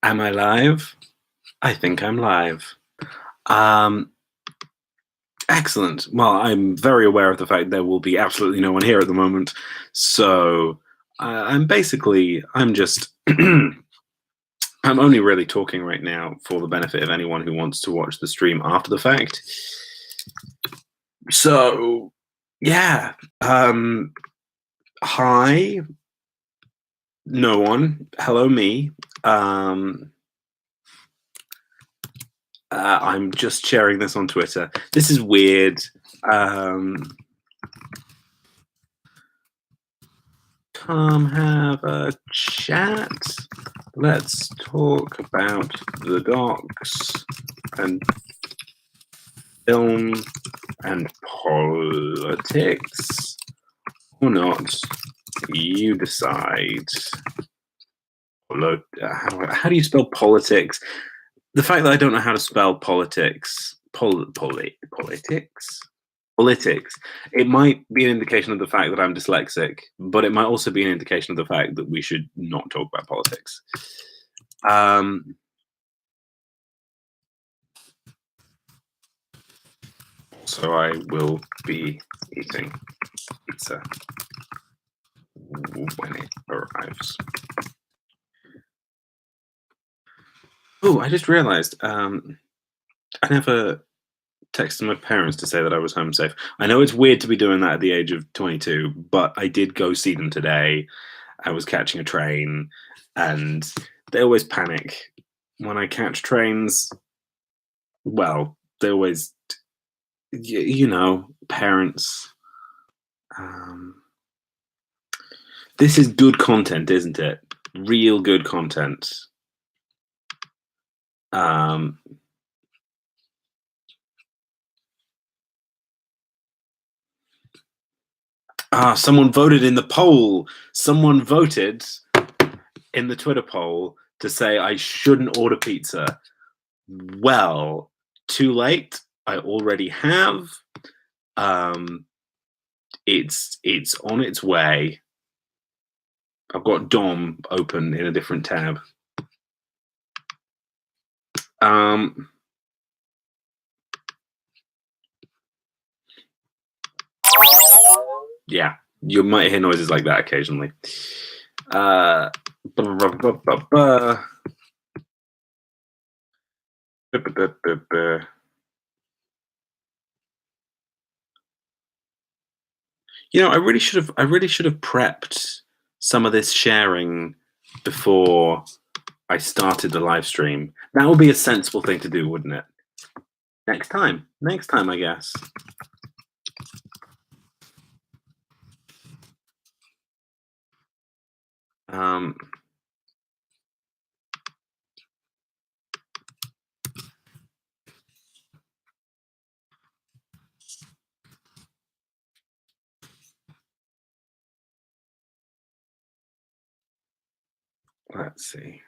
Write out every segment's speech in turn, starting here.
Am I live? I think I'm live. Um, Excellent. Well, I'm very aware of the fact there will be absolutely no one here at the moment. So I'm just, I'm only really talking right now for the benefit of anyone who wants to watch the stream after the fact. So, yeah. Hi, no one. Hello, me. I'm just sharing this on Twitter. This is weird. Come have a chat. Let's talk about the docs and film and politics or not. You decide. How do you spell politics? The fact that I don't know how to spell politics, politics, it might be an indication of the fact that I'm dyslexic, but it might also be an indication of the fact that we should not talk about politics. So I will be eating pizza when it arrives. Oh, I just realized I never texted my parents to say that I was home safe. I know it's weird to be doing that at the age of 22, but I did go see them today. I was catching a train, and they always panic when I catch trains. Well, they always, you know, parents. This is good content, isn't it? Real good content. Someone voted in the poll. Someone voted in the Twitter poll to say I shouldn't order pizza. Well, too late. I already have. It's on its way. I've got Dom open in a different tab. Yeah, you might hear noises like that occasionally. You know, I really should have prepped some of this sharing before I started the live stream. That would be a sensible thing to do, wouldn't it? Next time, I guess. Let's see.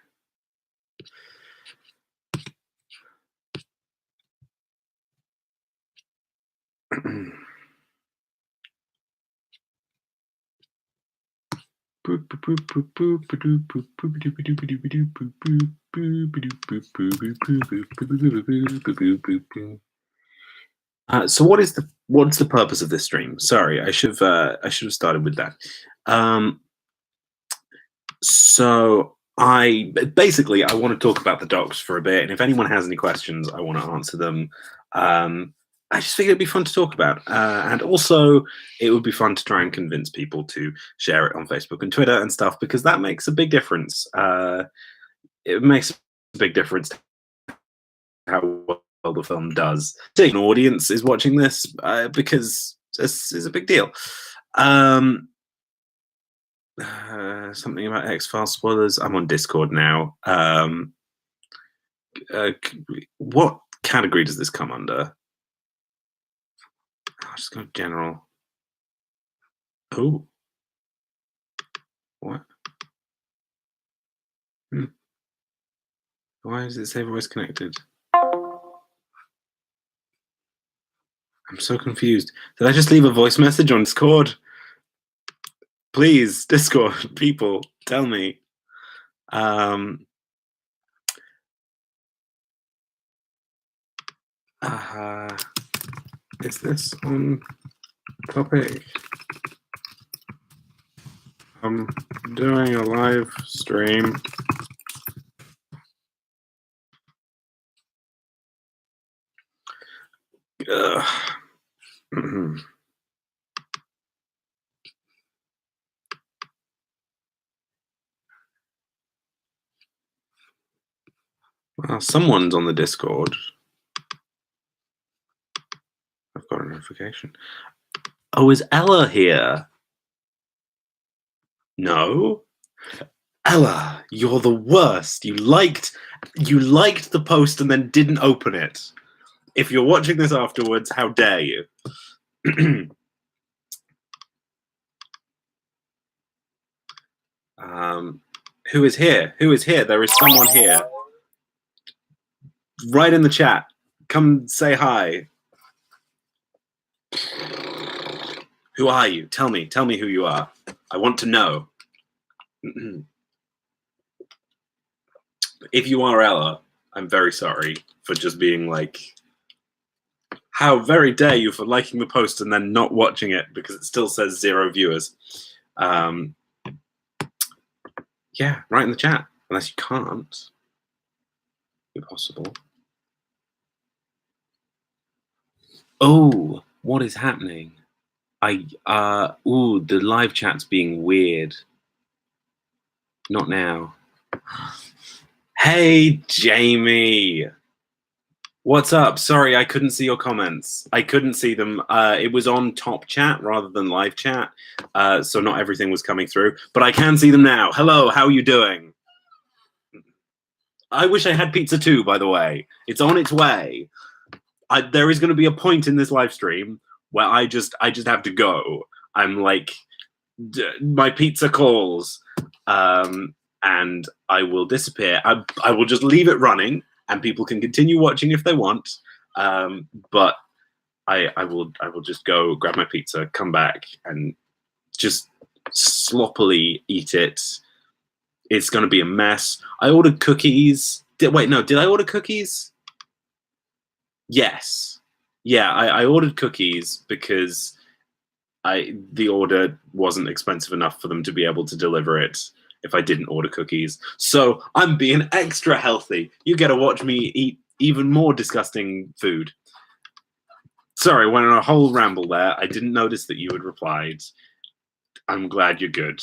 So what's the purpose of this stream? Sorry, I should have started with that. So I want to talk about the docs for a bit, and if anyone has any questions, I want to answer them. I just figured it'd be fun to talk about, and also it would be fun to try and convince people to share it on Facebook and Twitter and stuff, because that makes a big difference. It makes a big difference to how well the film does. An audience is watching this because this is a big deal. Something about X-Files spoilers. I'm on Discord now. What category does this come under? I'll just go general. Oh. What? Why does it say voice connected? I'm so confused. Did I just leave a voice message on Discord? Please, Discord people, tell me. Is this on topic? I'm doing a live stream. Well, someone's on the Discord. I've got a notification. Oh, is Ella here? No? Ella, you're the worst. You liked the post and then didn't open it. If you're watching this afterwards, how dare you? Who is here? Who is here? There is someone here. Right in the chat. Come say hi. Who are you? Tell me who you are. I want to know. If you are Ella, I'm very sorry for just being like, how very dare you for liking the post and then not watching it because it still says 0 viewers. Yeah, right in the chat. Unless you can't. Impossible. Oh, what is happening? Ooh, the live chat's being weird. Not now. Hey, Jamie. What's up? Sorry, I couldn't see your comments. I couldn't see them. It was on top chat rather than live chat, so not everything was coming through. But I can see them now. Hello, how are you doing? I wish I had pizza too, by the way. It's on its way. There is going to be a point in this live stream where I just have to go. I'm like, my pizza calls, and I will disappear. I will just leave it running, and people can continue watching if they want. But I will just go grab my pizza, come back, and just sloppily eat it. It's going to be a mess. I ordered cookies. Did I order cookies? Yes. Yeah, I ordered cookies because the order wasn't expensive enough for them to be able to deliver it if I didn't order cookies. So I'm being extra healthy. You get to watch me eat even more disgusting food. Sorry, I went on a whole ramble there. I didn't notice that you had replied. I'm glad you're good.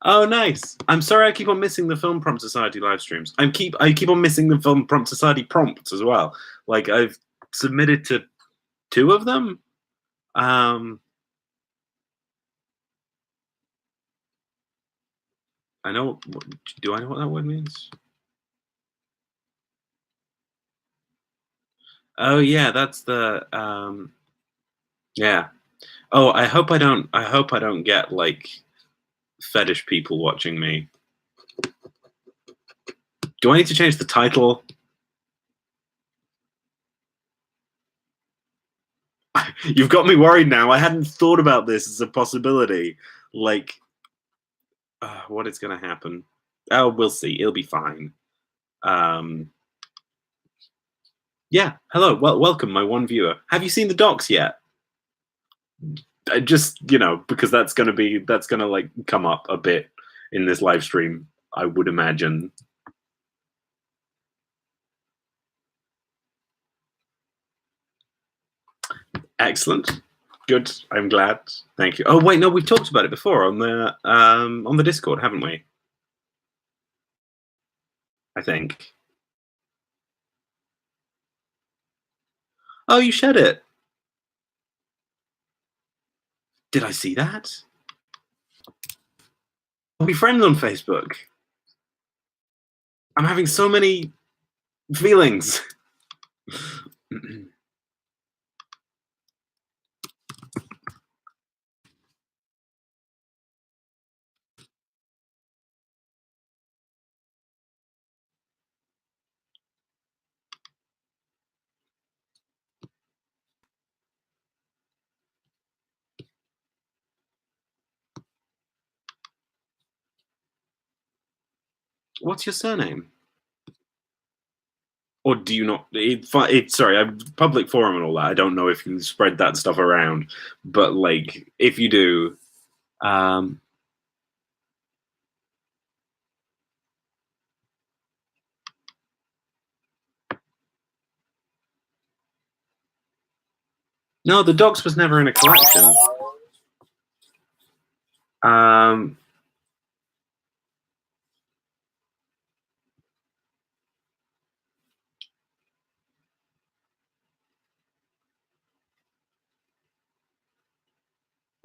Oh, nice. I'm sorry I keep on missing the Film Prompt Society live streams. I keep on missing the Film Prompt Society prompts as well. Like, I've submitted to 2 of them. I know. Do I know what that word means? Oh yeah, that's the yeah. Oh, I hope I don't get like fetish people watching me. Do I need to change the title? You've got me worried now. I hadn't thought about this as a possibility. Like, what is going to happen? Oh, we'll see. It'll be fine. Yeah. Hello. Well, welcome, my one viewer. Have you seen the docs yet? Just, because that's gonna like come up a bit in this live stream, I would imagine. Excellent. Good. I'm glad. Thank you. Oh wait, no, we've talked about it before on the Discord, haven't we? I think. Oh, you shared it. Did I see that? Are we friends on Facebook? I'm having so many feelings. What's your surname? Or do you not? Sorry, public forum and all that. I don't know if you spread that stuff around, but like if you do, no, the docs was never in a collection.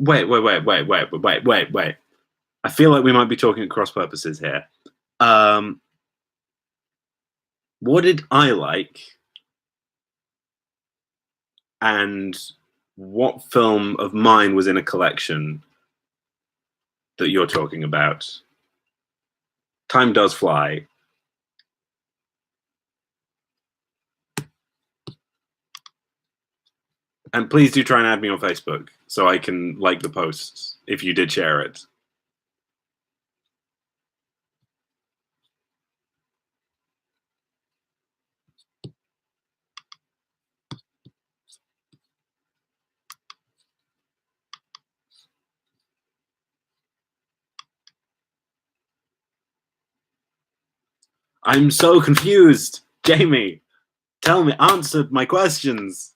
Wait. I feel like we might be talking at cross purposes here. What did I like? And what film of mine was in a collection that you're talking about? Time does fly. And please do try and add me on Facebook so I can like the posts if you did share it. I'm so confused. Jamie, tell me, answer my questions.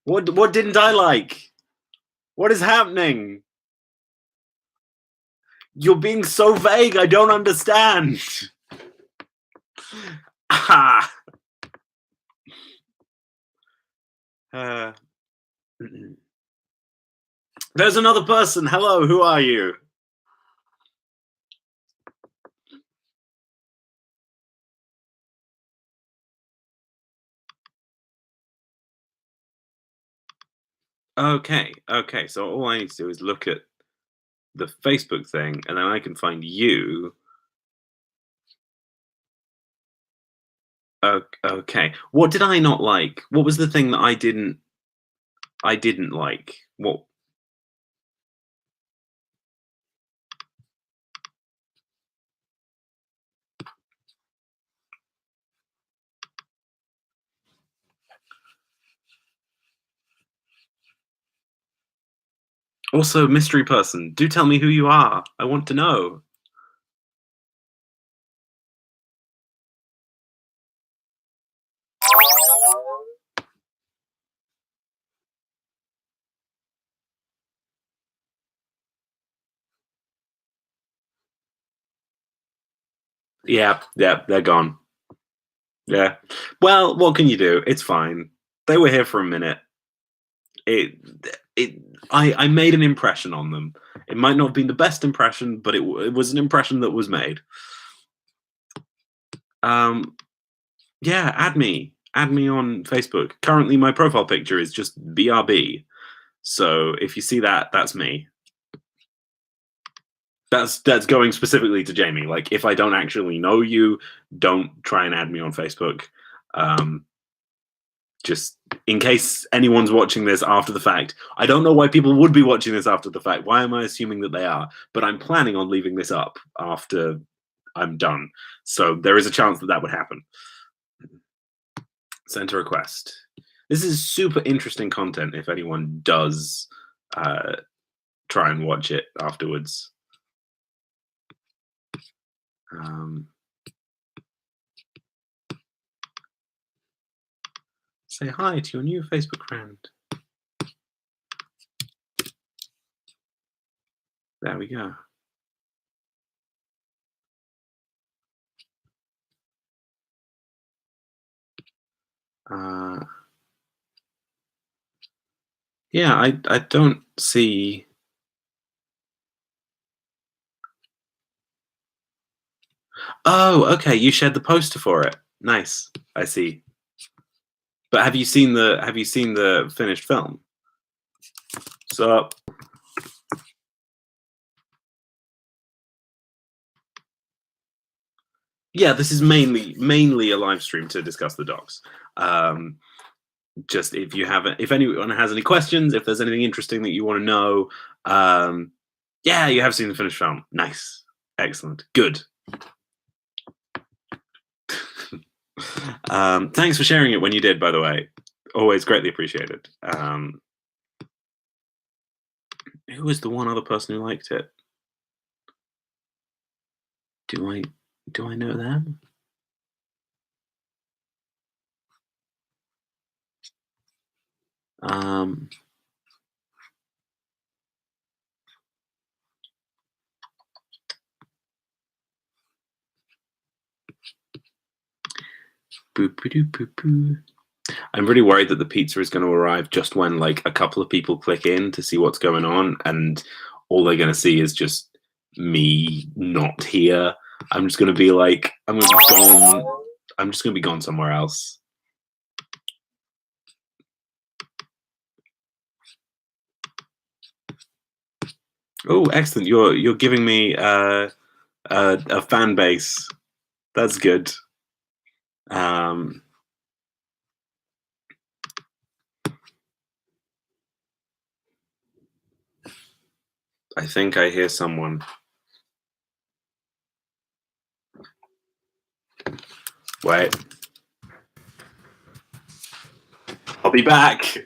What didn't I like? What is happening? You're being so vague, I don't understand. Ah. There's another person. Hello, who are you? Okay, so all I need to do is look at the Facebook thing, and then I can find you. Okay. What did I not like? What was the thing that I didn't like? What? Also, mystery person, do tell me who you are. I want to know. Yeah, they're gone. Yeah. Well, what can you do? It's fine. They were here for a minute. I made an impression on them. It might not have been the best impression, but it was an impression that was made. Yeah, add me on Facebook. Currently, my profile picture is just BRB. So if you see that, that's me. That's going specifically to Jamie. Like, if I don't actually know you, don't try and add me on Facebook. Just in case anyone's watching this after the fact. I don't know why people would be watching this after the fact. Why am I assuming that they are? But I'm planning on leaving this up after I'm done. So there is a chance that would happen. Send a request. This is super interesting content if anyone does try and watch it afterwards. Say hi to your new Facebook friend. There we go. Yeah, I don't see. Oh, okay. You shared the poster for it. Nice. I see. But have you seen the finished film? So yeah, this is mainly a live stream to discuss the docs. Just if anyone has any questions, if there's anything interesting that you want to know, yeah, you have seen the finished film. Nice, excellent, good. Thanks for sharing it when you did, by the way. Always greatly appreciated. Who was the one other person who liked it? Do I know them? Um, I'm really worried that the pizza is going to arrive just when like a couple of people click in to see what's going on, and all they're going to see is just me not here. I'm just going to be like, I'm going to be gone. I'm just going to be gone somewhere else. Oh, excellent! You're giving me a fan base. That's good. I think I hear someone. Wait. I'll be back.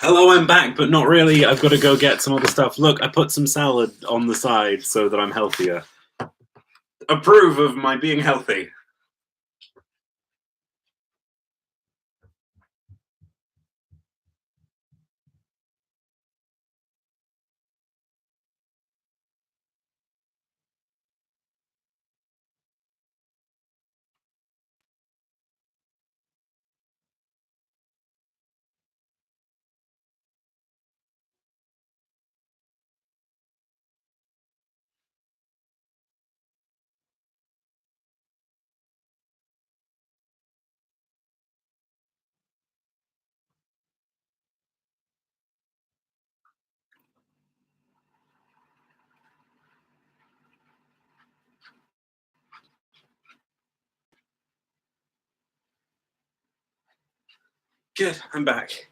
Hello, I'm back, but not really. I've got to go get some other stuff. Look, I put some salad on the side so that I'm healthier. Approve of my being healthy. Good, I'm back.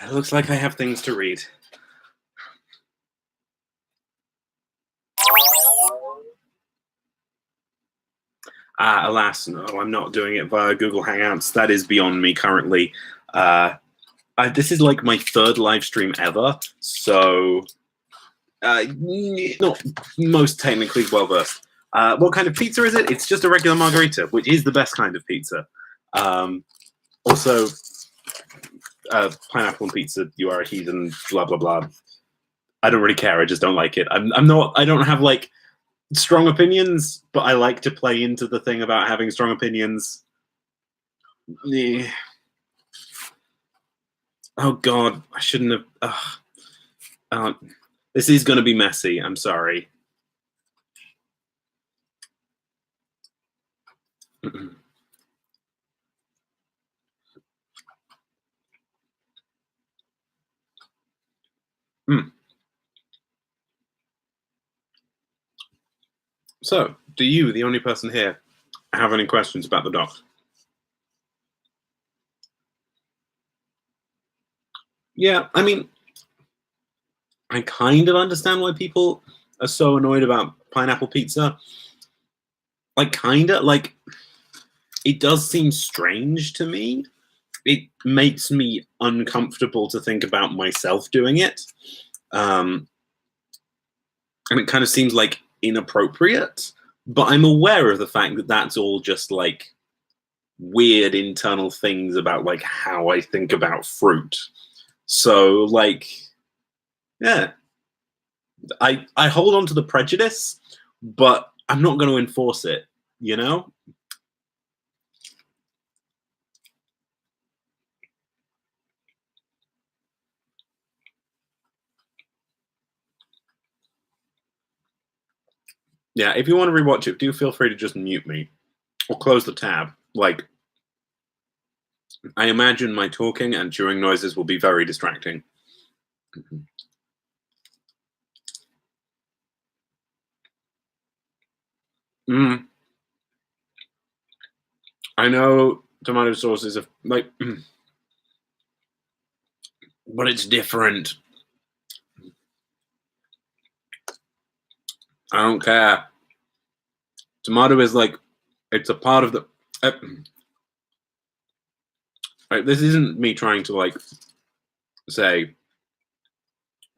It looks like I have things to read. Alas, no, I'm not doing it via Google Hangouts. That is beyond me currently. This is like my third live stream ever, so not most technically well versed. What kind of pizza is it? It's just a regular margarita, which is the best kind of pizza. Also, pineapple on pizza, you are a heathen, blah blah blah. I don't really care. I just don't like it. I'm not. I don't have like strong opinions, but I like to play into the thing about having strong opinions. Yeah. Oh God, I shouldn't have. This is going to be messy. I'm sorry. So, do you, the only person here, have any questions about the docs? Yeah, I mean, I kind of understand why people are so annoyed about pineapple pizza. Like, it does seem strange to me. It makes me uncomfortable to think about myself doing it. And it kind of seems like inappropriate, but I'm aware of the fact that that's all just like weird internal things about like how I think about fruit. So like, yeah, I hold on to the prejudice, but I'm not going to enforce it, you know? Yeah, if you want to rewatch it, do feel free to just mute me or close the tab. Like, I imagine my talking and chewing noises will be very distracting. Mm. I know tomato sauce is like, but it's different. I don't care. Tomato is like, it's a part of the. Like, this isn't me trying to like say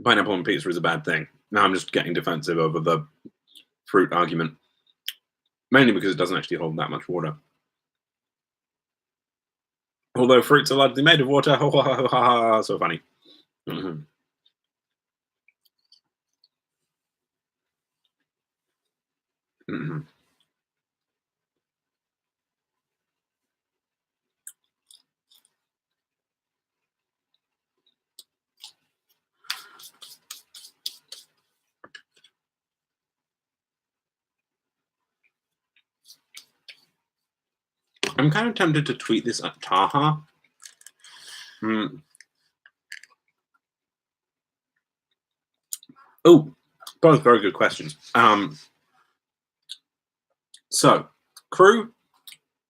pineapple on pizza is a bad thing. Now I'm just getting defensive over the fruit argument, mainly because it doesn't actually hold that much water. Although fruits are largely made of water. So funny. Mm-hmm. Mm-hmm. I'm kind of tempted to tweet this at Taha. Oh, both very good questions. So, crew,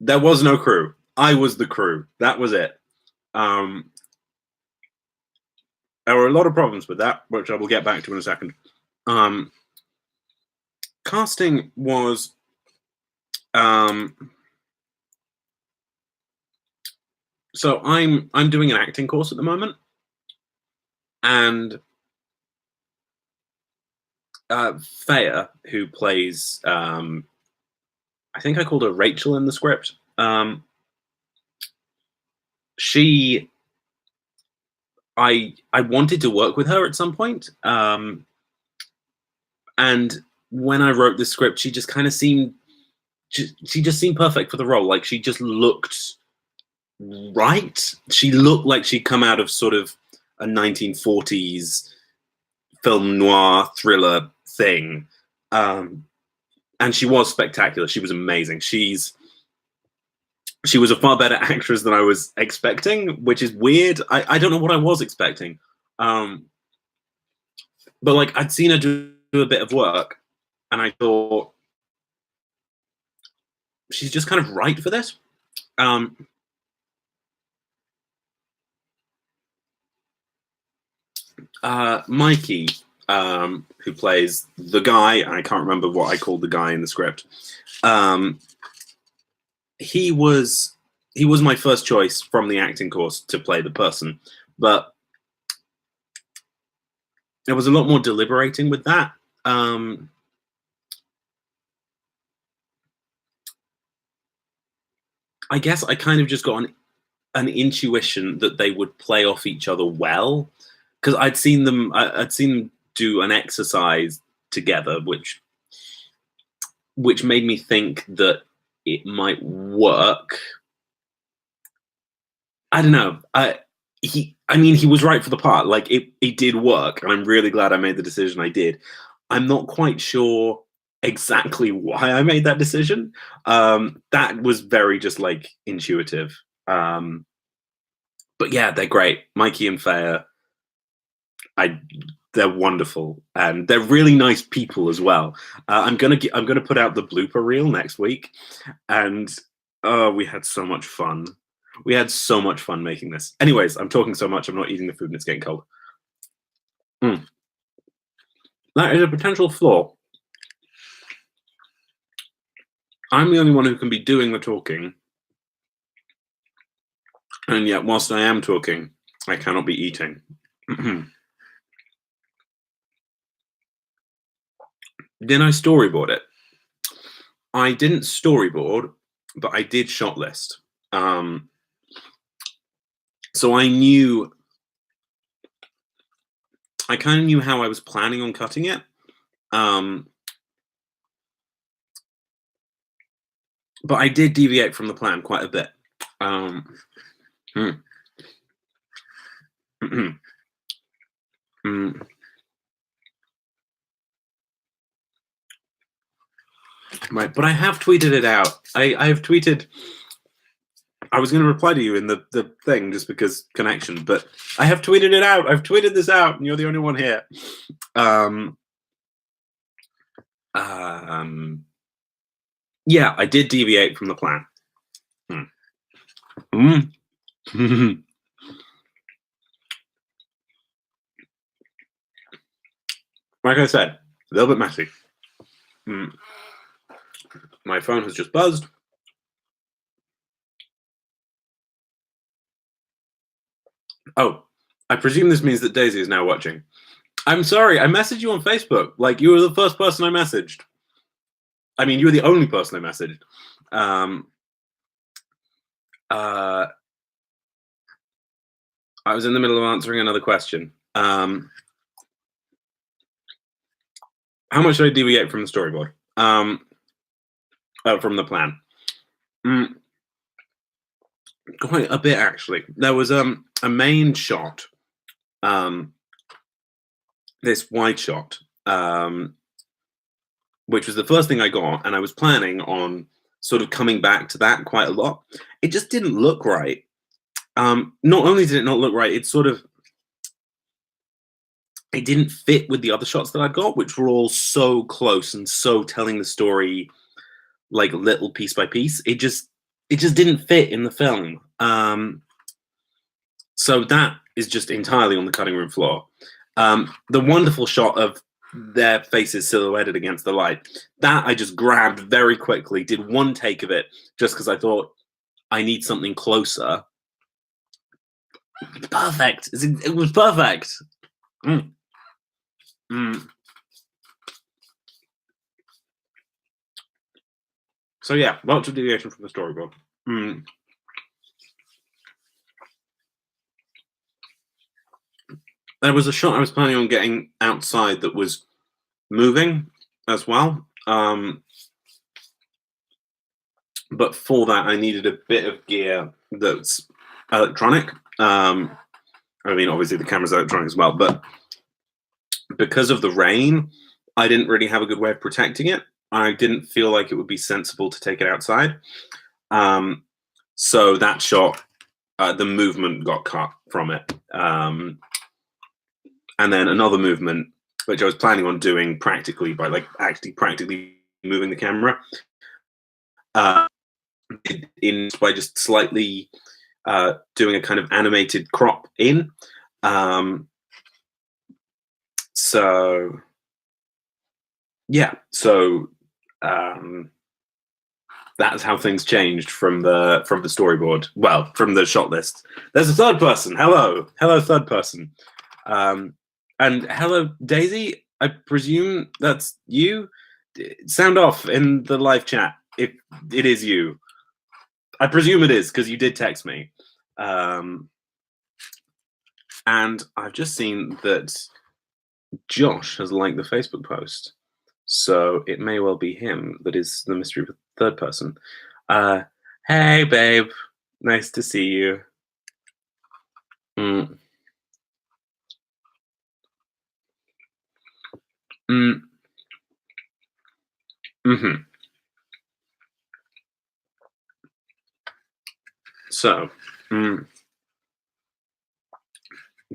there was no crew. I was the crew. That was it. There were a lot of problems with that, which I will get back to in a second. Casting was so I'm doing an acting course at the moment, and Faya, who plays I think I called her Rachel in the script. She I wanted to work with her at some point, and when I wrote the script, she just kind of seemed she just seemed perfect for the role. Like she just looked right. She looked like she'd come out of sort of a 1940s film noir thriller thing, and she was spectacular. She was amazing. She was a far better actress than I was expecting, which is weird. I don't know what I was expecting. But like I'd seen her do a bit of work, and I thought she's just kind of right for this. Mikey, who plays the guy, I can't remember what I called the guy in the script. He was my first choice from the acting course to play the person, but there was a lot more deliberating with that. I guess I kind of just got an intuition that they would play off each other well, because I'd seen them do an exercise together, which which made me think that it might work. I don't know. I mean, he was right for the part. Like it did work, and I'm really glad I made the decision I did. I'm not quite sure exactly why I made that decision. That was very just like intuitive. But yeah, they're great. Mikey and Faya, I they're wonderful, and they're really nice people as well. I'm gonna put out the blooper reel next week, and we had so much fun. We had so much fun making this. Anyways, I'm talking so much. I'm not eating the food, and it's getting cold. That is a potential flaw. I'm the only one who can be doing the talking, and yet whilst I am talking, I cannot be eating. Did I storyboard it? I didn't storyboard, but I did shot list. So I kind of knew how I was planning on cutting it. But I did deviate from the plan quite a bit. Right, but I have tweeted it out. I've tweeted. I was going to reply to you in the thing just because connection, but I have tweeted it out. I've tweeted this out, and you're the only one here. Yeah, I did deviate from the plan. Like I said, a little bit messy. My phone has just buzzed. Oh, I presume this means that Daisy is now watching. I'm sorry, I messaged you on Facebook. Like, you were the first person I messaged. I mean, you were the only person I messaged. I was in the middle of answering another question. How much should I deviate from the storyboard? From the plan? Quite a bit, actually. There was a main shot, this wide shot, which was the first thing I got, and I was planning on sort of coming back to that quite a lot. It just didn't look right. Not only did it not look right, it didn't fit with the other shots that I'd got, which were all so close and so telling the story like little piece by piece. It just didn't fit in the film. So that is just entirely on the cutting room floor. The wonderful shot of their faces silhouetted against the light, that I just grabbed very quickly, did one take of it just because I thought I need something closer. Perfect. It was perfect. So yeah, lots of deviation from the storyboard. There was a shot I was planning on getting outside that was moving as well. But for that, I needed a bit of gear that's electronic. I mean, obviously the camera's electronic as well, but because of the rain, I didn't really have a good way of protecting it. I didn't feel like it would be sensible to take it outside. So that shot, the movement got cut from it. And then another movement, which I was planning on doing practically by like actually practically moving the camera, by just slightly doing a kind of animated crop in. So yeah, so that's how things changed from the storyboard. Well, from the shot list. There's a third person. Hello, third person. And hello, Daisy. I presume that's you. Sound off in the live chat if it is you. I presume it is because you did text me. And I've just seen that Josh has liked the Facebook post. So it may well be him that is the mystery third person. Uh, hey, babe. Nice to see you. Mm, mm, hmm So, mm,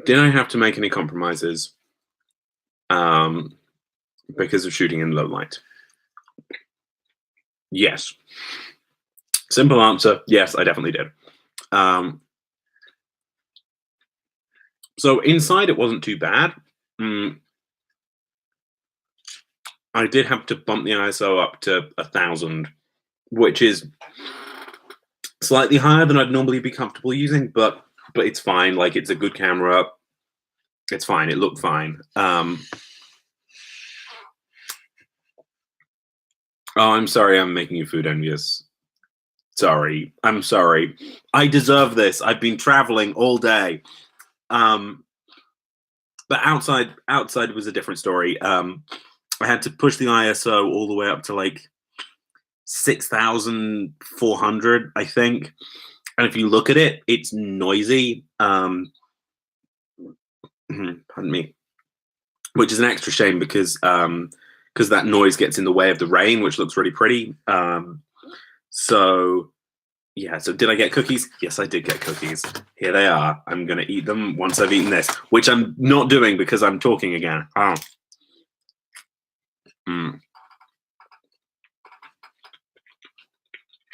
did I have to make any compromises um, because of shooting in low light? Yes. Simple answer. Yes, I definitely did. Um, so inside, it wasn't too bad. Mm, I did have to bump the ISO up to 1,000, which is slightly higher than I'd normally be comfortable using, but it's fine. Like, it's a good camera. It's fine. It looked fine. Oh, I'm sorry. I'm making you food envious. Sorry. I'm sorry. I deserve this. I've been traveling all day. Um, but outside was a different story. I had to push the ISO all the way up to like 6,400, I think. And if you look at it, it's noisy. Pardon me, which is an extra shame because that noise gets in the way of the rain, which looks really pretty. So yeah. So did I get cookies? Yes, I did get cookies. Here they are. I'm gonna eat them once I've eaten this, which I'm not doing because I'm talking again. Oh. Mm.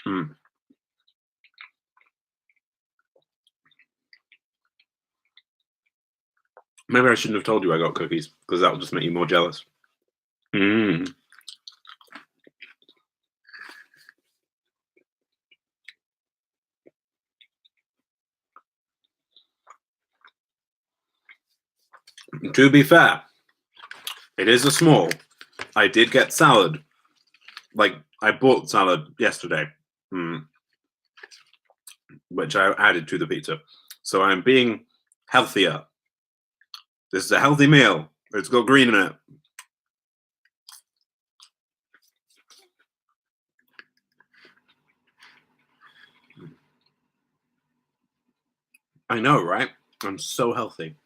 Mm. Maybe I shouldn't have told you I got cookies because that will just make you more jealous. Mm. To be fair, it is a small. I did get salad. Like, I bought salad yesterday, which I added to the pizza. So I'm being healthier. This is a healthy meal. It's got green in it. I know, right? I'm so healthy.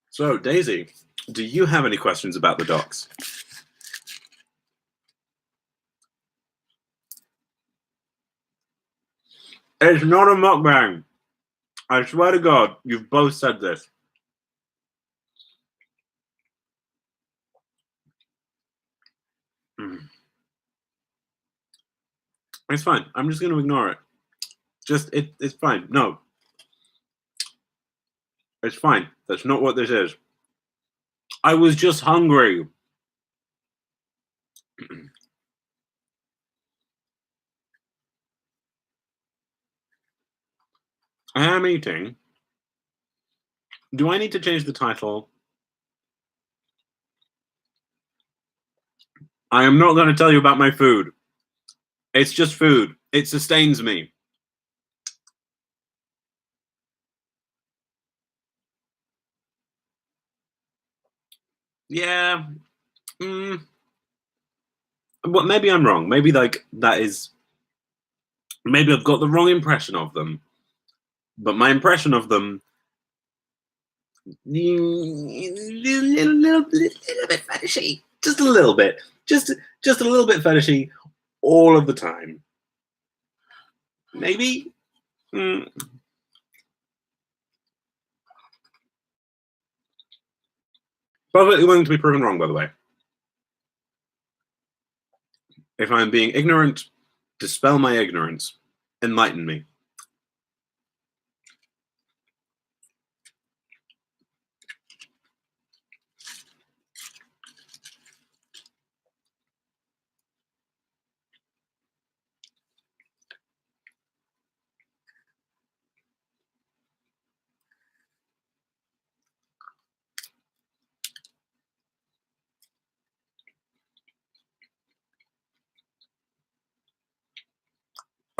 So, Daisy, do you have any questions about the docs? It's not a mukbang. I swear to God, you've both said this. It's fine. I'm just going to ignore it. It's fine. No, it's fine. That's not what this is. I was just hungry. I am eating. Do I need to change the title? I am not going to tell you about my food. It's just food. It sustains me. Yeah. Mm, well, maybe I'm wrong. Maybe like that is. Maybe I've got the wrong impression of them. But my impression of them, little bit fetishy, just a little bit, just a little bit fetishy, all of the time. Maybe. Mm. Perfectly willing to be proven wrong, by the way. If I'm being ignorant, dispel my ignorance, enlighten me.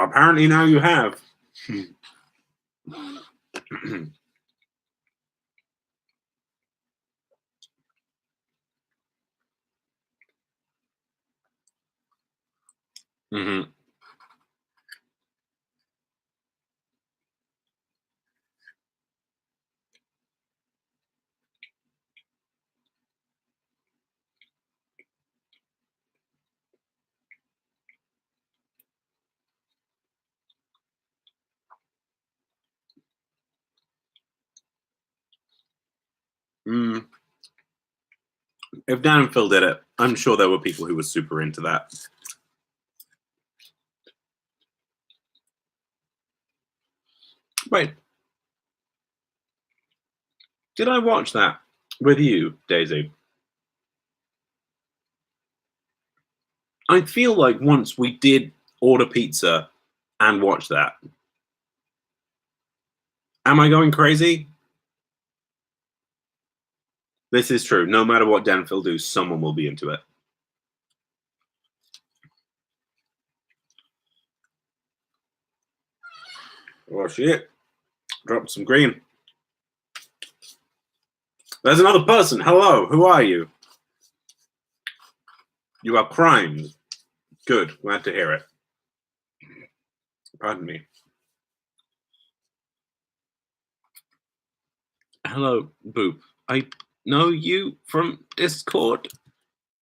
Apparently now you have. Hmm. Mm. If Dan and Phil did it, I'm sure there were people who were super into that. Wait, did I watch that with you, Daisy? I feel like once we did order pizza and watch that. Am I going crazy? This is true. No matter what Dan and Phil do, someone will be into it. Oh shit. Dropped some green. There's another person. Hello, who are you? You are crimes. Good, glad to hear it. Pardon me. Hello, Boop. I know you from Discord.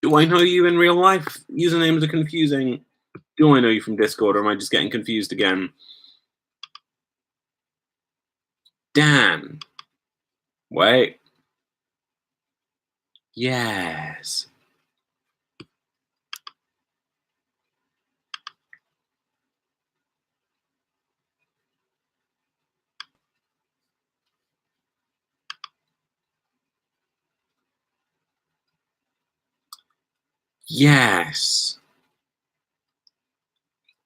Do I know you in real life? Usernames are confusing. Do I know you from Discord, or am I just getting confused again? Dan. Wait. Yes. Yes.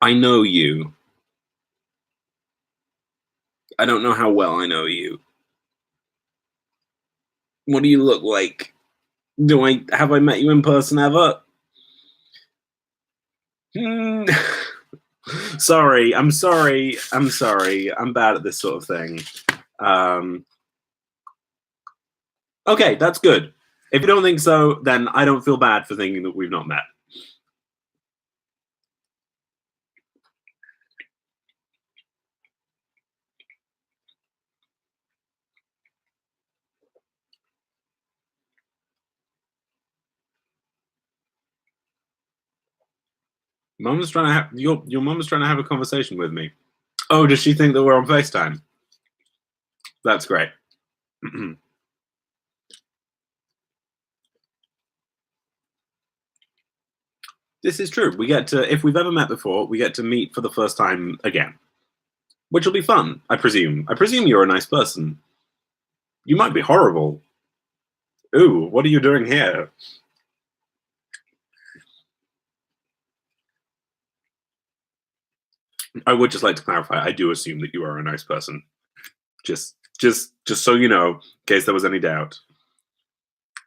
I know you. I don't know how well I know you. What do you look like? Have I met you in person ever? Hmm. Sorry. I'm bad at this sort of thing. Okay, that's good. If you don't think so, then I don't feel bad for thinking that we've not met. Mum's trying to have your mum's trying to have a conversation with me. Oh, does she think that we're on FaceTime? That's great. This is true. We get to, if we've ever met before, we get to meet for the first time again, which will be fun, I presume. I presume you're a nice person. You might be horrible. Ooh, what are you doing here? I would just like to clarify, I do assume that you are a nice person. Just so you know, in case there was any doubt.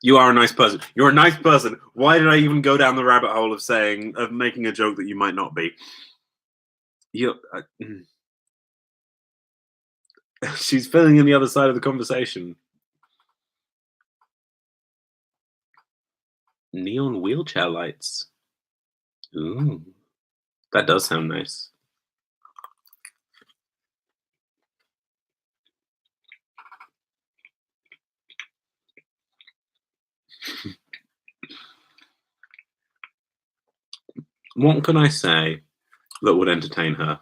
You are a nice person. You're a nice person. Why did I even go down the rabbit hole of making a joke that you might not be? You, she's filling in the other side of the conversation. Neon wheelchair lights. Ooh, that does sound nice. What can I say that would entertain her?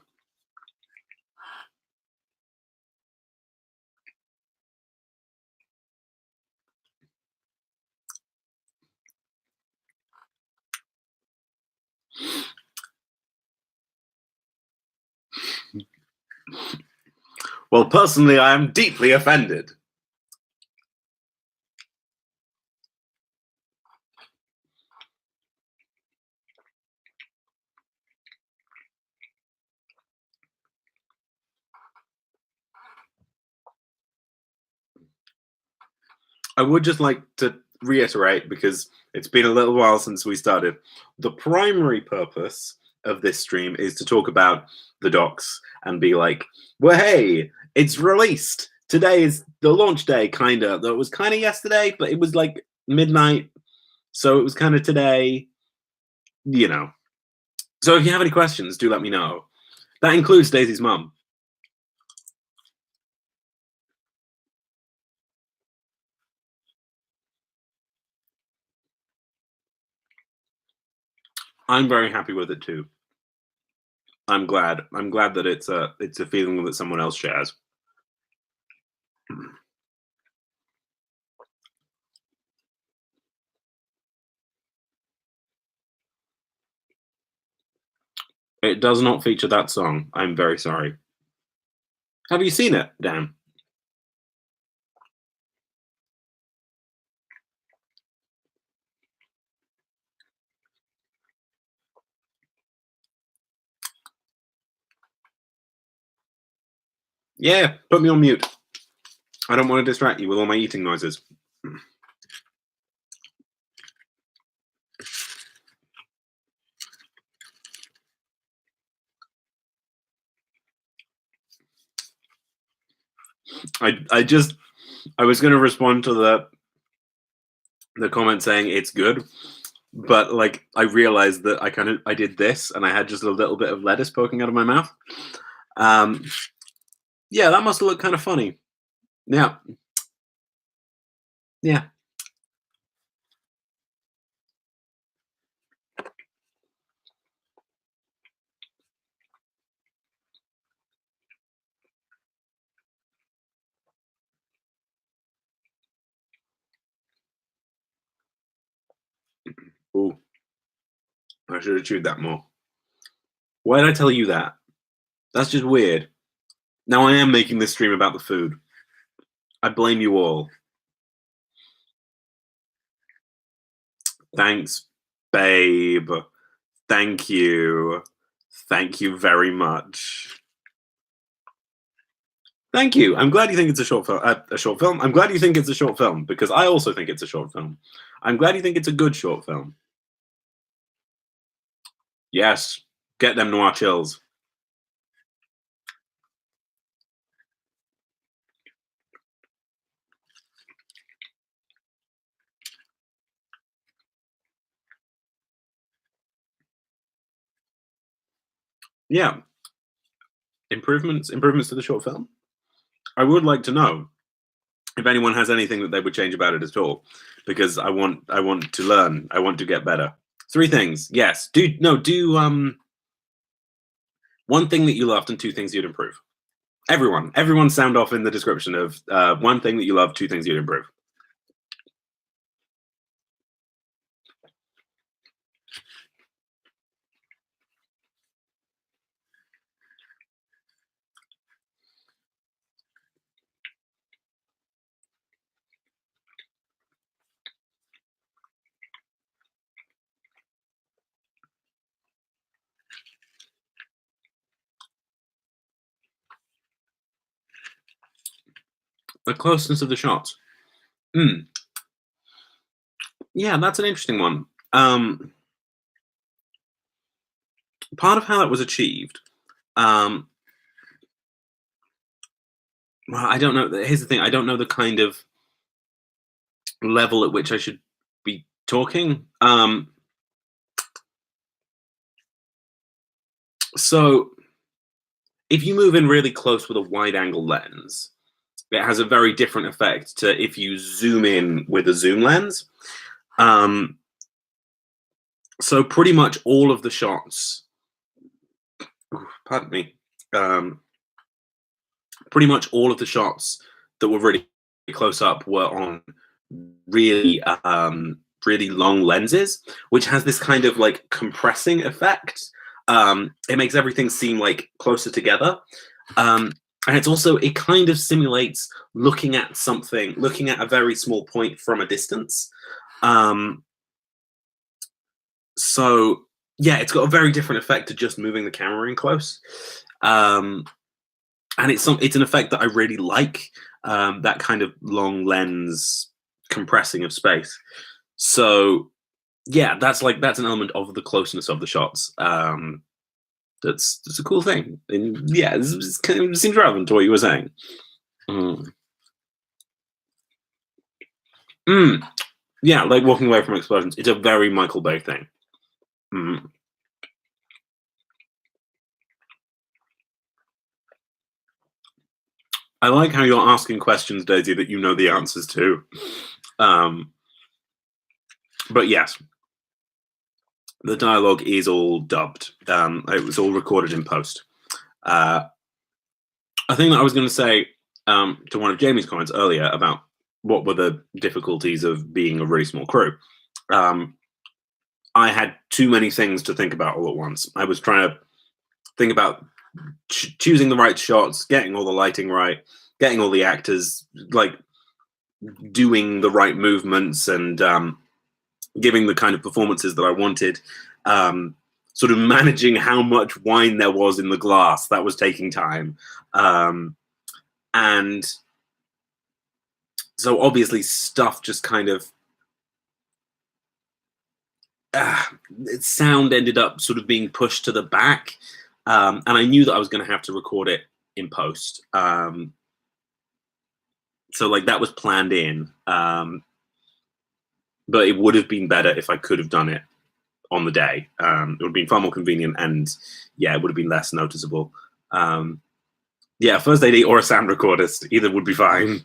Well, personally, I am deeply offended. I would just like to reiterate, because it's been a little while since we started, the primary purpose of this stream is to talk about the docs and be like, well, hey, it's released today is the launch day, kinda. Though it was kinda yesterday, but it was like midnight, so it was kinda today, you know. So if you have any questions, do let me know. That includes Daisy's mum. I'm very happy with it too. I'm glad. I'm glad that it's a feeling that someone else shares. It does not feature that song. I'm very sorry. Have you seen it, Dan? Yeah, put me on mute. I don't want to distract you with all my eating noises. I was going to respond to the comment saying it's good, but like I realized that I did this and I had just a little bit of lettuce poking out of my mouth. Um, yeah, that must have looked kind of funny. Yeah, yeah. Ooh, I should have chewed that more. Why did I tell you that? That's just weird. Now I am making this stream about the food. I blame you all. Thanks, babe. Thank you. Thank you very much. Thank you. I'm glad you think it's a short film. A short film. I'm glad you think it's a short film because I also think it's a short film. I'm glad you think it's a good short film. Yes, get them noir chills. Yeah, improvements to the short film. I would like to know if anyone has anything that they would change about it at all, because I want to learn. I want to get better. 3 things. Yes. Do one thing that you loved and 2 things you'd improve. Everyone sound off in the description of 1 thing that you love, 2 things you'd improve. The closeness of the shots. Yeah, that's an interesting one. Part of how that was achieved, well, I don't know. Here's the thing: I don't know the kind of level at which I should be talking. So, if you move in really close with a wide-angle lens, it has a very different effect to if you zoom in with a zoom lens. So pretty much all of the shots, pardon me, pretty much all of the shots that were really close up were on really, really long lenses, which has this kind of like compressing effect. It makes everything seem like closer together. And it's also, it kind of simulates looking at something, looking at a very small point from a distance. So yeah, it's got a very different effect to just moving the camera in close. And it's an effect that I really like, that kind of long lens compressing of space. So yeah, that's an element of the closeness of the shots. That's a cool thing. And yeah, this kind of seems relevant to what you were saying. Mm, yeah, like walking away from explosions. It's a very Michael Bay thing. Mm. I like how you're asking questions, Daisy, that you know the answers to. Um, but yes, the dialogue is all dubbed. It was all recorded in post. Uh, a thing that I was going to say to one of Jamie's comments earlier about what were the difficulties of being a really small crew. Um, I had too many things to think about all at once. I was trying to think about choosing the right shots, getting all the lighting right, getting all the actors like doing the right movements, and giving the kind of performances that I wanted. Sort of managing how much wine there was in the glass, that was taking time. And so obviously stuff just kind of sound ended up sort of being pushed to the back. And I knew that I was going to have to record it in post. So like that was planned in. But it would have been better if I could have done it on the day. It would have been far more convenient, and yeah, it would have been less noticeable. Yeah, first AD or a sound recordist, either would be fine.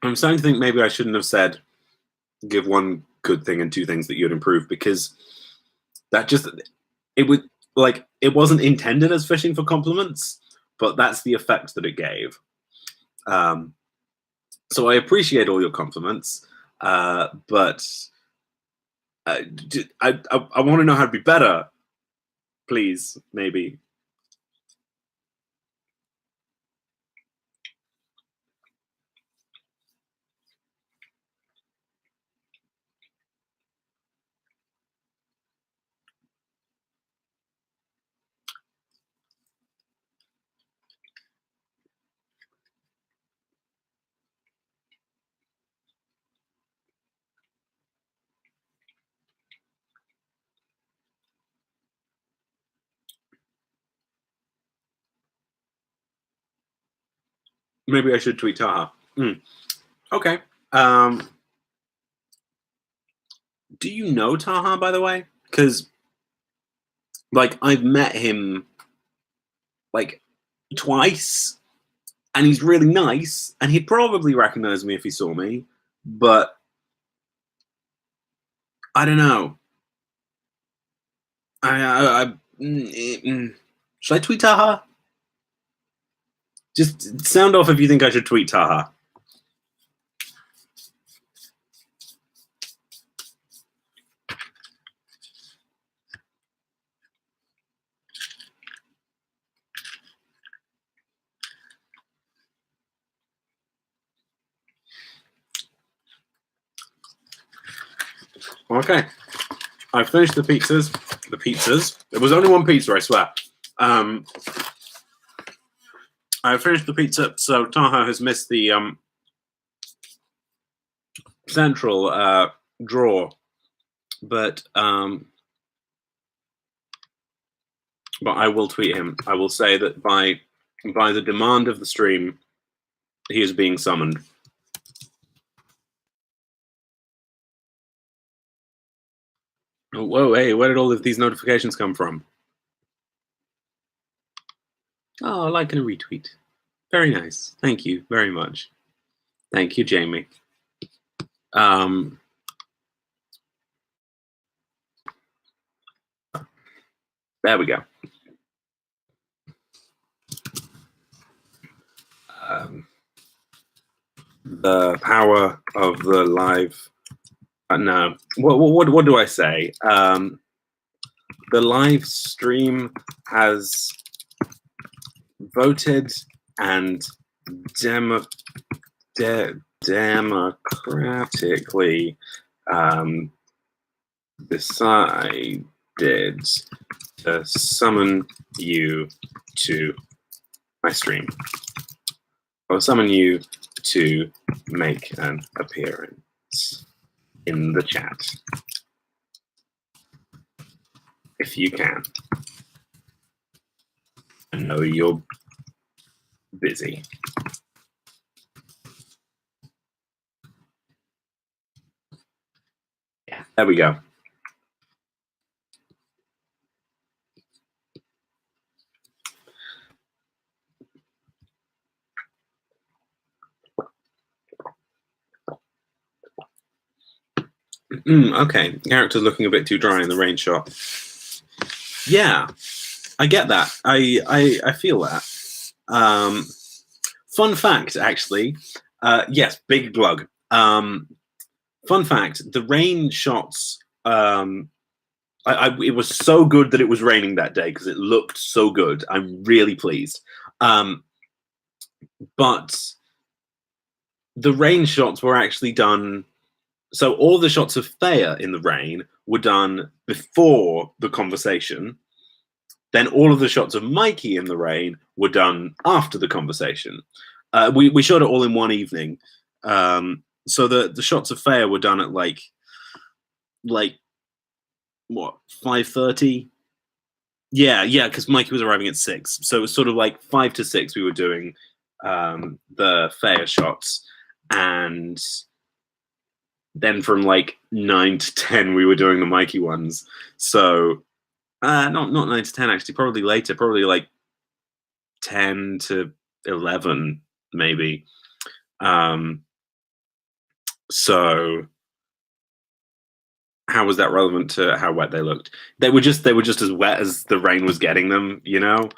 I'm starting to think maybe I shouldn't have said give one good thing and two things that you'd improve, because that just it would like it wasn't intended as fishing for compliments, but that's the effect that it gave. Um, so I appreciate all your compliments, but I want to know how to be better, please, maybe. Maybe I should tweet Taha. Okay. Um, do you know Taha, by the way? Because like I've met him like twice, and he's really nice, and he'd probably recognize me if he saw me. But I don't know. Should I tweet Taha? Just sound off if you think I should tweet Taha. Okay. I finished the pizzas. The pizzas. There was only one pizza, I swear. I finished the pizza, so Taha has missed the central draw, but I will tweet him. I will say that by the demand of the stream, he is being summoned. Oh, whoa, hey, where did all of these notifications come from? Oh, a like and a retweet. Very nice. Thank you very much. Thank you, Jamie. There we go. The power of the live. No, what do I say? The live stream has voted and democratically decided to summon you to my stream. I'll summon you to make an appearance in the chat. if you can. I know you're busy. Yeah, there we go. Okay, character's looking a bit too dry in the rain shot. Yeah, I get that. I feel that. Fun fact, actually. Yes, big glug. Fun fact: the rain shots. It was so good that it was raining that day because it looked so good. I'm really pleased. But the rain shots were actually done. So all the shots of Thea in the rain were done before the conversation. Then all of the shots of Mikey in the rain were done after the conversation. We shot it all in one evening. So the shots of Thea were done at like what 5:30. Yeah, because Mikey was arriving at 6, so it was sort of like 5 to 6. We were doing the Thea shots, and then from like 9 to 10 we were doing the Mikey ones. So not 9 to 10 actually, probably later, probably like 10 to 11 maybe. So how was that relevant to how wet they looked? They were just as wet as the rain was getting them, you know.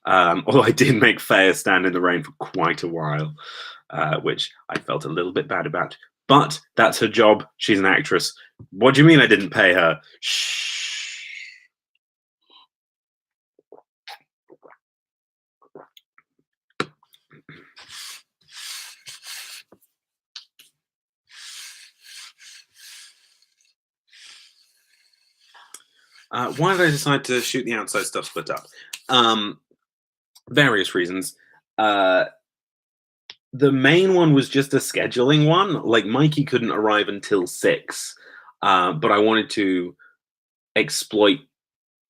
Although I did make Thea stand in the rain for quite a while, which I felt a little bit bad about. But that's her job. She's an actress. What do you mean I didn't pay her? Shh. Why did I decide to shoot the outside stuff split up? Various reasons. The main one was just a scheduling one. Like Mikey couldn't arrive until 6, but I wanted to exploit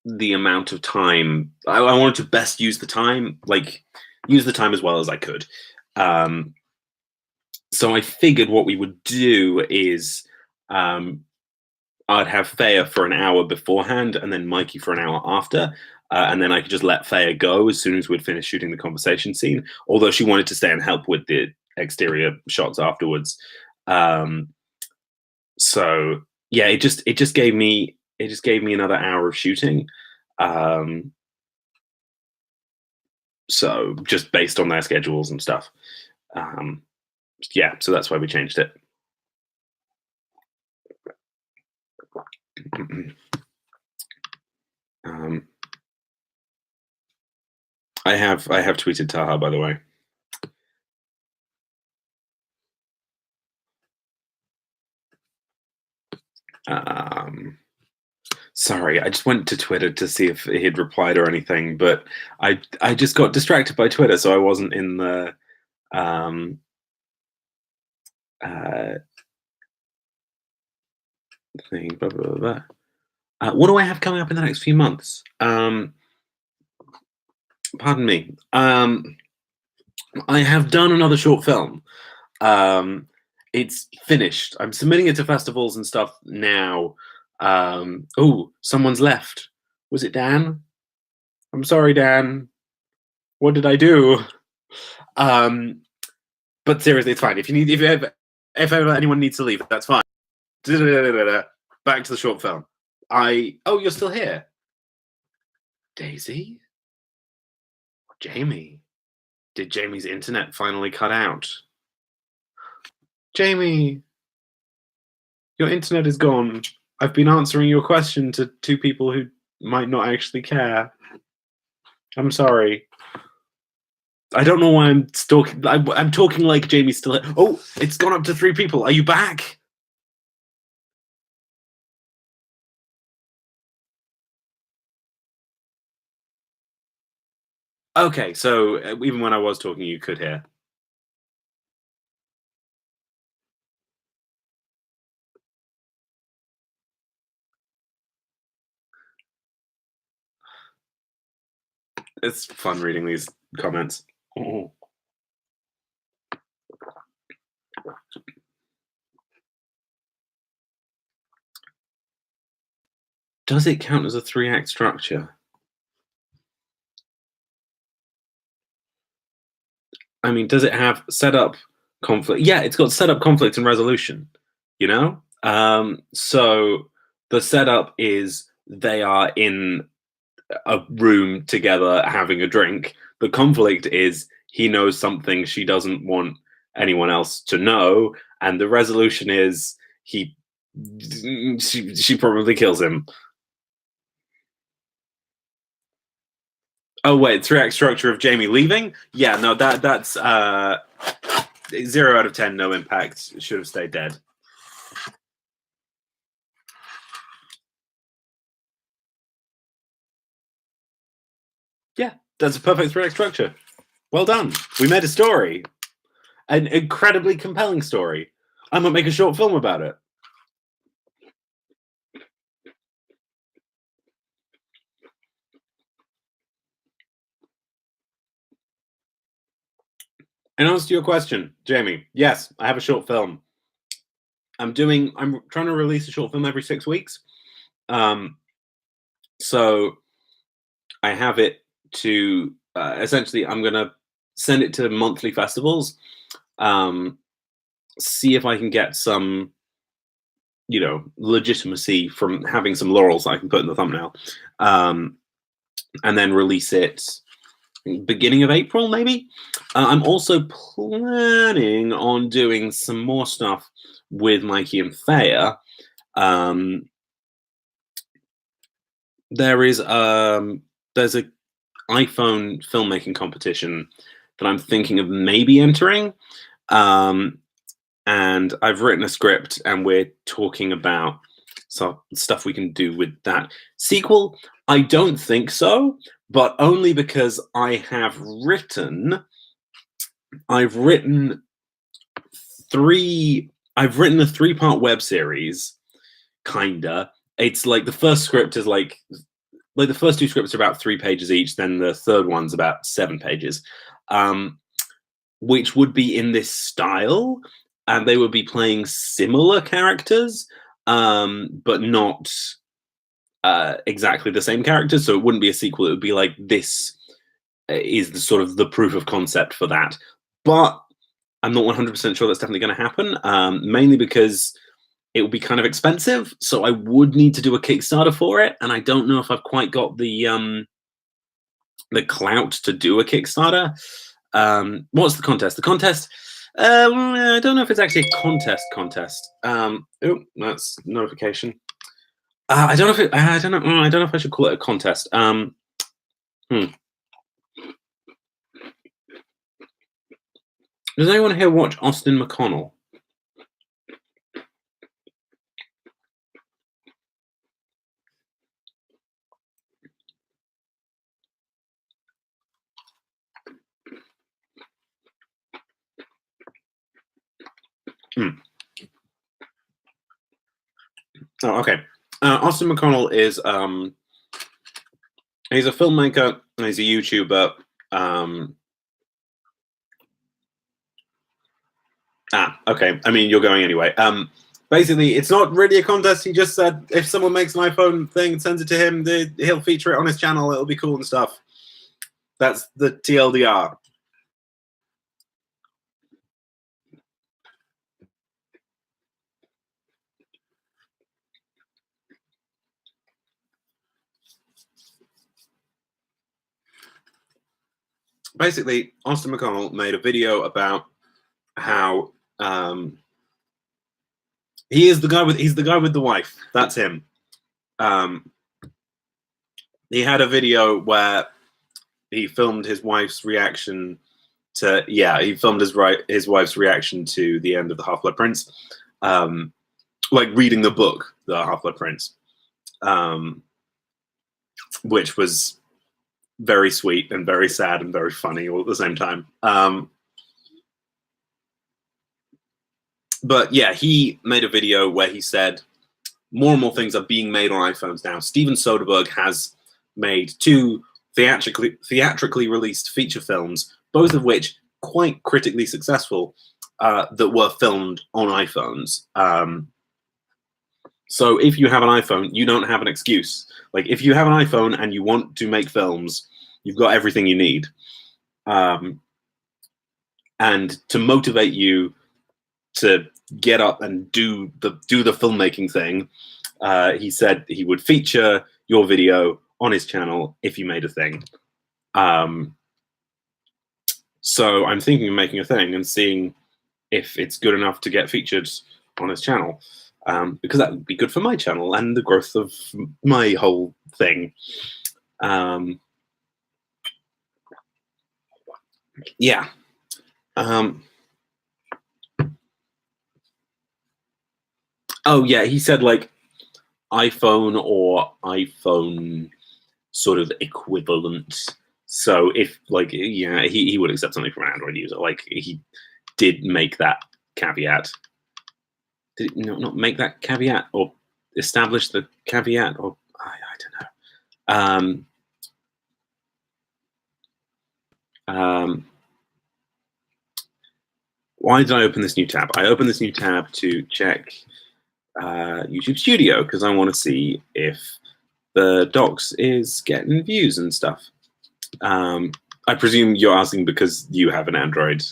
the amount of time. I wanted to best use the time, like use the time as well as I could. So I figured what we would do is I'd have Thea for an hour beforehand and then Mikey for an hour after. And then I could just let Thea go as soon as we'd finished shooting the conversation scene. Although she wanted to stay and help with the exterior shots afterwards. So yeah, it just gave me another hour of shooting. So just based on their schedules and stuff. Yeah, so that's why we changed it. I have tweeted Taha, by the way. Sorry, I just went to Twitter to see if he'd replied or anything, but I just got distracted by Twitter, so I wasn't in the thing. Blah, blah, blah. What do I have coming up in the next few months? Pardon me. I have done another short film. It's finished. I'm submitting it to festivals and stuff now. Oh, someone's left. Was it Dan? I'm sorry, Dan. What did I do? But seriously, it's fine. If ever anyone needs to leave, that's fine. Back to the short film. Oh, you're still here. Daisy? Jamie? Did Jamie's internet finally cut out? Jamie, your internet is gone. I've been answering your question to 2 people who might not actually care. I'm sorry. I don't know why I'm talking. I'm talking like Jamie's still here. Oh, it's gone up to 3 people. Are you back? Okay, so even when I was talking, you could hear. It's fun reading these comments. Oh. Does it count as a 3-act structure? I mean, does it have setup, conflict? Yeah, it's got setup, conflict, and resolution. You know, so the setup is they are in a room together having a drink. The conflict is he knows something she doesn't want anyone else to know, and the resolution is she probably kills him. Oh wait, 3-act structure of Jamie leaving? Yeah, no, that's 0 out of 10, no impact. Should have stayed dead. Yeah, that's a perfect 3-act structure. Well done. We made a story. An incredibly compelling story. I might make a short film about it. In answer to your question, Jamie, yes, I have a short film. I'm trying to release a short film every 6 weeks. So I have it to essentially, I'm going to send it to monthly festivals, see if I can get some, legitimacy from having some laurels I can put in the thumbnail, and then release it beginning of April, maybe. I'm also planning on doing some more stuff with Mikey and Thea. There's a iPhone filmmaking competition that I'm thinking of maybe entering. And I've written a script, and we're talking about some stuff we can do with that. Sequel, I don't think so, but only because I've written a 3-part web series, kinda. It's like the first script is like the first 2 scripts are about 3 pages each, then the third one's about 7 pages, which would be in this style, and they would be playing similar characters, but not exactly the same characters. So it wouldn't be a sequel. It would be like, this is the sort of the proof of concept for that. But I'm not 100% sure that's definitely going to happen, mainly because it would be kind of expensive. So I would need to do a Kickstarter for it, and I don't know if I've quite got the clout to do a Kickstarter. What's the contest? The contest, I don't know if it's actually a contest. Oh, that's notification. I don't know if I don't know if I should call it a contest. Does anyone here watch Austin McConnell? Oh, okay. Austin McConnell is he's a filmmaker and he's a YouTuber. Okay. I mean, you're going anyway. Basically, it's not really a contest. He just said if someone makes an iPhone thing and sends it to him, he'll feature it on his channel. It'll be cool and stuff. That's the TLDR. Basically, Austin McConnell made a video about how he's the guy with the wife. That's him. He had a video where he filmed his wife's reaction to he filmed his wife's reaction to the end of the Half-Blood Prince, like reading the book, the Half-Blood Prince, which was very sweet and very sad and very funny all at the same time. But yeah, he made a video where he said more and more things are being made on iPhones now. Steven Soderbergh has made 2 theatrically released feature films, both of which quite critically successful, that were filmed on iPhones. So if you have an iPhone, you don't have an excuse. Like if you have an iPhone and you want to make films, you've got everything you need. And to motivate you to get up and do the filmmaking thing, he said he would feature your video on his channel if you made a thing. So I'm thinking of making a thing and seeing if it's good enough to get featured on his channel, because that would be good for my channel and the growth of my whole thing. Yeah. Oh yeah, he said like iPhone or iPhone sort of equivalent. So if like, yeah, he would accept something from an Android user. Like he did make that caveat. Did he not make that caveat or establish the caveat? Or I don't know. Why did I open this new tab? I opened this new tab to check YouTube Studio because I want to see if the docs is getting views and stuff. I presume you're asking because you have an Android.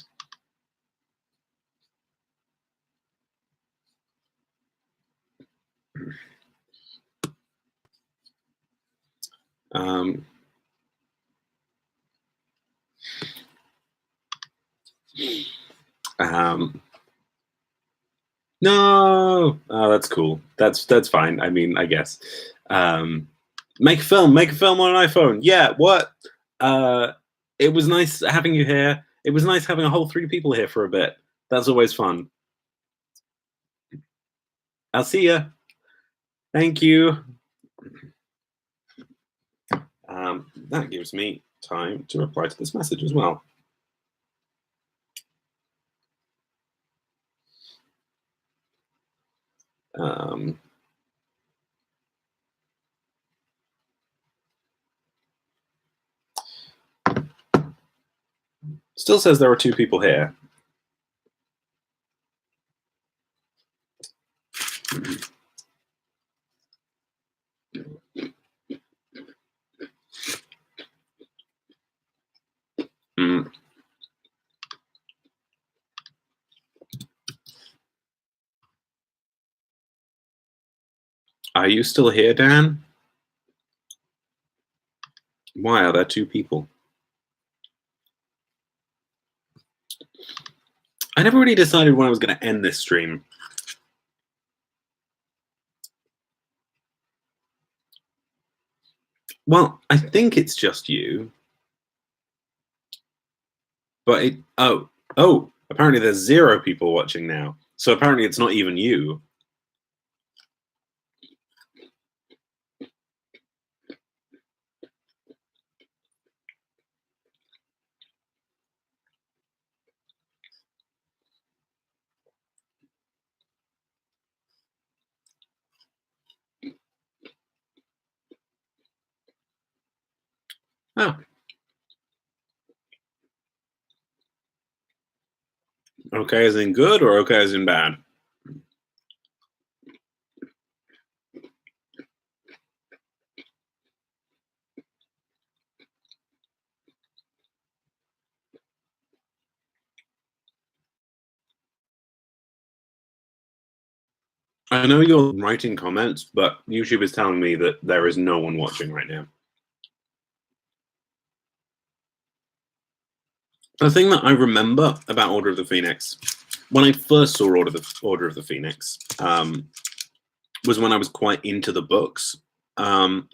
No, oh, that's cool. That's fine. I mean, I guess. Make a film on an iPhone. Yeah, what? It was nice having you here. It was nice having a whole 3 people here for a bit. That's always fun. I'll see ya. Thank you. That gives me time to reply to this message as well. Still says there are 2 people here. Are you still here, Dan? Why are there 2 people? I never really decided when I was going to end this stream. Well, I think it's just you. But apparently there's 0 people watching now. So apparently it's not even you. Oh. Okay as in good or okay as in bad? I know you're writing comments, but YouTube is telling me that there is no one watching right now. The thing that I remember about Order of the Phoenix, when I first saw Order of the Phoenix, was when I was quite into the books. And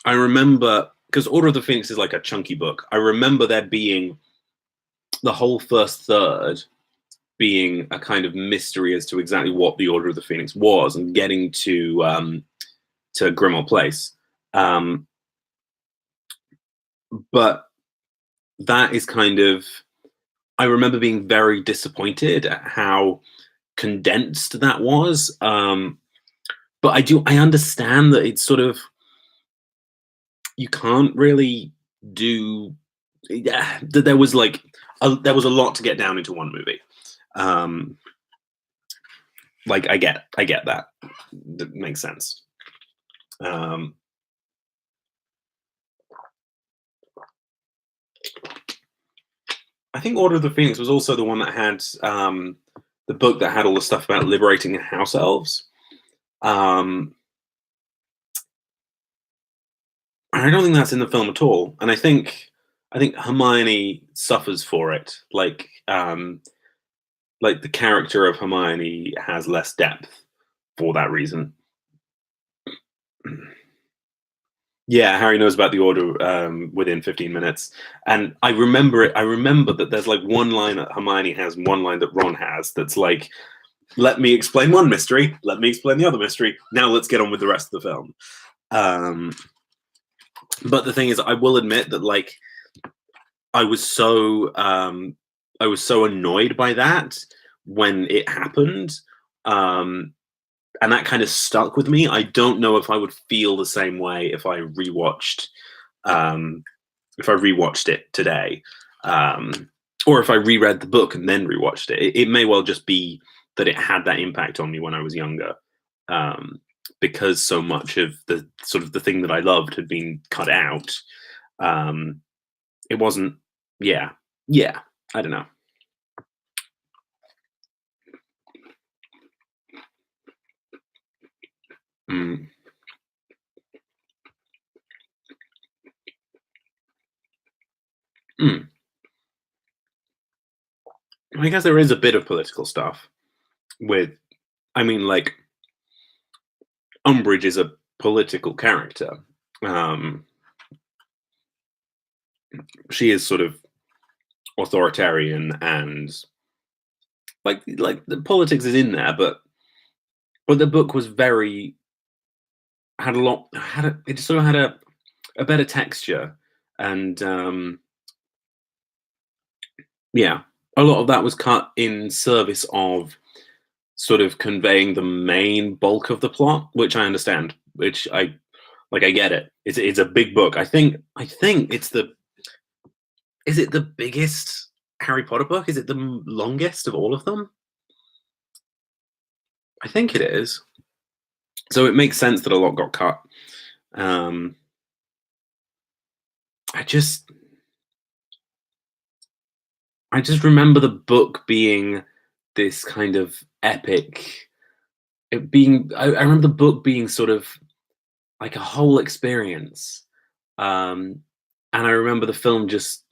I remember, because Order of the Phoenix is like a chunky book, I remember there being the whole first third being a kind of mystery as to exactly what the Order of the Phoenix was, and getting to Grimmauld Place. But that is kind of, I remember being very disappointed at how condensed that was. But but I understand that it's sort of, you can't really do, yeah, that there was like there was a lot to get down into one movie. Um, like I get that. That makes sense. Um, I think Order of the Phoenix was also the one that had the book that had all the stuff about liberating house elves. Um, I don't think that's in the film at all, and I think Hermione suffers for it. Like the character of Hermione has less depth for that reason. Yeah, Harry knows about the order within 15 minutes, and I remember it. I remember that there's like one line that Hermione has, and one line that Ron has. That's like, "Let me explain one mystery. Let me explain the other mystery. Now let's get on with the rest of the film." Um, but the thing is, I will admit that like I was so I was so annoyed by that when it happened. Um, and that kind of stuck with me. I don't know if I would feel the same way um, if I rewatched it today, or if I reread the book and then rewatched it. It may well just be that it had that impact on me when I was younger, because so much of the sort of the thing that I loved had been cut out. Um, it wasn't. Yeah, yeah. I don't know. Mm, mm. I guess there is a bit of political stuff with. I mean, like Umbridge is a political character. Um, she is sort of authoritarian and like the politics is in there, but the book was very had a lot had a it sort of had a better texture and yeah, a lot of that was cut in service of sort of conveying the main bulk of the plot, which I understand, which I get it. It's a big book. I think it's the is it the biggest Harry Potter book? Is it the longest of all of them? I think it is. So it makes sense that a lot got cut. Um, I just I just remember the book being this kind of epic. It being I remember the book being sort of like a whole experience. Um, and I remember the film just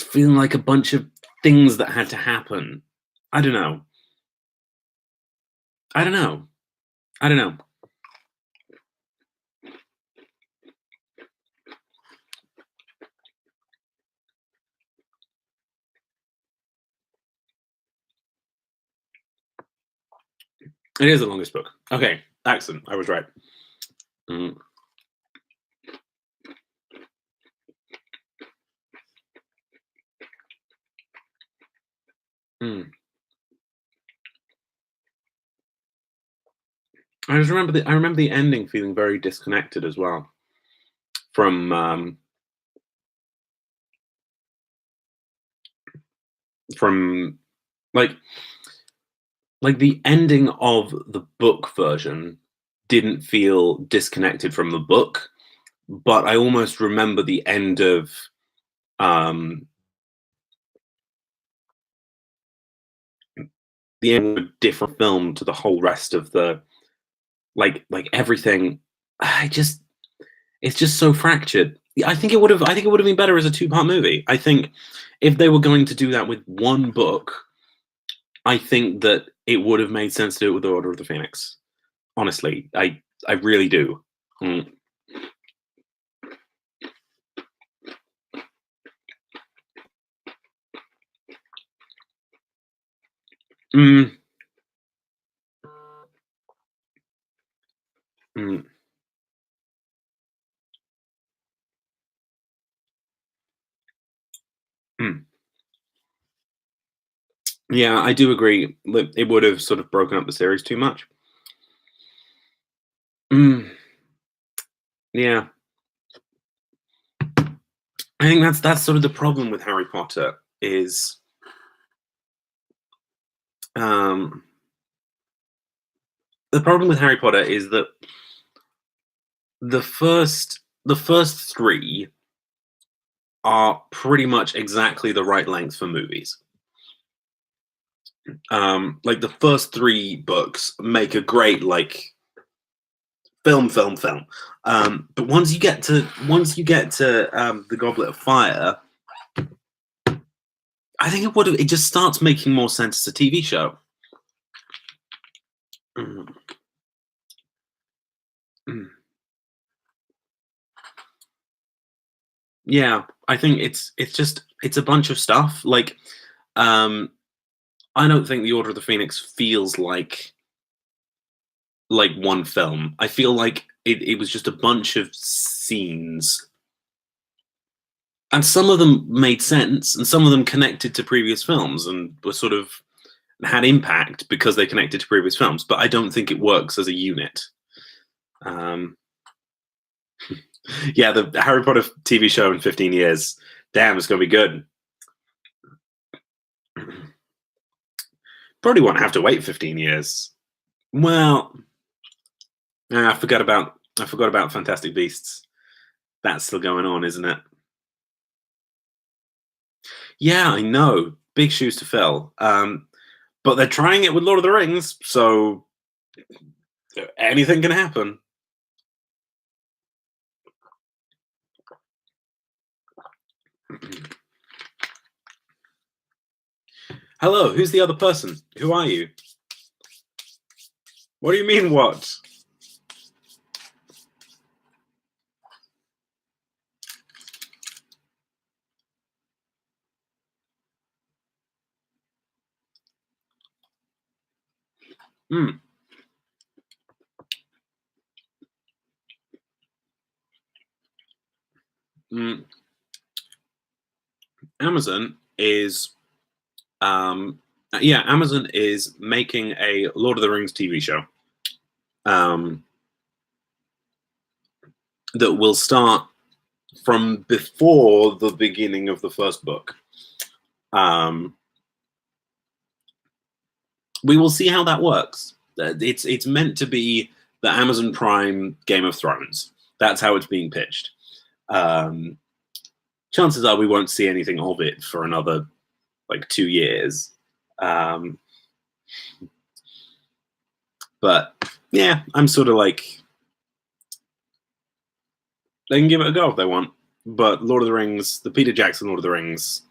feeling like a bunch of things that had to happen. I don't know. I don't know. I don't know. It is the longest book. Okay, excellent. I was right. Mm, mm. I remember the ending feeling very disconnected as well from from like the ending of the book version didn't feel disconnected from the book, but I almost remember the end of um the end of a different film to the whole rest of the everything. I just it's just so fractured. Yeah, I think it would have been better as a two-part movie. I think if they were going to do that with one book, I think that it would have made sense to do it with the Order of the Phoenix. Honestly, I really do. Mm, mm, mm, mm. Yeah, I do agree. It would have sort of broken up the series too much. Mm, yeah, I think that's sort of the problem with Harry Potter is um, the problem with Harry Potter is that the first three are pretty much exactly the right length for movies. Like the first three books make a great like film. But once you get to the Goblet of Fire, I think it just starts making more sense as a TV show. Mm, mm. Yeah, I think it's a bunch of stuff. Um, I don't think the Order of the Phoenix feels like one film. I feel like it was just a bunch of scenes, and some of them made sense, and some of them connected to previous films and were sort of had impact because they connected to previous films. But I don't think it works as a unit. Um, yeah, the Harry Potter TV show in 15 years. Damn, it's gonna be good. Probably won't have to wait 15 years. Well, I forgot about Fantastic Beasts. That's still going on, isn't it? Yeah, I know. Big shoes to fill. But they're trying it with Lord of the Rings, so anything can happen. Hello, who's the other person? Who are you? What do you mean, what? Hmm. Mm. Amazon is, yeah, Amazon is making a Lord of the Rings TV show um, that will start from before the beginning of the first book. Um, we will see how that works. It's meant to be the Amazon Prime Game of Thrones. That's how it's being pitched. Um, chances are we won't see anything of it for another like 2 years. Um, but yeah, I'm sort of like they can give it a go if they want. But Lord of the Rings, the Peter Jackson Lord of the Rings,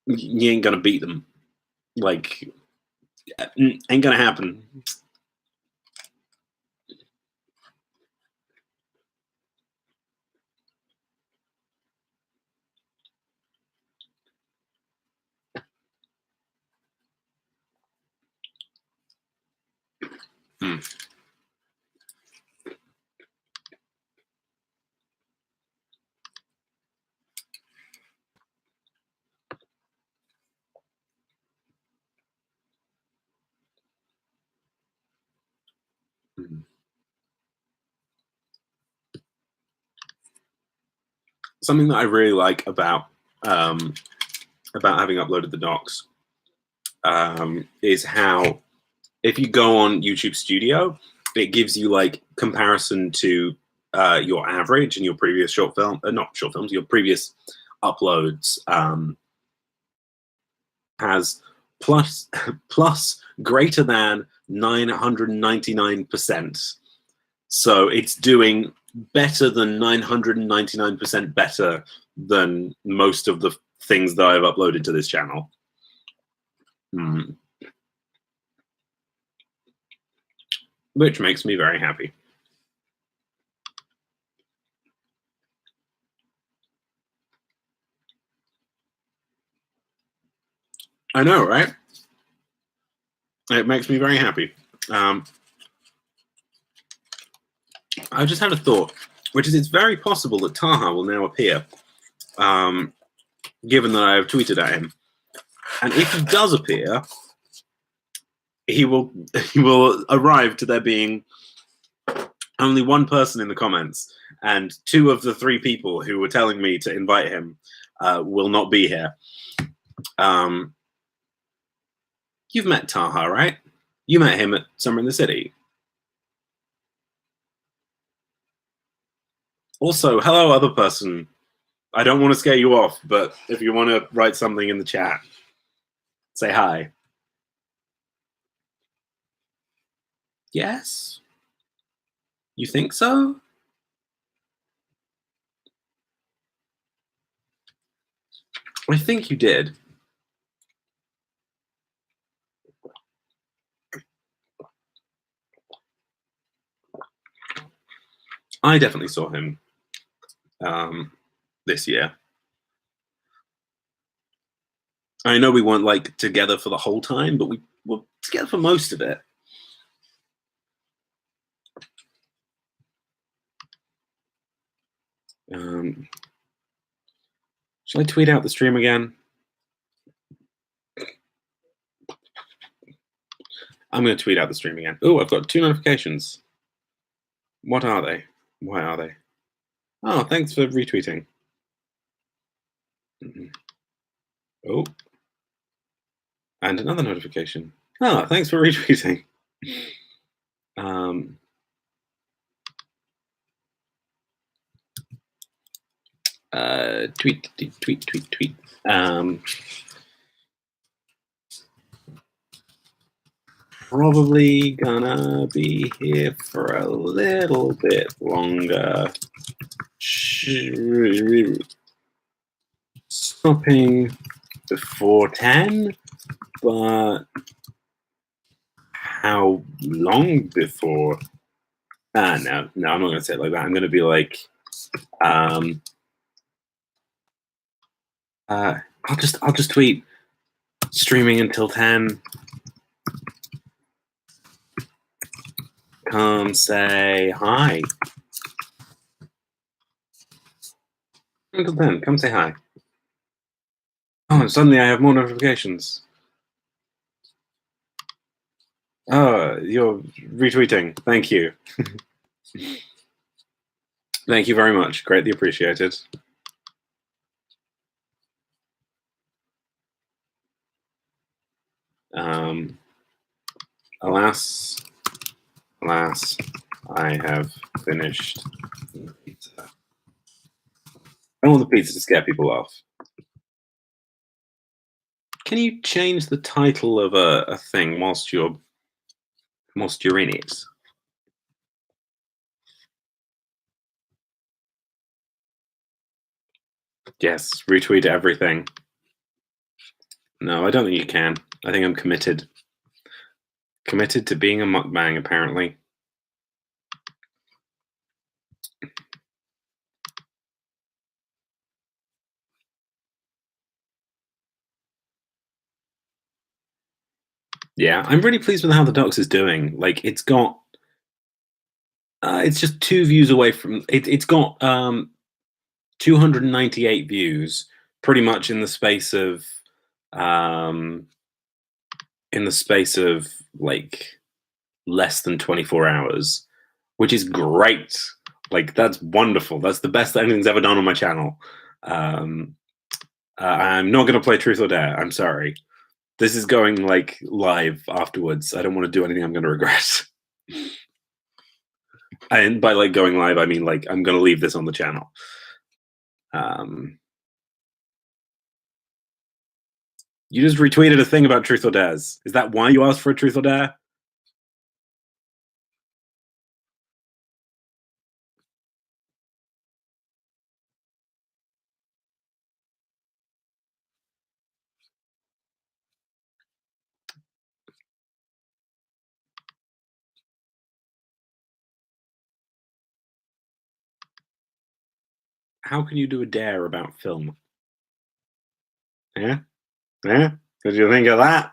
you ain't gonna beat them. Like, ain't gonna happen. Hmm. Hmm. Something that I really like about having uploaded the docs is how if you go on YouTube Studio, it gives you like comparison to your average and your previous short film, not short films, your previous uploads has plus plus greater than 999%. So it's doing better than 999% better than most of the things that I've uploaded to this channel. Mm. Which makes me very happy. I know, right? It makes me very happy. I just had a thought, which is it's very possible that Taha will now appear, given that I have tweeted at him. And if he does appear, he will arrive to there being only one person in the comments, and 2 of the 3 people who were telling me to invite him will not be here. You've met Taha, right? You met him at Summer in the City. Also, hello, other person. I don't want to scare you off, but if you want to write something in the chat, say hi. Yes? You think so? I think you did. I definitely saw him this year. I know we weren't like together for the whole time, but we were together for most of it. Shall I tweet out the stream again? I'm going to tweet out the stream again. Oh, I've got 2 notifications. What are they? Why are they? Oh, thanks for retweeting. Oh. And another notification. Oh, thanks for retweeting. Tweet. Probably gonna be here for a little bit longer. Stopping before 10, but how long before? No, I'm not gonna say it like that. I'm gonna be like, I'll just tweet streaming until 10. Come say hi. Until 10, come say hi. Oh, and suddenly I have more notifications. Oh, you're retweeting. Thank you. Thank you very much. Greatly appreciated. Alas, I have finished the pizza. I don't want the pizza to scare people off. Can you change the title of a thing whilst you're in it? Yes, retweet everything. No, I don't think you can. I think I'm committed. Committed to being a mukbang, apparently. Yeah, I'm really pleased with how the Docs is doing. Like, it's got, it's just 2 views away from it. It's got 298 views, pretty much in the space of like less than 24 hours, which is great. Like, that's wonderful. That's the best that anything's ever done on my channel. I'm not going to play Truth or Dare. I'm sorry. This is going like live afterwards. I don't want to do anything I'm going to regret. And by like going live, I mean like I'm going to leave this on the channel. You just retweeted a thing about Truth or Dares. Is that why you asked for a Truth or Dare? How can you do a dare about film? Yeah? Yeah? What do you think of that?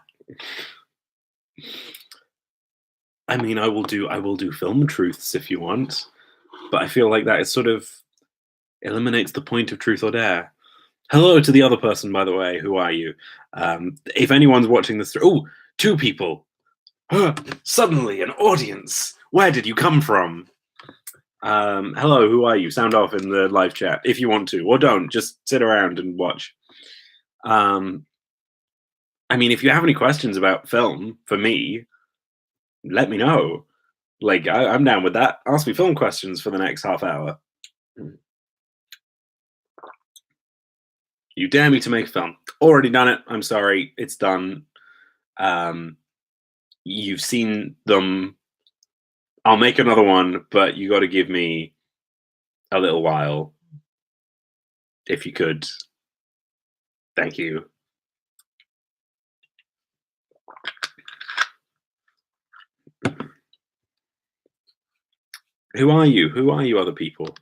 I mean, I will do film truths if you want, but I feel like that is sort of eliminates the point of Truth or Dare. Hello to the other person, by the way. Who are you? If anyone's watching this, 2 people. Suddenly, an audience. Where did you come from? Hello, who are you? Sound off in the live chat if you want to, or don't. Just sit around and watch. Um, I mean, if you have any questions about film for me, let me know. Like, I'm down with that. Ask me film questions for the next half hour. You dare me to make a film. Already done it. I'm sorry. It's done. Um, you've seen them. I'll make another one, but you got to give me a little while, if you could. Thank you. Who are you? Who are you, other people?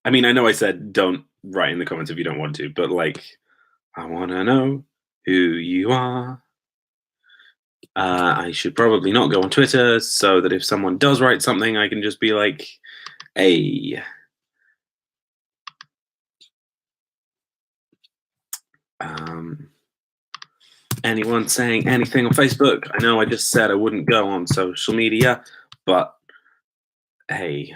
I mean, I know I said don't write in the comments if you don't want to, but like, I want to know who you are. I should probably not go on Twitter so that if someone does write something, I can just be like, hey. Anyone saying anything on Facebook? I know I just said I wouldn't go on social media, but hey.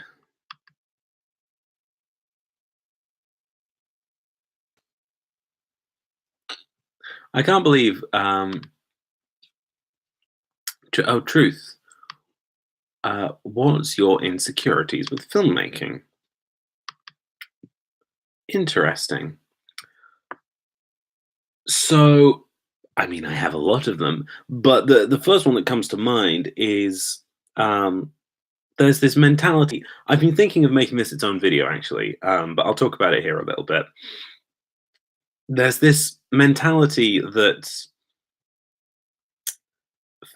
I can't believe, truth. What's your insecurities with filmmaking? Interesting. So, I mean, I have a lot of them, but the first one that comes to mind is there's this mentality. I've been thinking of making this its own video actually, but I'll talk about it here a little bit. There's this mentality that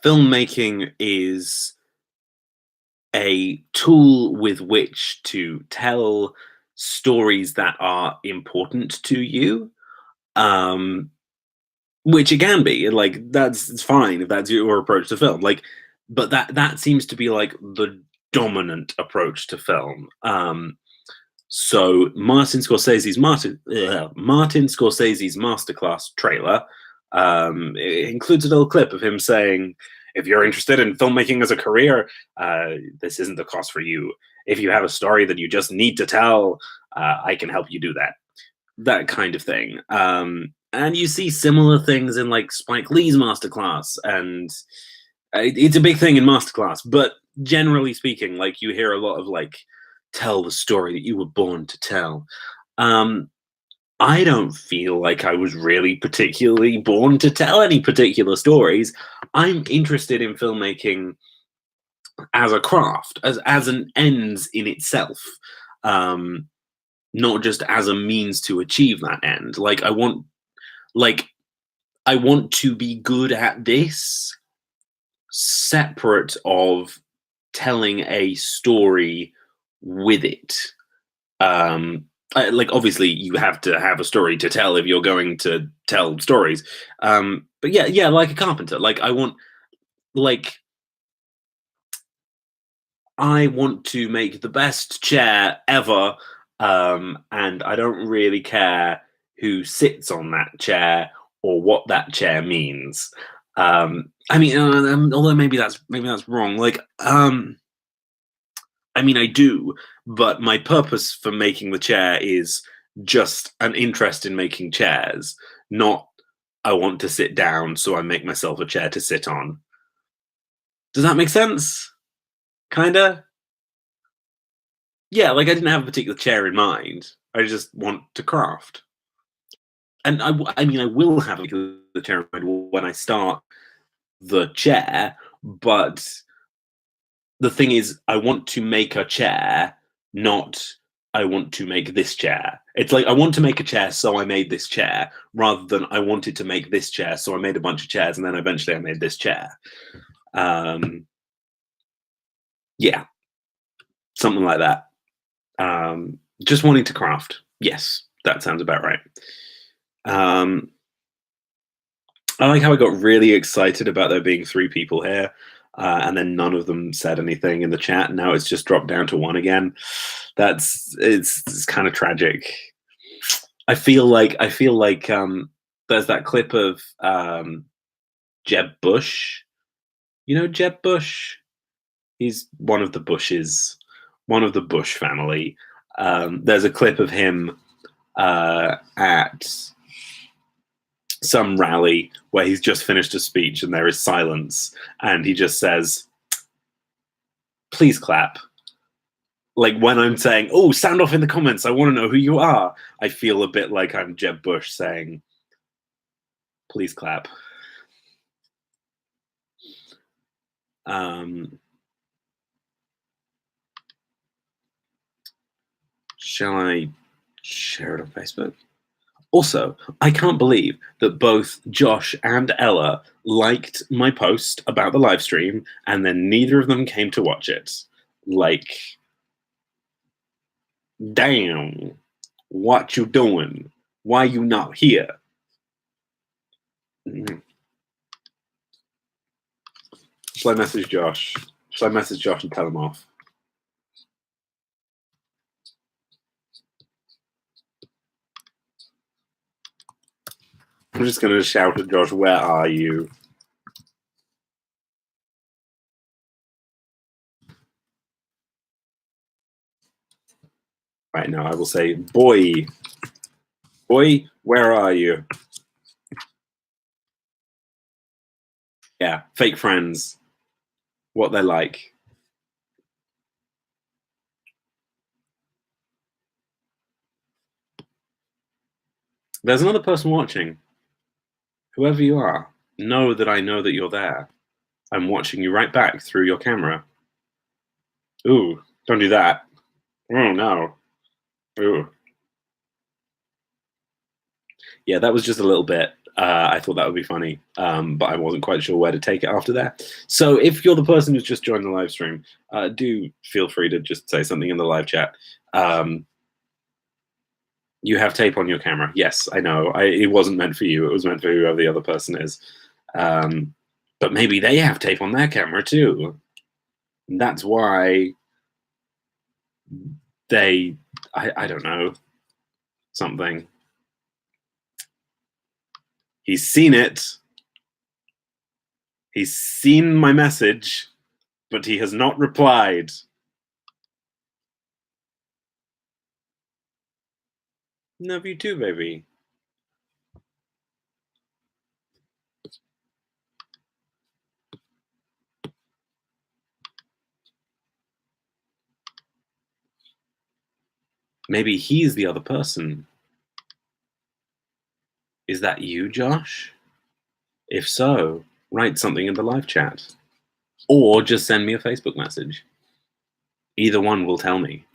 filmmaking is a tool with which to tell stories that are important to you. Um, Which it can be, like, it's fine if that's your approach to film, like, but that seems to be, like, the dominant approach to film, so Martin Scorsese's masterclass trailer, it includes a little clip of him saying, "If you're interested in filmmaking as a career, this isn't the course for you. If you have a story that you just need to tell, I can help you do that." That kind of thing. And you see similar things in like Spike Lee's Masterclass, and it's a big thing in Masterclass. But generally speaking, like you hear a lot of like, tell the story that you were born to tell. Um, I don't feel like I was really particularly born to tell any particular stories. I'm interested in filmmaking as a craft, as an ends in itself. Um, Not just as a means to achieve that end. Like I want to be good at this separate of telling a story with it. Like obviously you have to have a story to tell if you're going to tell stories. But yeah, like a carpenter. Like I want to make the best chair ever, and I don't really care who sits on that chair or what that chair means. I mean, although maybe that's wrong. Like, I mean, I do, but my purpose for making the chair is just an interest in making chairs, not I want to sit down, so I make myself a chair to sit on. Does that make sense? Kinda. Yeah, like I didn't have a particular chair in mind. I just want to craft. And I mean, I will have a particular chair in mind when I start the chair, but the thing is, I want to make a chair, not I want to make this chair. It's like I want to make a chair, so I made this chair, rather than I wanted to make this chair, so I made a bunch of chairs, and then eventually I made this chair. Yeah, something like that. Just wanting to craft. Yes, that sounds about right. Um, I like how I got really excited about there being 3 people here, and then none of them said anything in the chat. Now it's just dropped down to 1 again. It's kind of tragic. I feel like there's that clip of Jeb Bush. You know Jeb Bush? He's one of the Bushes one of the Bush family. There's a clip of him at some rally where he's just finished a speech and there is silence, and he just says, "Please clap." Like when I'm saying, "Oh, sound off in the comments, I want to know who you are," I feel a bit like I'm Jeb Bush saying, "Please clap." Shall I share it on Facebook? Also, I can't believe that both Josh and Ella liked my post about the live stream, and then neither of them came to watch it. Like, damn, what you doing? Why you not here? Shall I message Josh? Shall I message Josh and tell him off? I'm just going to shout at Josh, "Where are you?" Right now, I will say, boy, where are you? Yeah, fake friends. What they're like. There's another person watching. Whoever you are, know that I know that you're there. I'm watching you right back through your camera. Ooh, don't do that. Oh, no. Ooh. Yeah, that was just a little bit. I thought that would be funny, but I wasn't quite sure where to take it after that. So if you're the person who's just joined the live stream, do feel free to just say something in the live chat. You have tape on your camera. Yes, I know. It wasn't meant for you. It was meant for whoever the other person is. But maybe they have tape on their camera too. And that's why they, I don't know, something. He's seen it. He's seen my message, but he has not replied. Love you too, baby. Maybe he's the other person. Is that you, Josh? If so, write something in the live chat. Or just send me a Facebook message. Either one will tell me.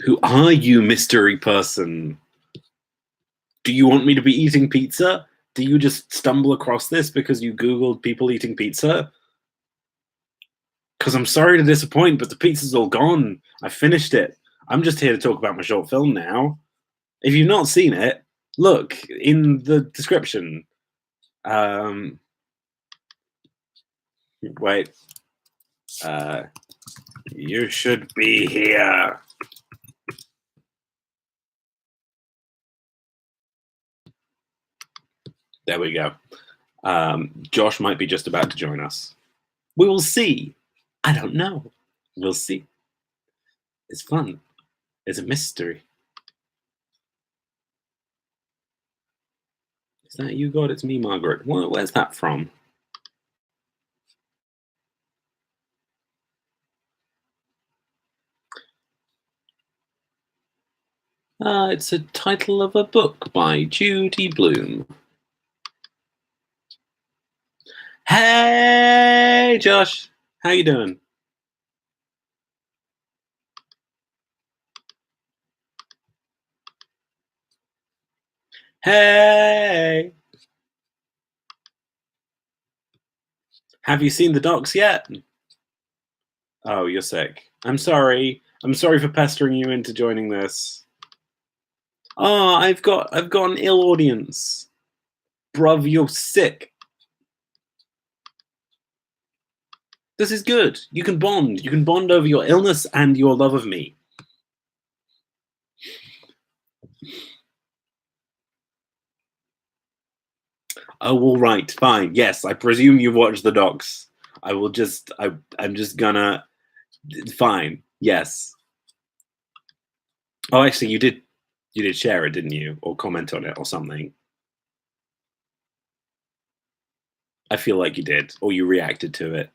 Who are you, mystery person? Do you want me to be eating pizza? Do you just stumble across this because you Googled people eating pizza? Because I'm sorry to disappoint, but the pizza's all gone. I finished it. I'm just here to talk about my short film now. If you've not seen it, look in the description. Wait. You should be here. There we go. Josh might be just about to join us. We will see. I don't know. We'll see. It's fun. It's a mystery. Is that you, God? It's me, Margaret. Where's that from? It's a title of a book by Judy Bloom. Hey, Josh. How you doing? Hey. Have you seen the docs yet? Oh, you're sick. I'm sorry. I'm sorry for pestering you into joining this. Oh, I've got an ill audience. Bruv, you're sick. This is good. You can bond. You can bond over your illness and your love of me. Oh, all right, fine. Yes, I presume you watched the docs. I will just. I'm just gonna. Fine. Yes. Oh, actually, you did. You did share it, didn't you, or comment on it, or something? I feel like you did, or you reacted to it.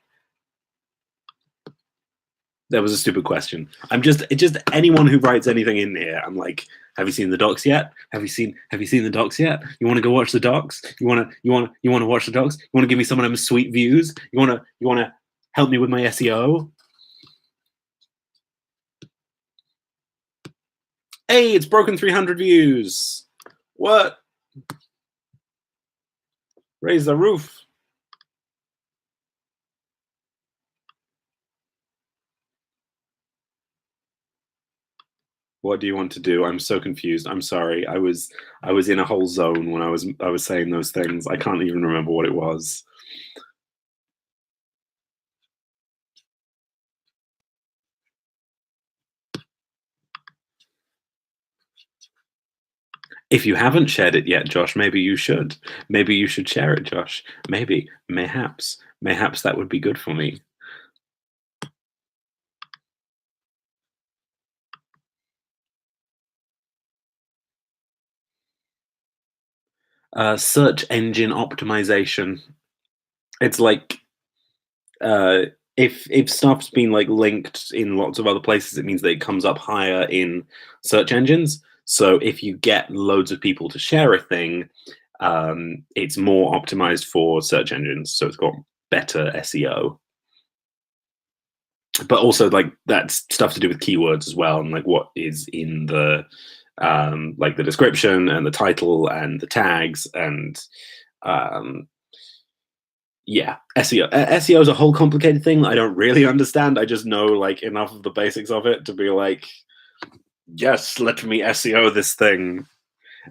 That was a stupid question. Just anyone who writes anything in here. I'm like, have you seen the docs yet? Have you seen the docs yet? You want to go watch the docs? You want to watch the docs? You want to give me some of them sweet views? You want to help me with my SEO? Hey, it's broken 300 views. What? Raise the roof. What do you want to do? I'm so confused. I'm sorry. I was in a whole zone when I was saying those things. I can't even remember what it was. If you haven't shared it yet, Josh, maybe you should. Maybe you should share it, Josh. Maybe, mayhaps that would be good for me. Search engine optimization. It's like if stuff's been like linked in lots of other places, it means that it comes up higher in search engines. So if you get loads of people to share a thing, it's more optimized for search engines. So it's got better SEO. But also like that's stuff to do with keywords as well, and like what is in the like the description and the title and the tags and yeah, SEO is a whole complicated thing that I don't really understand. I just know like enough of the basics of it to be like, yes, let me SEO this thing.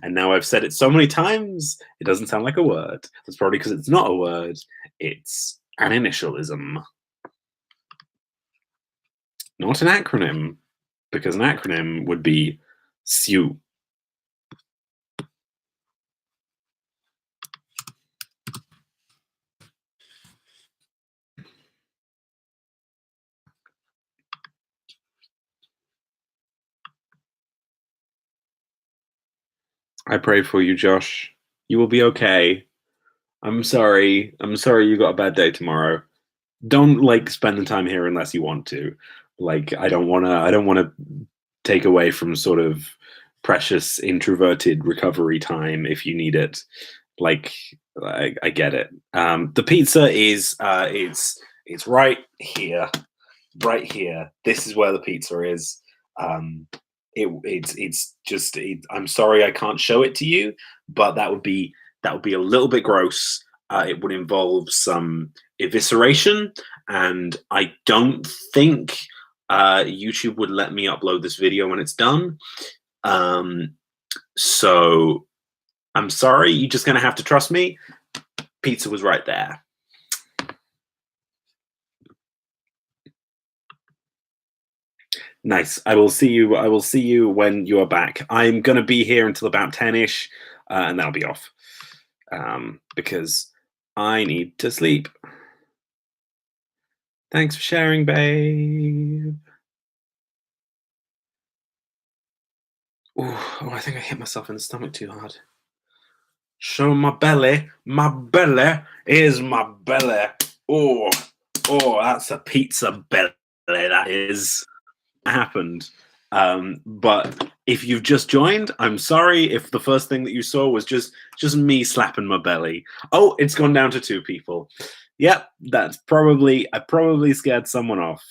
And now I've said it so many times, it doesn't sound like a word. That's probably because it's not a word. It's an initialism, not an acronym, because an acronym would be SU. I pray for you, Josh. You will be okay. I'm sorry. I'm sorry you got a bad day tomorrow. Don't like spend the time here unless you want to. Like I don't wanna take away from sort of precious introverted recovery time if you need it. Like I get it. The pizza is it's right here. Right here. This is where the pizza is. It's just I'm sorry I can't show it to you, but that would be a little bit gross. It would involve some evisceration, and I don't think YouTube would let me upload this video when it's done. So I'm sorry. You're just gonna have to trust me. Pizza was right there. Nice. I will see you. I will see you when you are back. I'm gonna be here until about 10ish, and then I'll be off because I need to sleep. Thanks for sharing, babe. Ooh, oh, I think I hit myself in the stomach too hard. Show my belly. My belly is my belly. Oh, oh, that's a pizza belly. That is. Happened. But if you've just joined, I'm sorry if the first thing that you saw was just me slapping my belly. Oh, it's gone down to 2 people. Yep, that's probably I probably scared someone off.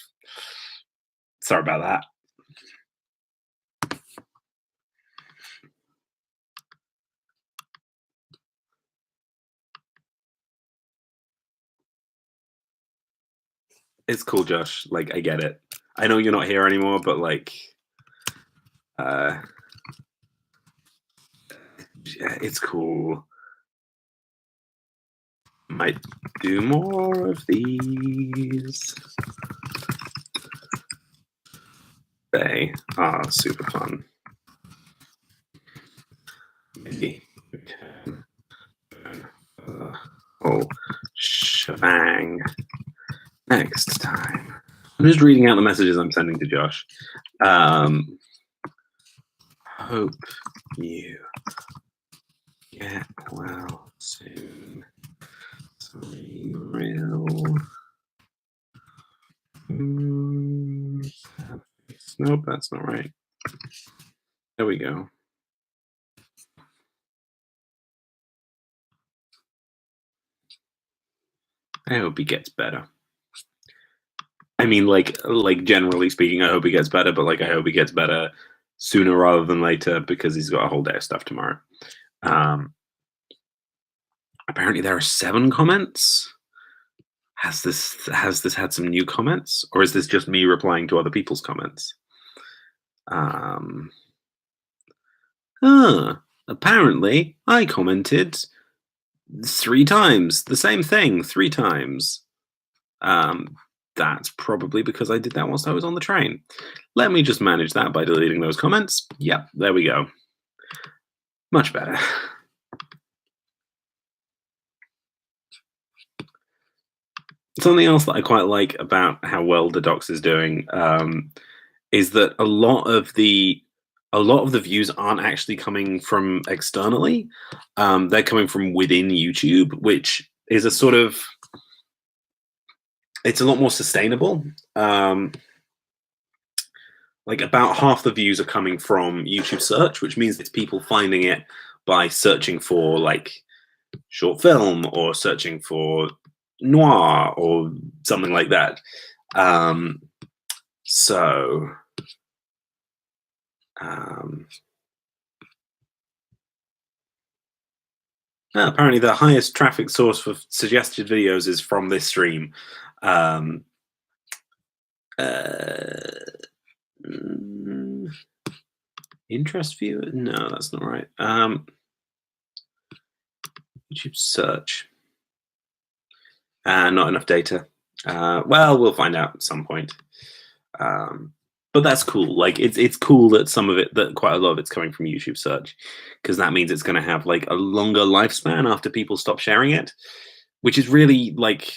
Sorry about that. It's cool, Josh. Like I get it. I know you're not here anymore, but like yeah, it's cool. Might do more of these. They are super fun. Maybe we can bang. Next time. I'm just reading out the messages I'm sending to Josh. Hope you get well soon. Real. Nope, that's not right. There we go. I hope he gets better. I mean, like generally speaking, I hope he gets better, but like I hope he gets better sooner rather than later because he's got a whole day of stuff tomorrow. Apparently there are 7 comments. Has this had some new comments, or is this just me replying to other people's comments? Apparently I commented 3 times, the same thing 3 times. That's probably because I did that whilst I was on the train. Let me just manage that by deleting those comments. Yep, there we go. Much better. Something else that I quite like about how well the Docs is doing is that a lot of the views aren't actually coming from externally. They're coming from within YouTube, which is a sort of, it's a lot more sustainable. Like about half the views are coming from YouTube search, which means it's people finding it by searching for like short film or searching for noir or something like that. Apparently the highest traffic source for suggested videos is from this stream. Interest viewer? No, that's not right. YouTube search. Not enough data. Well, we'll find out at some point. But that's cool. Like it's cool that some of it, that quite a lot of it's coming from YouTube search, because that means it's going to have like a longer lifespan after people stop sharing it, which is really like,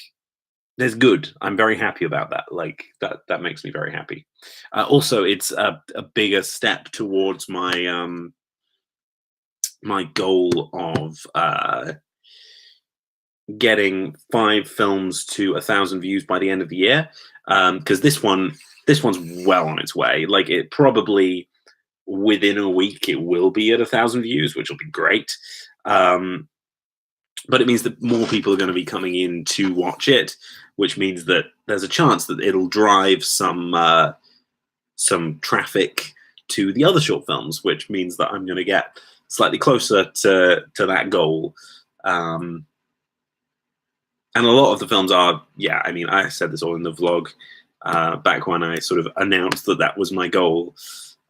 there's good. I'm very happy about that. Like that makes me very happy. Also, it's a bigger step towards my my goal of getting 5 films to 1,000 views by the end of the year. Because this one's well on its way. Like it probably within a week it will be at 1,000 views, which will be great. But it means that more people are going to be coming in to watch it, which means that there's a chance that it'll drive some traffic to the other short films, which means that I'm going to get slightly closer to that goal. And a lot of the films are, yeah, I mean, I said this all in the vlog back when I sort of announced that that was my goal.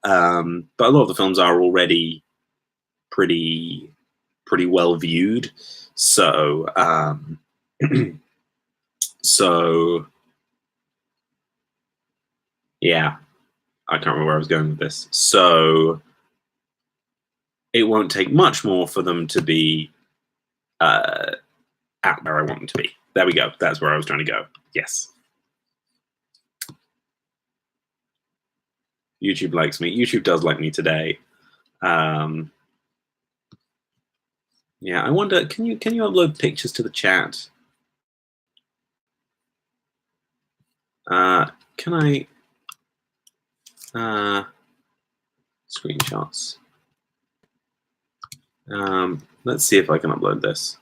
But a lot of the films are already pretty well viewed. So, so yeah, I can't remember where I was going with this. So it won't take much more for them to be at where I want them to be. There we go. That's where I was trying to go. Yes. YouTube likes me. YouTube does like me today. Yeah, I wonder, can you upload pictures to the chat? Can I screenshots? Let's see if I can upload this.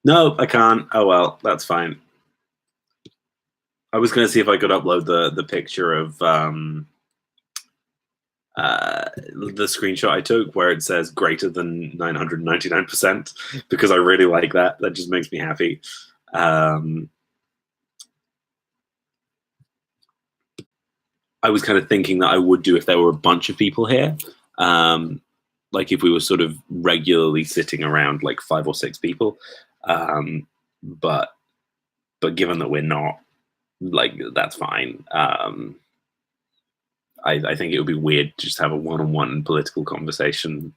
No, I can't. Oh well, that's fine. I was going to see if I could upload the picture of the screenshot I took where it says greater than 999%, because I really like that. That just makes me happy. I was kind of thinking that I would do if there were a bunch of people here. Like if we were sort of regularly sitting around like 5 or 6 people. But given that we're not, like, that's fine. I think it would be weird to just have a one-on-one political conversation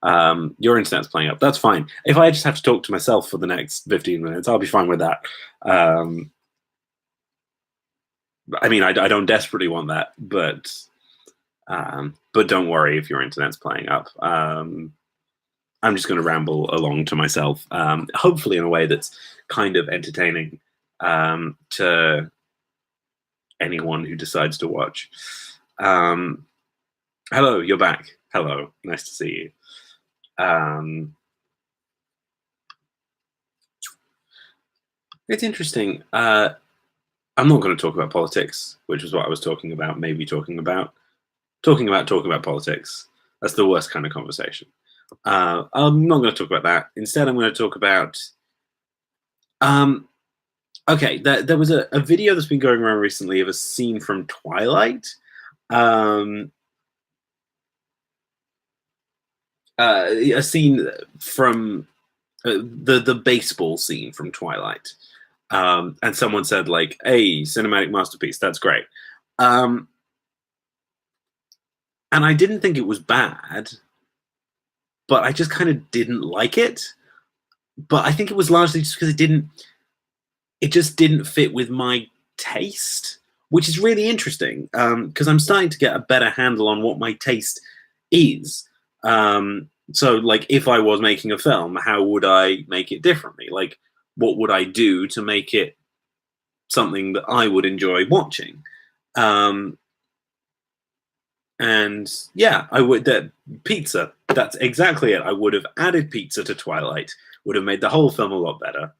Your internet's playing up. That's fine. If I just have to talk to myself for the next 15 minutes, I'll be fine with that. I mean, I don't desperately want that, but don't worry if your internet's playing up. I'm just going to ramble along to myself, hopefully in a way that's kind of entertaining to anyone who decides to watch. Hello, you're back. Hello, nice to see you. It's interesting. I'm not going to talk about politics, which is what I was talking about. Maybe talking about politics. That's the worst kind of conversation. I'm not going to talk about that. Instead, I'm going to talk about. Okay, there was a video that's been going around recently of a scene from Twilight. A scene from the baseball scene from Twilight. And someone said, like, hey, cinematic masterpiece, that's great. And I didn't think it was bad, but I just kind of didn't like it. But I think it was largely just because it just didn't fit with my taste, which is really interesting, because I'm starting to get a better handle on what my taste is. So, like, if I was making a film, how would I make it differently? Like, what would I do to make it something that I would enjoy watching? And yeah, I would. Pizza. That's exactly it. I would have added pizza to Twilight. Would have made the whole film a lot better.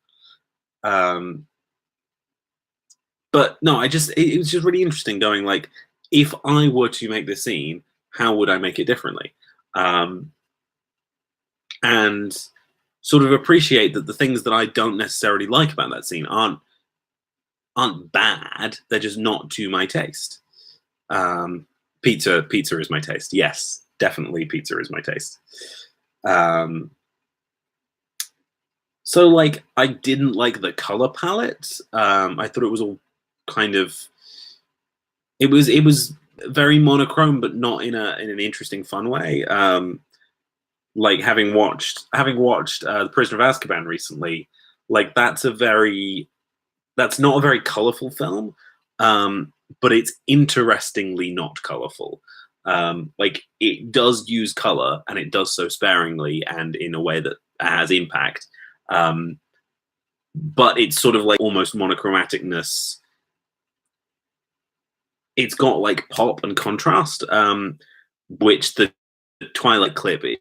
But no, it was just really interesting going, like, if I were to make this scene, how would I make it differently? And sort of appreciate that the things that I don't necessarily like about that scene aren't bad. They're just not to my taste. Pizza is my taste. Yes, definitely pizza is my taste. So, like, I didn't like the color palette. I thought it was all kind of. It was very monochrome, but not in an interesting, fun way. Like, having watched The Prisoner of Azkaban recently, like, that's not a very colorful film, but it's interestingly not colorful. Like, it does use color, and it does so sparingly and in a way that has impact. But it's sort of like almost monochromaticness. It's got like pop and contrast, which the Twilight clip, it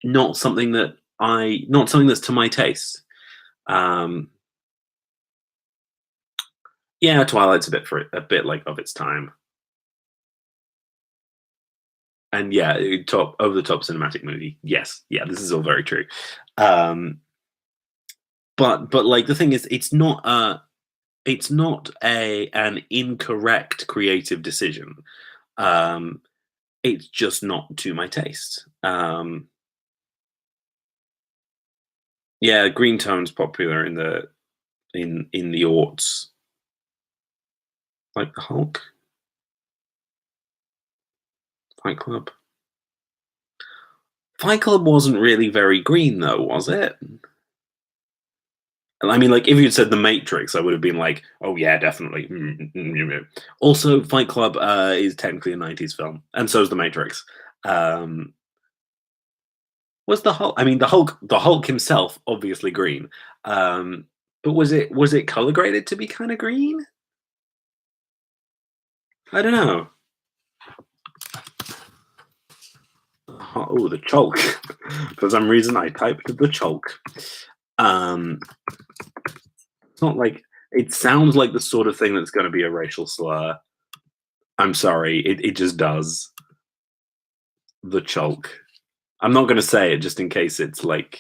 not something that's to my taste. Yeah, Twilight's a bit like of its time. And yeah, over the top cinematic movie. Yes, yeah, this is all very true. But like, the thing is, it's not an incorrect creative decision. It's just not to my taste. Yeah, green tone's popular in the aughts, like the Hulk, Fight Club. Fight Club wasn't really very green, though, was it? I mean, like, if you'd said The Matrix, I would have been like, oh yeah, definitely. Also, Fight Club is technically a 90s film, and so is The Matrix. Was the Hulk? I mean, the Hulk himself, obviously green. But was it color graded to be kind of green? I don't know. Oh, the chalk. For some reason, I typed the chalk. It's not like, it sounds like the sort of thing that's going to be a racial slur. I'm sorry, it just does. The chalk. I'm not going to say it just in case it's like,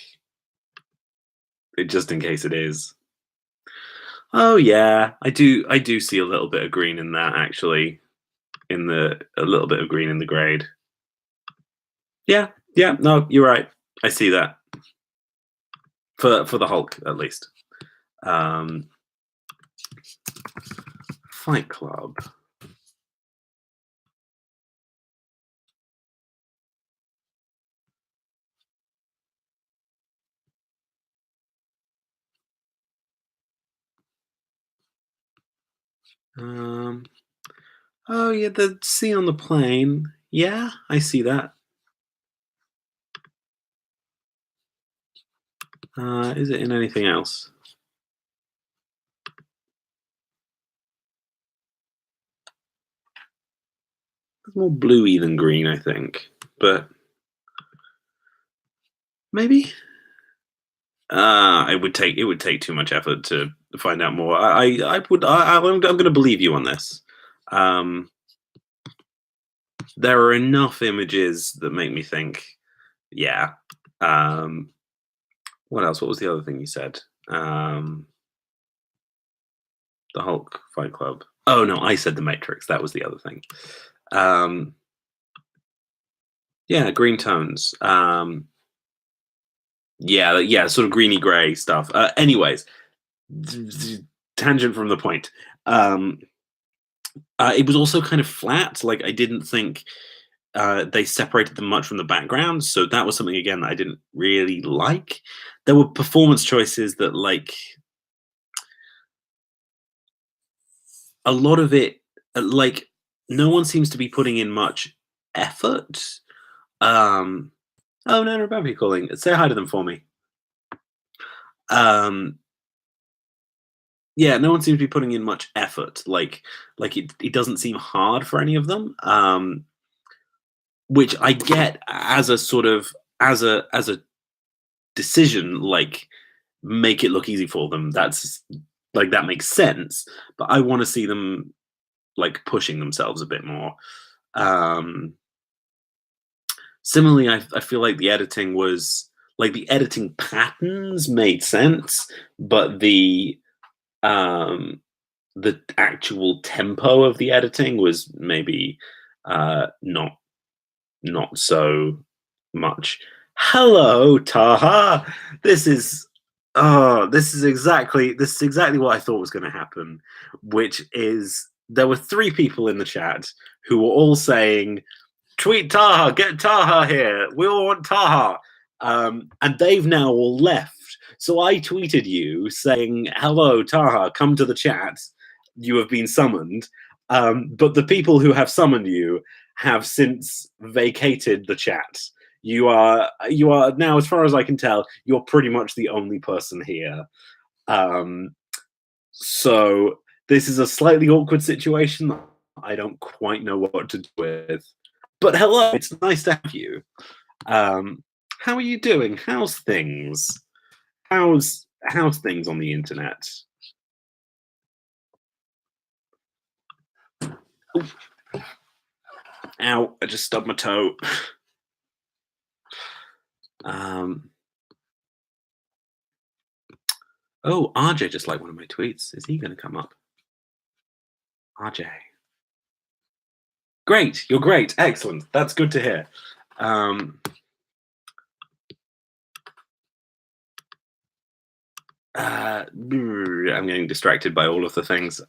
just in case it is. Oh yeah, I do see a little bit of green in that, actually. A little bit of green in the grade. Yeah, no, you're right. I see that. For the Hulk, at least. Fight Club. Um, oh yeah, the sea on the plane. Yeah, I see that. Is it in anything else? It's more bluey than green, I think. But maybe it would take too much effort to find out more. I'm going to believe you on this. Um, there are enough images that make me think, yeah. Um, what else? What was the other thing you said? The Hulk Fight Club. Oh no, I said the Matrix. That was the other thing. Um, yeah, green tones. Yeah, sort of greeny gray stuff. Anyways, tangent from the point. Um, it was also kind of flat. Like I didn't think they separated them much from the background, so that was something again that I didn't really like. There were performance choices that, like, a lot of it, like, no one seems to be putting in much effort. Um, oh no, Rebecca calling. Say hi to them for me. Um, yeah, no one seems to be putting in much effort. Like it doesn't seem hard for any of them. Which I get as a sort of as a decision, like make it look easy for them. That's like that makes sense. But I want to see them like pushing themselves a bit more. Um, Similarly, I feel like the editing was like the editing patterns made sense, but um the actual tempo of the editing was maybe not so much. Hello, Taha. This is this is exactly what I thought was going to happen, which is there were three people in the chat who were all saying, "Tweet Taha, get Taha here. We all want Taha." And they've now all left. So I tweeted you saying, "Hello, Taha, come to the chat. You have been summoned." But the people who have summoned you have since vacated the chat. You are now, as far as I can tell, you're pretty much the only person here. Um, so this is a slightly awkward situation. I don't quite know what to do with. But hello, it's nice to have you. How are you doing? How's things? How's things on the internet? Oof. Ow! I just stubbed my toe. Um, oh, RJ just liked one of my tweets. Is he going to come up? RJ. Great, you're great. Excellent. That's good to hear. I'm getting distracted by all of the things.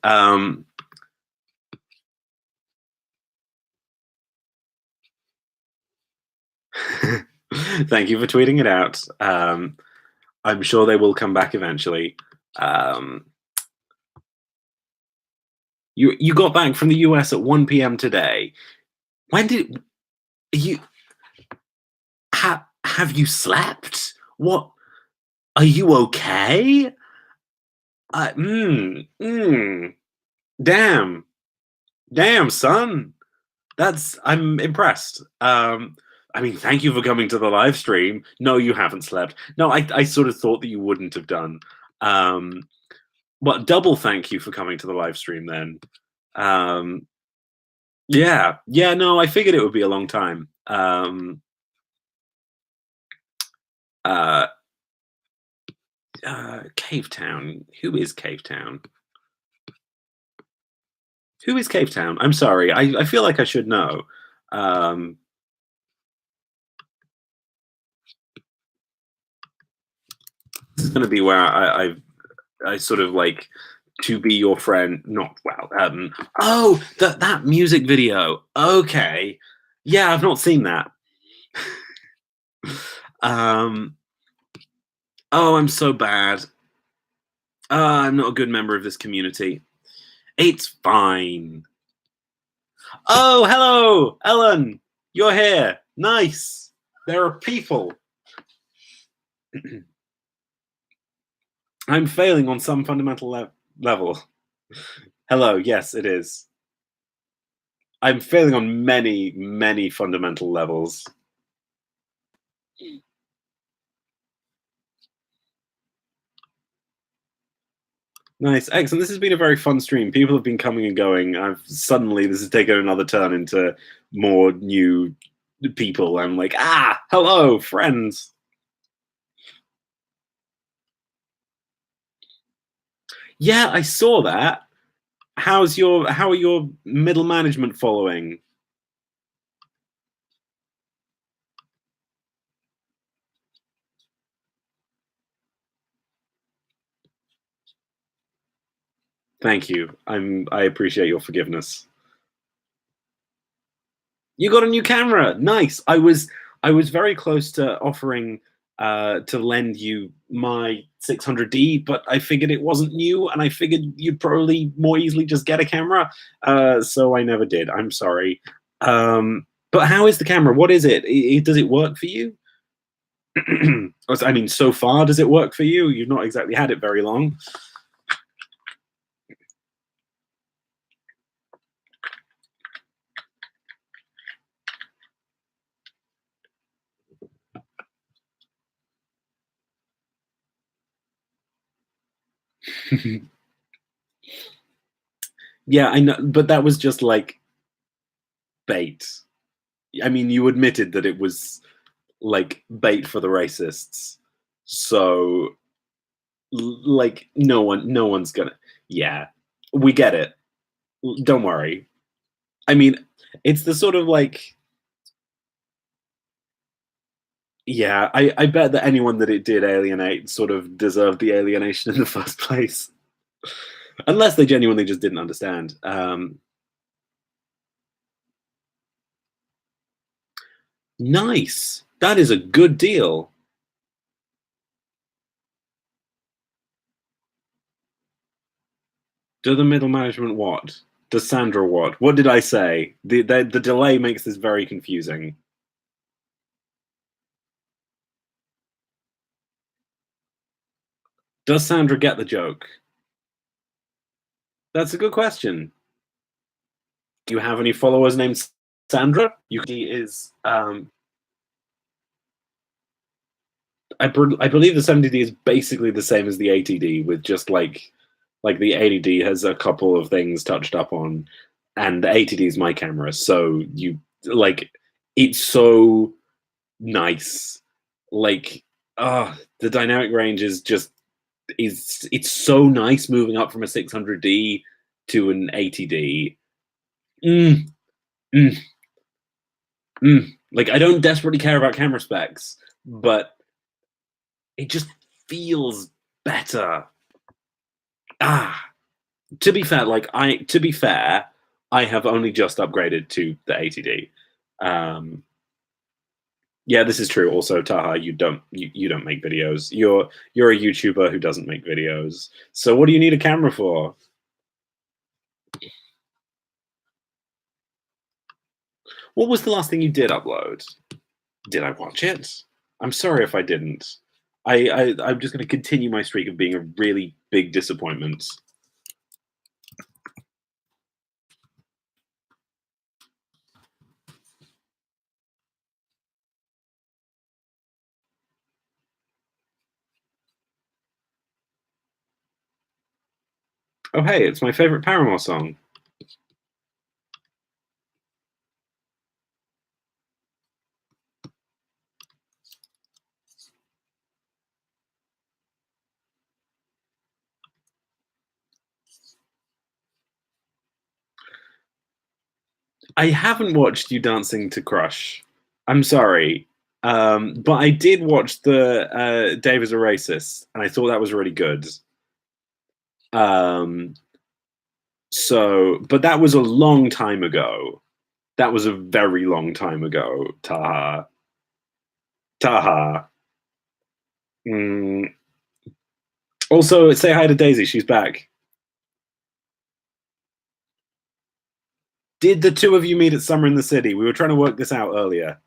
Thank you for tweeting it out. I'm sure they will come back eventually. You got back from the US at 1 p.m. today. When did you have you slept? What, are you okay? Uh, mm, mm, damn, damn, son. I'm impressed. I mean, thank you for coming to the live stream. No, you haven't slept. No, I sort of thought that you wouldn't have done. Well, double thank you for coming to the live stream then. Yeah, no, I figured it would be a long time. Uh, Cave Town. Who is Cave Town? Who is Cave Town? I'm sorry. I feel like I should know. This is going to be where I sort of like to be your friend. Not well. Oh, that music video. Okay, yeah, I've not seen that. Oh, I'm so bad. I'm not a good member of this community. It's fine. Oh, hello, Ellen. You're here. Nice. There are people. I'm failing on some fundamental level. Hello. Yes, it is. I'm failing on many, many fundamental levels. Nice, excellent. This has been a very fun stream. People have been coming and going. This has taken another turn into more new people. I'm like, hello, friends. Yeah, I saw that. How are your middle management following? Thank you. I appreciate your forgiveness. You got a new camera. Nice. I was very close to offering to lend you my 600D, but I figured it wasn't new, and I figured you'd probably more easily just get a camera. So I never did. I'm sorry. But how is the camera? What is it? Does it work for you? I mean, so far, does it work for you? You've not exactly had it very long. Yeah, I know, but that was just like bait. I mean, you admitted that it was like bait for the racists. So like no one's gonna. Yeah, we get it. Don't worry. I mean, it's the sort of like, yeah, I bet that anyone that it did alienate sort of deserved the alienation in the first place. Unless they genuinely just didn't understand. Nice. That is a good deal. Do the middle management what? Does Sandra what? What did I say? The delay makes this very confusing. Does Sandra get the joke? That's a good question. Do you have any followers named Sandra? He is. I believe the 70D is basically the same as the 80D, with just like the 80D has a couple of things touched up on, and the 80D is my camera. So you like, it's so nice. Like, the dynamic range is just it's so nice moving up from a 600D to an 80D. Mm, mm, Like, I don't desperately care about camera specs, but it just feels better. Ah, to be fair, I have only just upgraded to the 80D. Yeah, this is true. Also, Taha, you don't make videos. You're a YouTuber who doesn't make videos. So what do you need a camera for? What was the last thing you did upload? Did I watch it? I'm sorry if I didn't. I'm just going to continue my streak of being a really big disappointment. Oh, hey, it's my favorite Paramore song. I haven't watched you dancing to Crush. I'm sorry. But I did watch the Dave is a Racist, and I thought that was really good. Um, but that was a long time ago. That was a very long time ago, Taha. Taha. Mm. Also, say hi to Daisy. She's back. Did the two of you meet at Summer in the City? We were trying to work this out earlier.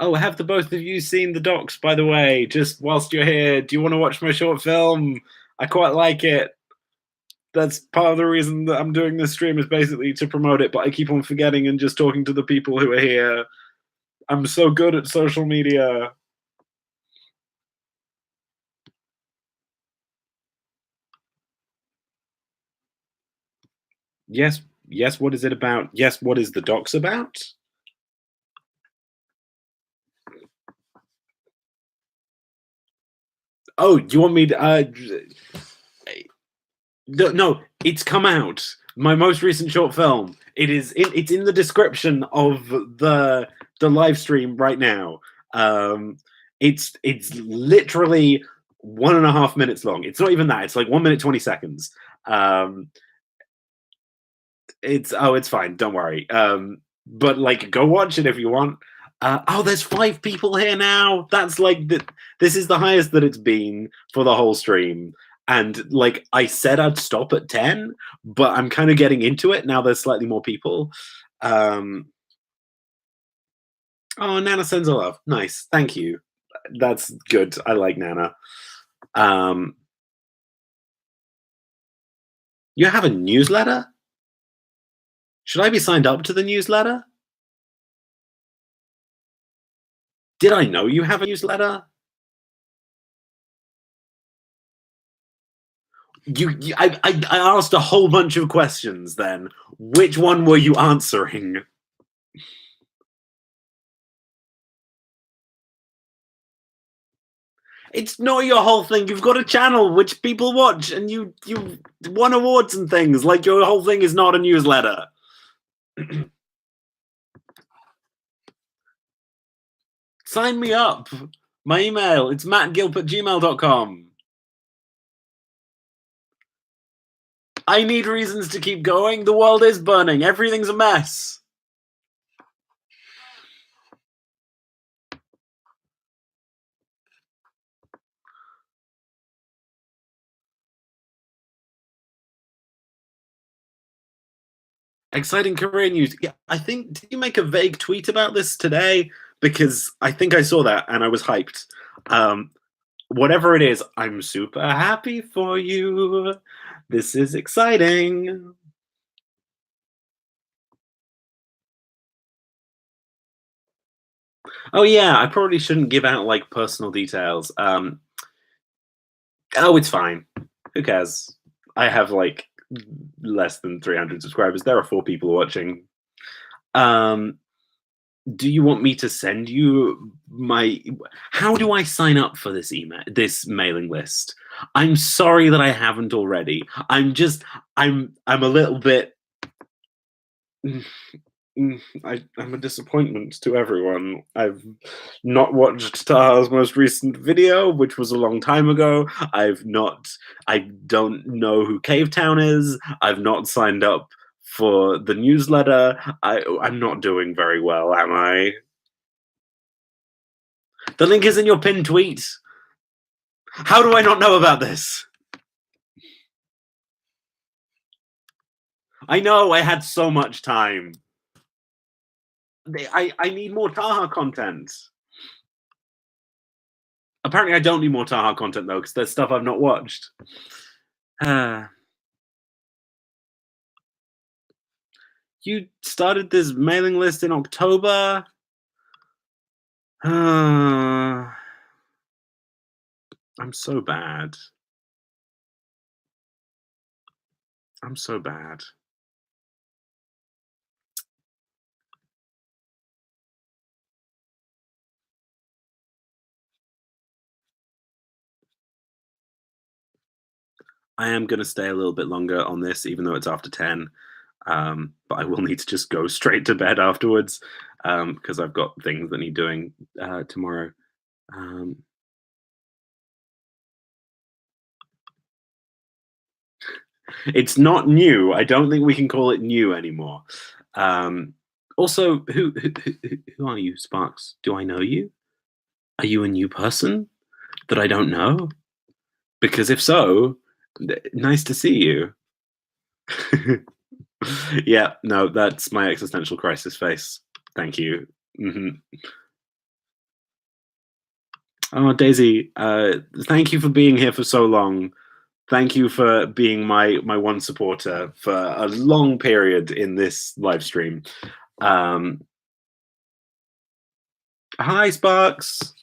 Oh, have the both of you seen the docs, by the way? Just whilst you're here, do you want to watch my short film? I quite like it. That's part of the reason that I'm doing this stream is basically to promote it, but I keep on forgetting and just talking to the people who are here. I'm so good at social media. Yes, yes, what is it about? Yes, what is the docs about? Oh, do you want me to no, it's come out. My most recent short film. It's in the description of the live stream right now. It's literally 1.5 minutes long. It's not even that. It's like 1 minute 20 seconds. Um, it's fine. Don't worry. But like, go watch it if you want. Oh, there's 5 people here now. That's like this is the highest that it's been for the whole stream. And like I said, I'd stop at 10, but I'm kind of getting into it now. There's slightly more people. Oh, Nana sends a love. Nice, thank you. That's good. I like Nana. You have a newsletter? Should I be signed up to the newsletter? Did I know you have a newsletter? I asked a whole bunch of questions then. Which one were you answering? It's not your whole thing. You've got a channel which people watch and you won awards and things. Like your whole thing is not a newsletter. Sign me up. My email, it's mattgilp@gmail.com. I need reasons to keep going. The world is burning. Everything's a mess. Exciting career news. Yeah, I think, did you make a vague tweet about this today? Because I think I saw that and I was hyped. Whatever it is, I'm super happy for you. This is exciting. Oh yeah, I probably shouldn't give out like personal details. Oh, it's fine. Who cares? I have like less than 300 subscribers. There are 4 people watching. Do you want me to send you my how do I sign up for this mailing list? I'm sorry that I haven't already. I'm a little bit I'm a disappointment to everyone. I've not watched Taha's most recent video, which was a long time ago. I don't know who Cave Town is. I've not signed up for the newsletter. I'm not doing very well, am I? The link is in your pinned tweet. How do I not know about this? I know I had so much time. I need more Taha content. Apparently, I don't need more Taha content though, because there's stuff I've not watched. You started this mailing list in October. I'm so bad. I'm so bad. I am going to stay a little bit longer on this, even though it's after 10. But I will need to just go straight to bed afterwards because I've got things that need doing tomorrow. It's not new. I don't think we can call it new anymore. Also, who are you, Sparks? Do I know you? Are you a new person that I don't know? Because if so, nice to see you. Yeah, no, that's my existential crisis face. Thank you. Hmm. Oh, Daisy, thank you for being here for so long. Thank you for being my one supporter for a long period in this live stream. Hi, Sparks,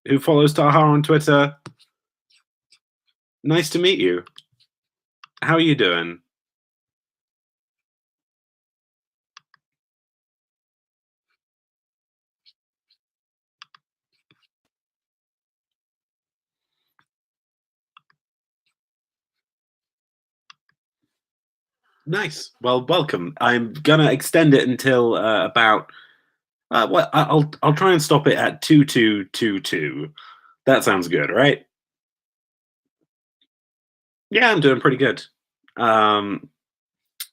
who follows Taha on Twitter. Nice to meet you. How are you doing? Nice. Well, welcome. I'm gonna extend it until about. Well, I'll try and stop it at 2222. That sounds good, right? Yeah, I'm doing pretty good. Um,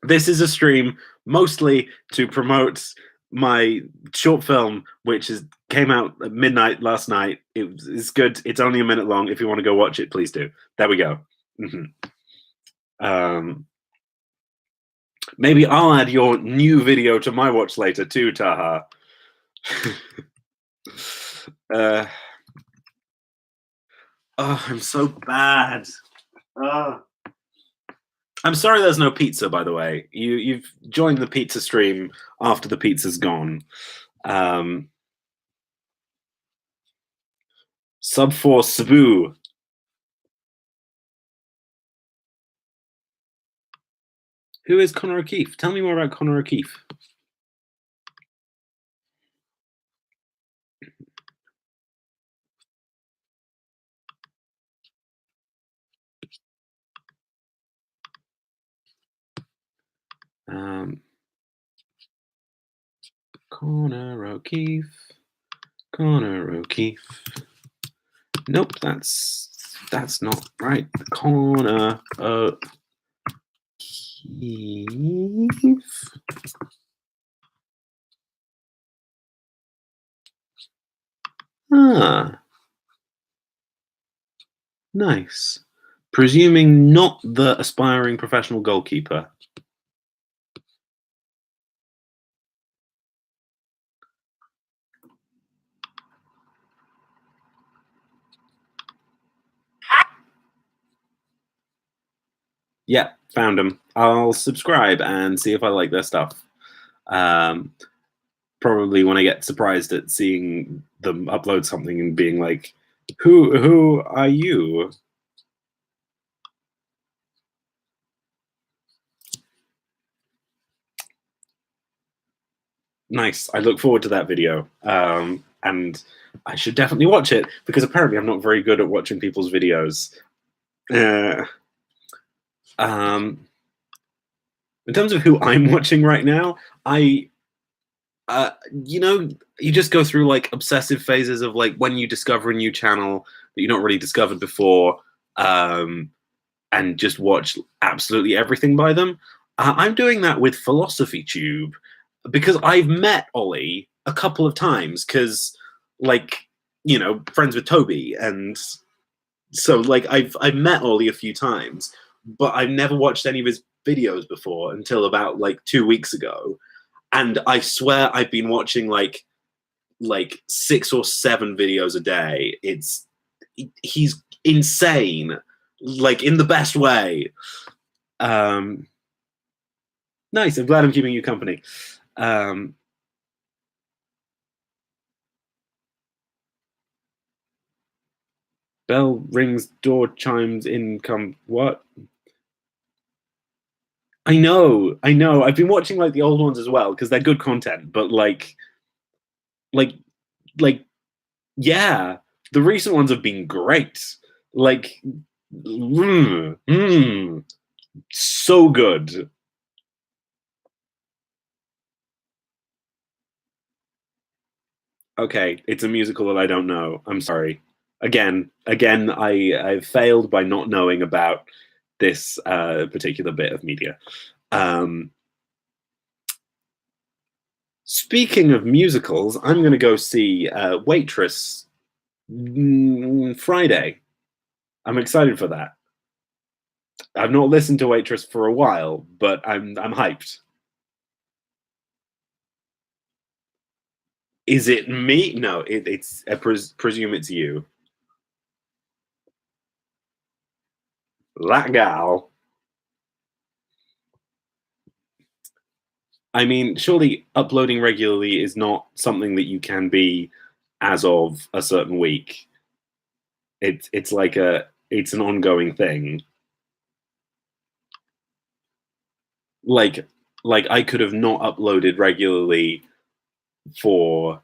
this is a stream mostly to promote my short film, which came out at midnight last night. It's good. It's only a minute long. If you want to go watch it, please do. There we go. Um, maybe I'll add your new video to my watch later too, Taha. uh, oh, I'm so bad. Uh, I'm sorry there's no pizza, by the way. You've joined the pizza stream after the pizza's gone. Sub 4 Sabu. Who is Connor O'Keefe? Tell me more about Connor O'Keefe. Connor O'Keefe. Connor O'Keefe. Nope, that's not right. Connor O'Keefe. Ah, nice. Presuming not the aspiring professional goalkeeper. Yeah, found them. I'll subscribe and see if I like their stuff. Probably when I get surprised at seeing them upload something and being like, "Who are you?" Nice. I look forward to that video, and I should definitely watch it because apparently I'm not very good at watching people's videos. In terms of who I'm watching right now, you know, you just go through like obsessive phases of like when you discover a new channel that you've not really discovered before, and just watch absolutely everything by them. I'm doing that with Philosophy Tube because I've met Ollie a couple of times because, like, you know, friends with Toby, and so like I've met Ollie a few times, but I've never watched any of his videos before until about like 2 weeks ago, and I swear I've been watching like 6 or 7 videos a day. He's insane, like in the best way. Nice. I'm glad I'm keeping you company. Bell rings, door chimes, income. What? I know. I've been watching like the old ones as well because they're good content. But like, like, yeah, the recent ones have been great. Like, so good. Okay, it's a musical that I don't know. I'm sorry. Again, I've failed by not knowing about this particular bit of media. Um, Speaking of musicals, I'm going to go see Waitress Friday. I'm excited for that. I've not listened to Waitress for a while, but I'm hyped. Is it me? No, it's I presume it's you. That gal. I mean, surely uploading regularly is not something that you can be as of a certain week. It's like it's an ongoing thing. Like like I could have not uploaded regularly for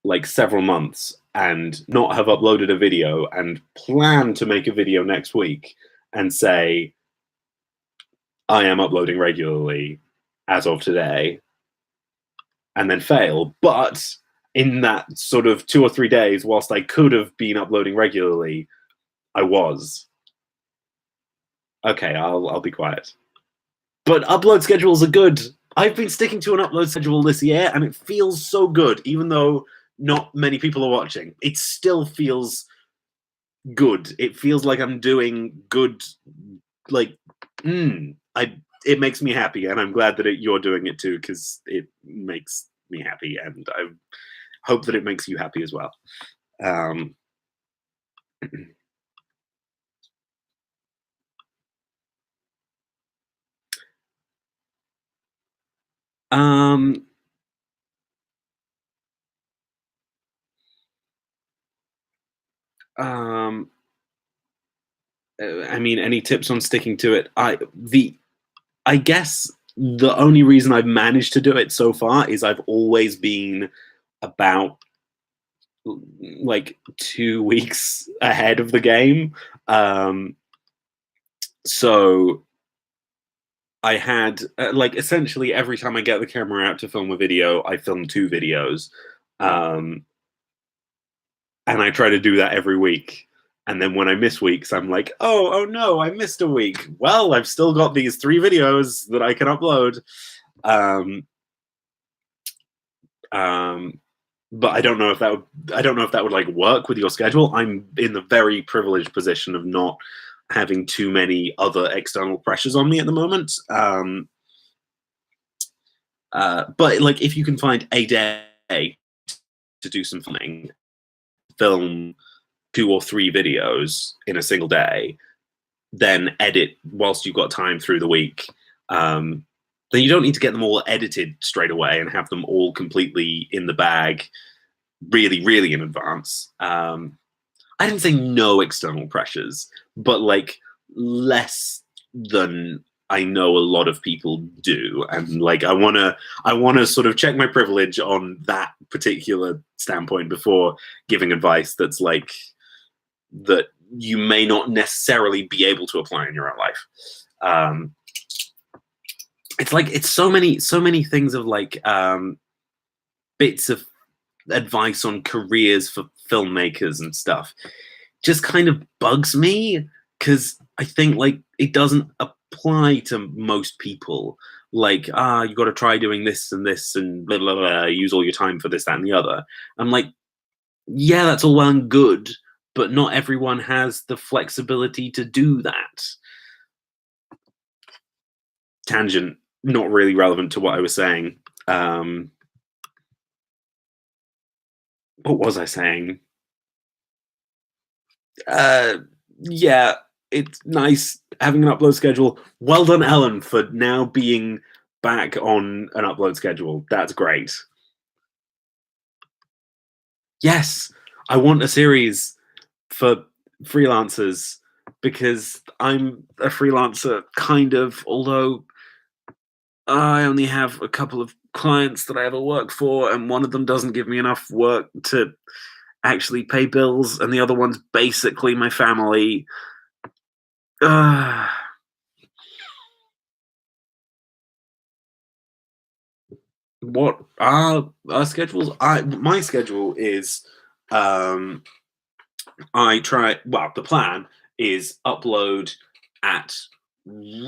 like several months and not have uploaded a video and plan to make a video next week and say I am uploading regularly as of today and then fail. But in that sort of 2 or 3 days, whilst I could have been uploading regularly, I was. Okay, I'll be quiet. But upload schedules are good. I've been sticking to an upload schedule this year, and it feels so good, even though not many people are watching. It still feels good. It feels like I'm doing good. Like, it makes me happy, and I'm glad that you're doing it too because it makes me happy, and I hope that it makes you happy as well. Um, um, um, I mean, any tips on sticking to it? I guess the only reason I've managed to do it so far is I've always been about like 2 weeks ahead of the game. So I had like essentially every time I get the camera out to film a video, I film 2 videos. Um, and I try to do that every week. And then when I miss weeks, I'm like, oh no, I missed a week. Well, I've still got these 3 videos that I can upload. Um, um, but I don't know if that would like work with your schedule. I'm in the very privileged position of not having too many other external pressures on me at the moment. But like if you can find a day to do some filming, film 2 or 3 videos in a single day, then edit whilst you've got time through the week. Then you don't need to get them all edited straight away and have them all completely in the bag really, really in advance. I didn't say no external pressures, but like less than I know a lot of people do. And like I wanna sort of check my privilege on that particular standpoint before giving advice that's like that you may not necessarily be able to apply in your own life. It's like it's so many things of like bits of advice on careers for filmmakers and stuff just kind of bugs me because I think like it doesn't apply to most people. Like, you got to try doing this and blah, blah, blah, use all your time for this, that, and the other. I'm like, yeah, that's all well and good, but not everyone has the flexibility to do that. Tangent, not really relevant to what I was saying. What was I saying? Uh, yeah, it's nice having an upload schedule. Well done, Ellen, for now being back on an upload schedule. That's great. Yes, I want a series for freelancers because I'm a freelancer, kind of, although I only have a couple of clients that I ever work for, and one of them doesn't give me enough work to actually pay bills, and the other one's basically my family. Uh, what are our schedules? My schedule is I try well the plan is upload at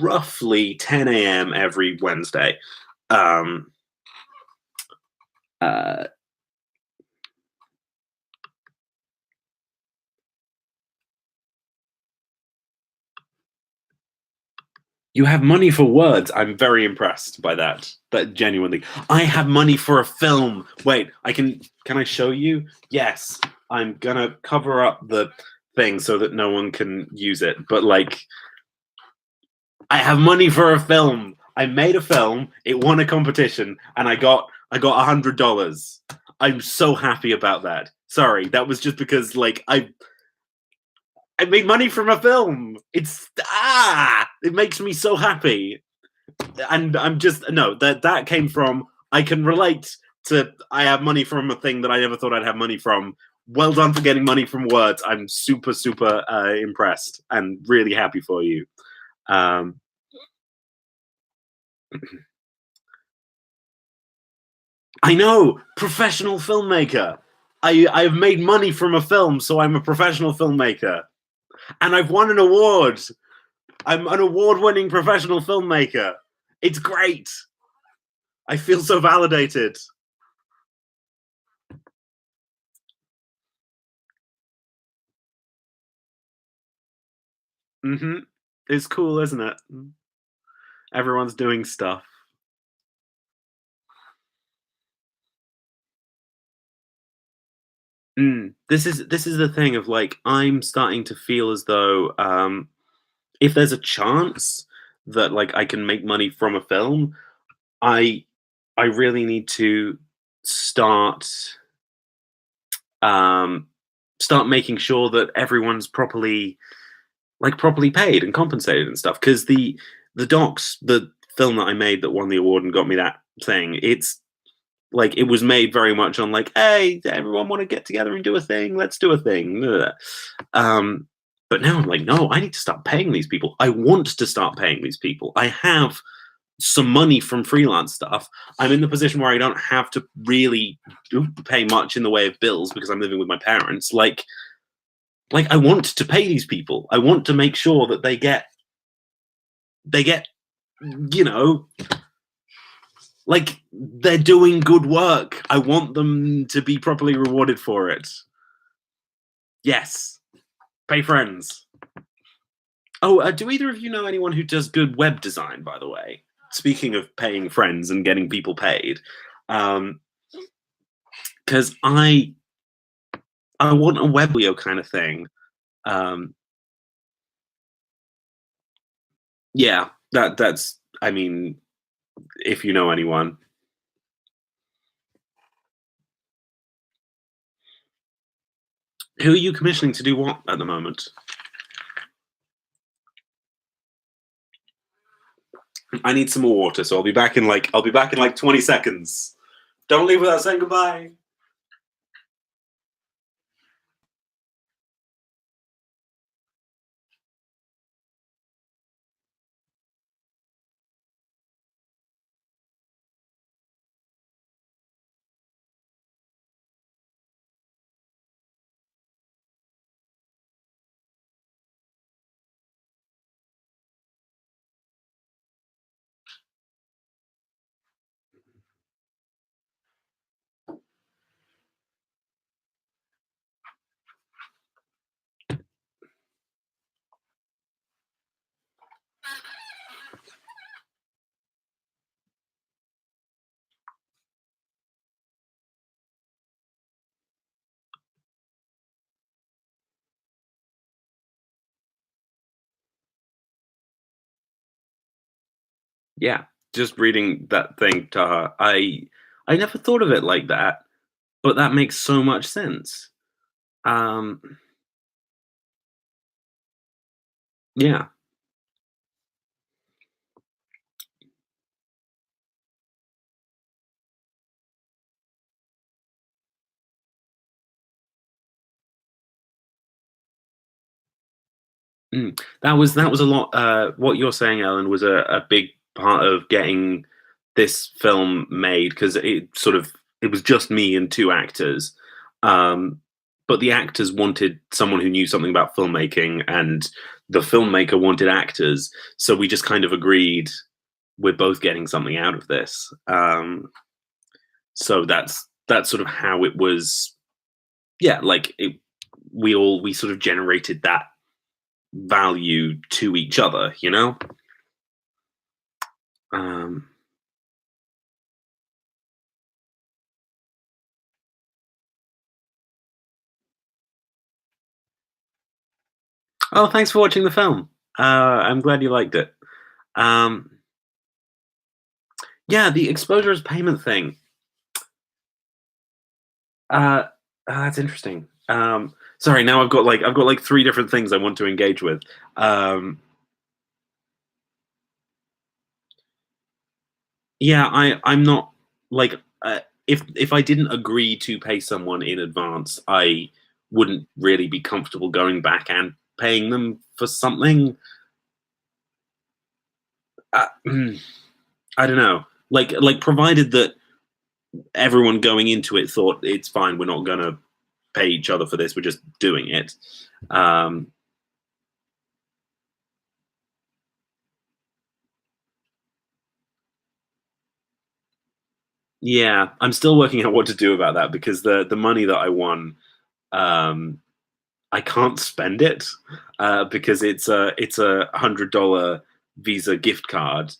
roughly 10 a.m. every Wednesday. Um Uh, you have money for words. I'm very impressed by that. That genuinely, I have money for a film. Wait, I can. Can I show you? Yes, I'm gonna cover up the thing so that no one can use it. But like, I have money for a film. I made a film. It won a competition, and I got $100. I'm so happy about that. Sorry, that was just because like I made money from a film. It makes me so happy, and I'm just no that came from I can relate to I have money from a thing that I never thought I'd have money from. Well done for getting money from words. I'm super impressed and really happy for you. Um, I know, professional filmmaker. I've made money from a film, so I'm a professional filmmaker, and I've won an award. I'm an award-winning professional filmmaker. It's great. I feel so validated. It's cool, isn't it? Everyone's doing stuff. This is the thing of like I'm starting to feel as though if there's a chance that like I can make money from a film, I I really need to start um start making sure that everyone's properly paid and compensated and stuff. Because the docs, the film that I made that won the award and got me that thing, it's like it was made very much on like, hey, everyone want to get together and do a thing? Let's do a thing. Um, but now I'm like, no, I need to start paying these people. I want to start paying these people. I have some money from freelance stuff. I'm in the position where I don't have to really pay much in the way of bills because I'm living with my parents. Like I want to pay these people. I want to make sure that they get you know like they're doing good work. I want them to be properly rewarded for it. Yes, pay friends. Oh, do either of you know anyone who does good web design? By the way, speaking of paying friends and getting people paid, because I want a Weblio kind of thing. Um, yeah, that's. I mean, if you know anyone, who are you commissioning to do what at the moment? I need some more water, so I'll be back in like 20 seconds. Don't leave without saying goodbye. Yeah, just reading that thing to her, I never thought of it like that, but that makes so much sense. Um, yeah. That was a lot. What you're saying, Ellen, was a big part of getting this film made because it was just me and two actors, um, but the actors wanted someone who knew something about filmmaking, and the filmmaker wanted actors. So we just kind of agreed we're both getting something out of this. So that's sort of how it was. Yeah, like we sort of generated that value to each other, you know. Um, oh, thanks for watching the film. I'm glad you liked it. Um, yeah, the exposure as payment thing. Uh, that's interesting. Sorry, now I've got like three different things I want to engage with. Um, yeah, I'm not like if I didn't agree to pay someone in advance, I wouldn't really be comfortable going back and paying them for something. Uh, I don't know. Like provided that everyone going into it thought it's fine, we're not gonna pay each other for this, we're just doing it. Um, yeah, I'm still working out what to do about that because the money that I won, um, I can't spend it because it's a $100 Visa gift card,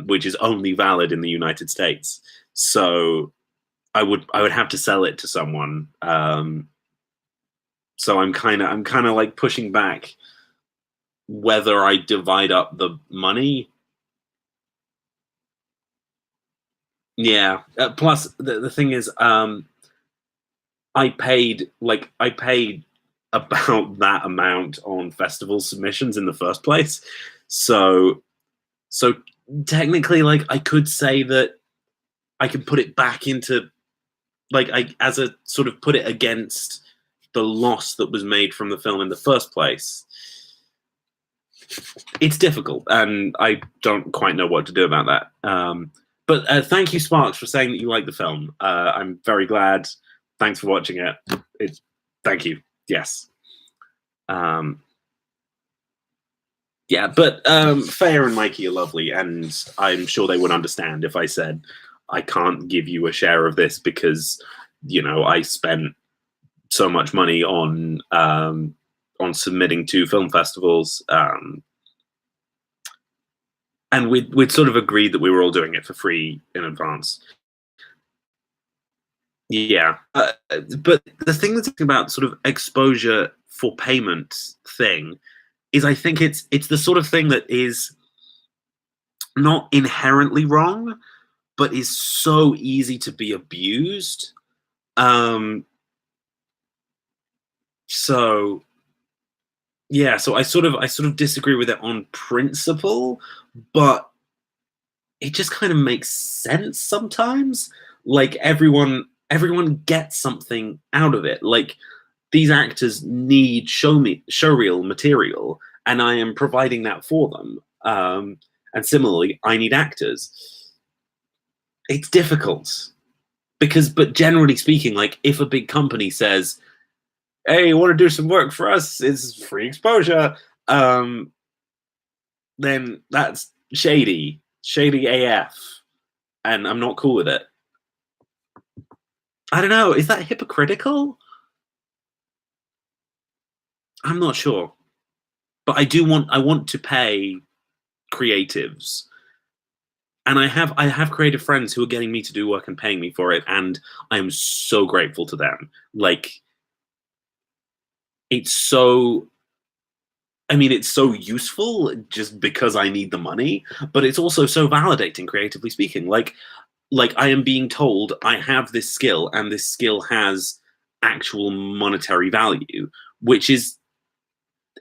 which is only valid in the United States. So I would have to sell it to someone. So I'm kind of like pushing back whether I divide up the money. Yeah. Plus, the thing is, I paid about that amount on festival submissions in the first place. So technically, like I could say that I can put it back into like I as a sort of put it against the loss that was made from the film in the first place. It's difficult, and I don't quite know what to do about that. But thank you, Sparks, for saying that you like the film. I'm very glad. Thanks for watching it. It's thank you. Yes. Um, yeah, but Faye and Mikey are lovely, and I'm sure they would understand if I said I can't give you a share of this because I spent so much money on submitting to film festivals, and we'd sort of agreed that we were all doing it for free in advance. Yeah, but the thing that's about sort of exposure for payment thing is I think it's the sort of thing that is not inherently wrong, but is so easy to be abused. Um, so yeah, so I sort of disagree with it on principle, but it just kind of makes sense sometimes. Like everyone gets something out of it. Like these actors need showreel material, and I am providing that for them. And similarly, I need actors. It's difficult because, but generally speaking, like if a big company says, "Hey, you want to do some work for us? It's free exposure," um, then that's shady AF, and I'm not cool with it. I don't know. Is that hypocritical? I'm not sure, but I want to pay creatives, and I have creative friends who are getting me to do work and paying me for it, and I am so grateful to them. Like it's so. I mean, it's so useful just because I need the money, but it's also so validating, creatively speaking. Like I am being told I have this skill, and this skill has actual monetary value, which is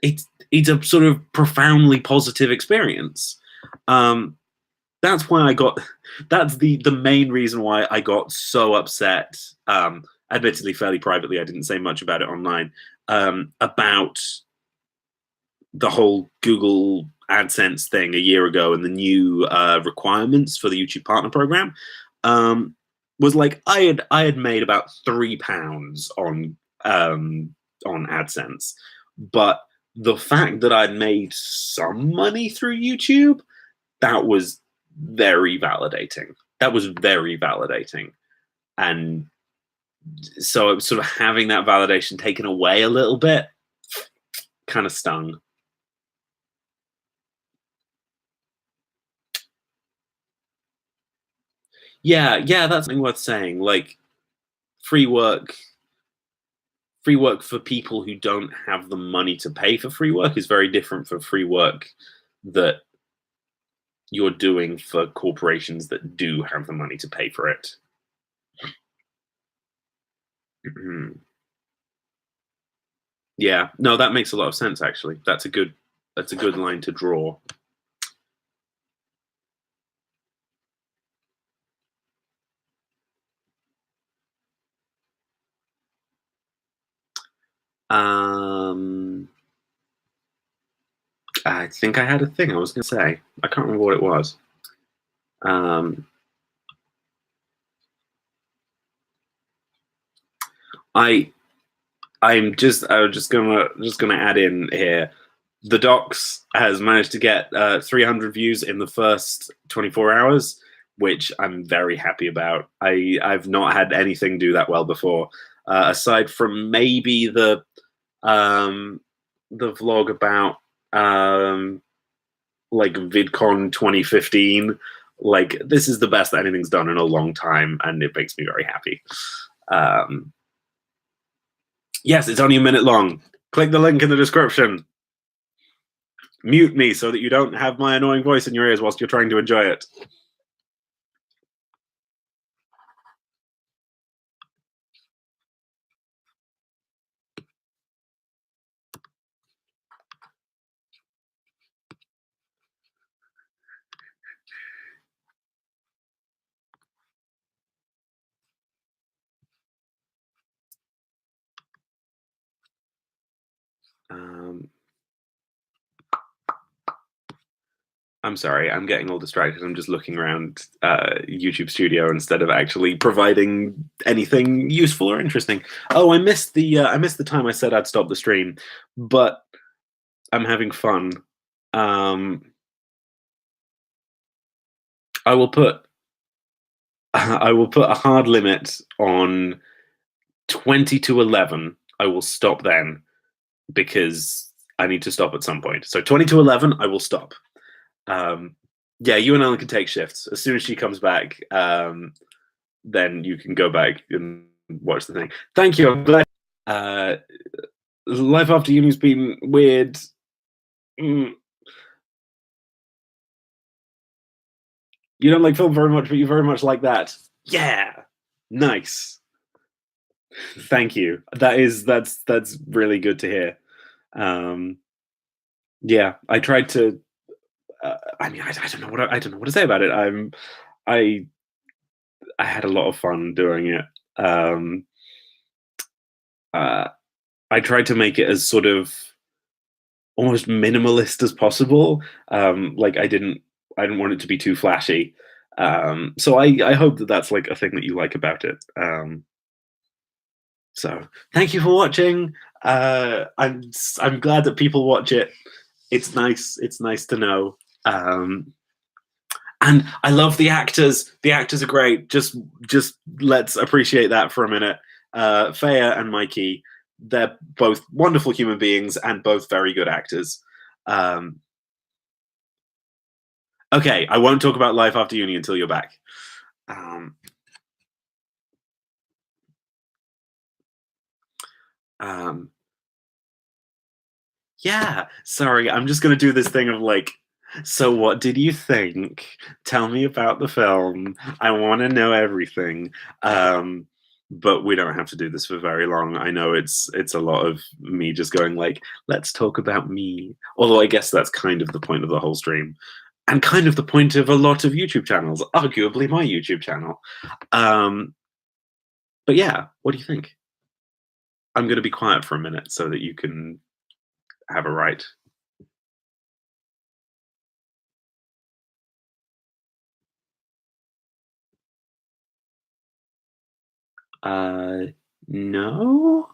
it's a sort of profoundly positive experience. Um, that's why I got. That's the main reason why I got so upset. Admittedly, fairly privately, I didn't say much about it online. About the whole Google AdSense thing a year ago and the new requirements for the YouTube Partner Program. Was like I had made about £3 on AdSense, but the fact that I'd made some money through YouTube, that was very validating. That was very validating. And so sort of having that validation taken away a little bit kind of stung. Yeah, yeah, that's something worth saying. Like free work, free work for people who don't have the money to pay for free work is very different from free work that you're doing for corporations that do have the money to pay for it. Yeah, no, that makes a lot of sense actually. That's a good line to draw. Um I think I had a thing I was going to say. I can't remember what it was. Um I I was just gonna add in here. The Docs has managed to get 300 views in the first 24 hours, which I'm very happy about. I've not had anything do that well before, aside from maybe the vlog about like VidCon 2015. Like this is the best that anything's done in a long time, and it makes me very happy. Um, yes, it's only a minute long. Click the link in the description. Mute me so that you don't have my annoying voice in your ears whilst you're trying to enjoy it. Um, I'm sorry, I'm getting all distracted. I'm just looking around YouTube Studio instead of actually providing anything useful or interesting. Oh, I missed the time I said I'd stop the stream, but I'm having fun. Um, I will put I will put a hard limit on 20 to 11. I will stop then because I need to stop at some point. So 20 to 11, I will stop. Um, yeah, you and Ellen can take shifts. As soon as she comes back, then you can go back and watch the thing. Thank you. I'm glad. Uh, life after uni's been weird. Mm. You don't like film very much, but you very much like that. Yeah, nice. Thank you. That's really good to hear. Um, yeah, I tried to. I mean, I don't know I don't know what to say about it. I I had a lot of fun doing it. Um, uh, I tried to make it as sort of almost minimalist as possible. Like I didn't want it to be too flashy. So I hope that that's like a thing that you like about it. So thank you for watching. I'm glad that people watch it. It's nice. It's nice to know. And I love the actors. The actors are great. Just let's appreciate that for a minute. Faya and Mikey, they're both wonderful human beings and both very good actors. Um, okay, I won't talk about life after uni until you're back. Um, um, yeah, sorry, I'm just gonna do this thing of like, so what did you think? Tell me about the film. I want to know everything. But we don't have to do this for very long. I know it's a lot of me just going like, let's talk about me. Although I guess that's kind of the point of the whole stream, and kind of the point of a lot of YouTube channels, arguably my YouTube channel. Um, but yeah, what do you think? I'm going to be quiet for a minute so that you can have a right. Uh, no.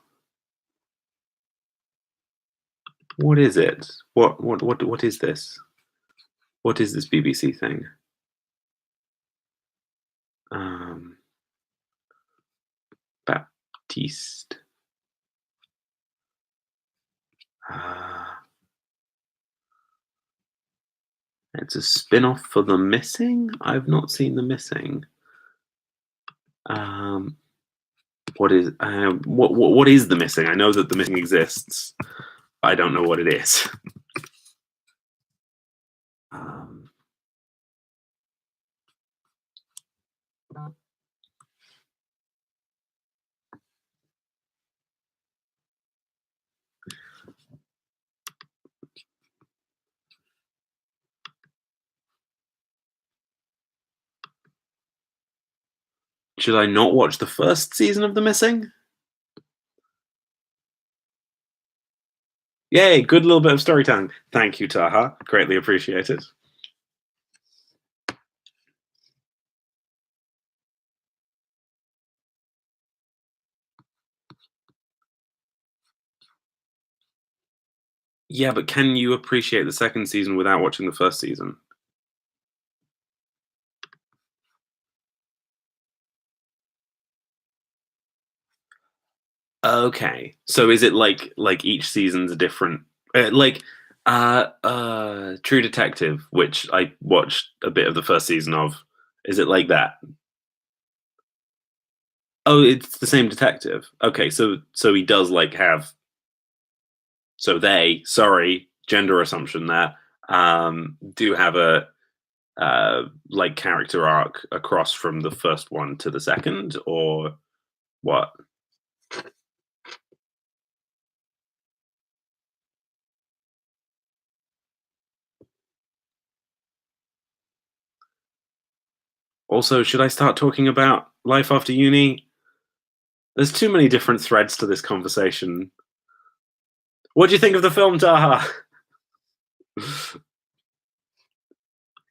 What is it? What is this? What is this, BBC thing? Um, Teased. It's a spin-off for The Missing. I've not seen The Missing. What is what is The Missing? I know that The Missing exists. I don't know what it is. Should I not watch the first season of The Missing? Yay, good little bit of storytelling. Thank you, Taha. Greatly appreciated. Yeah, but can you appreciate the second season without watching the first season? Okay. So is it like each season's a different True Detective, which I watched a bit of the first season of. Is it like that? Oh, it's the same detective. Okay, so he does like have so they, sorry, gender assumption there, do have a like character arc across from the first one to the second, or what? Also, should I start talking about life after uni? There's too many different threads to this conversation. What do you think of the film, Taha?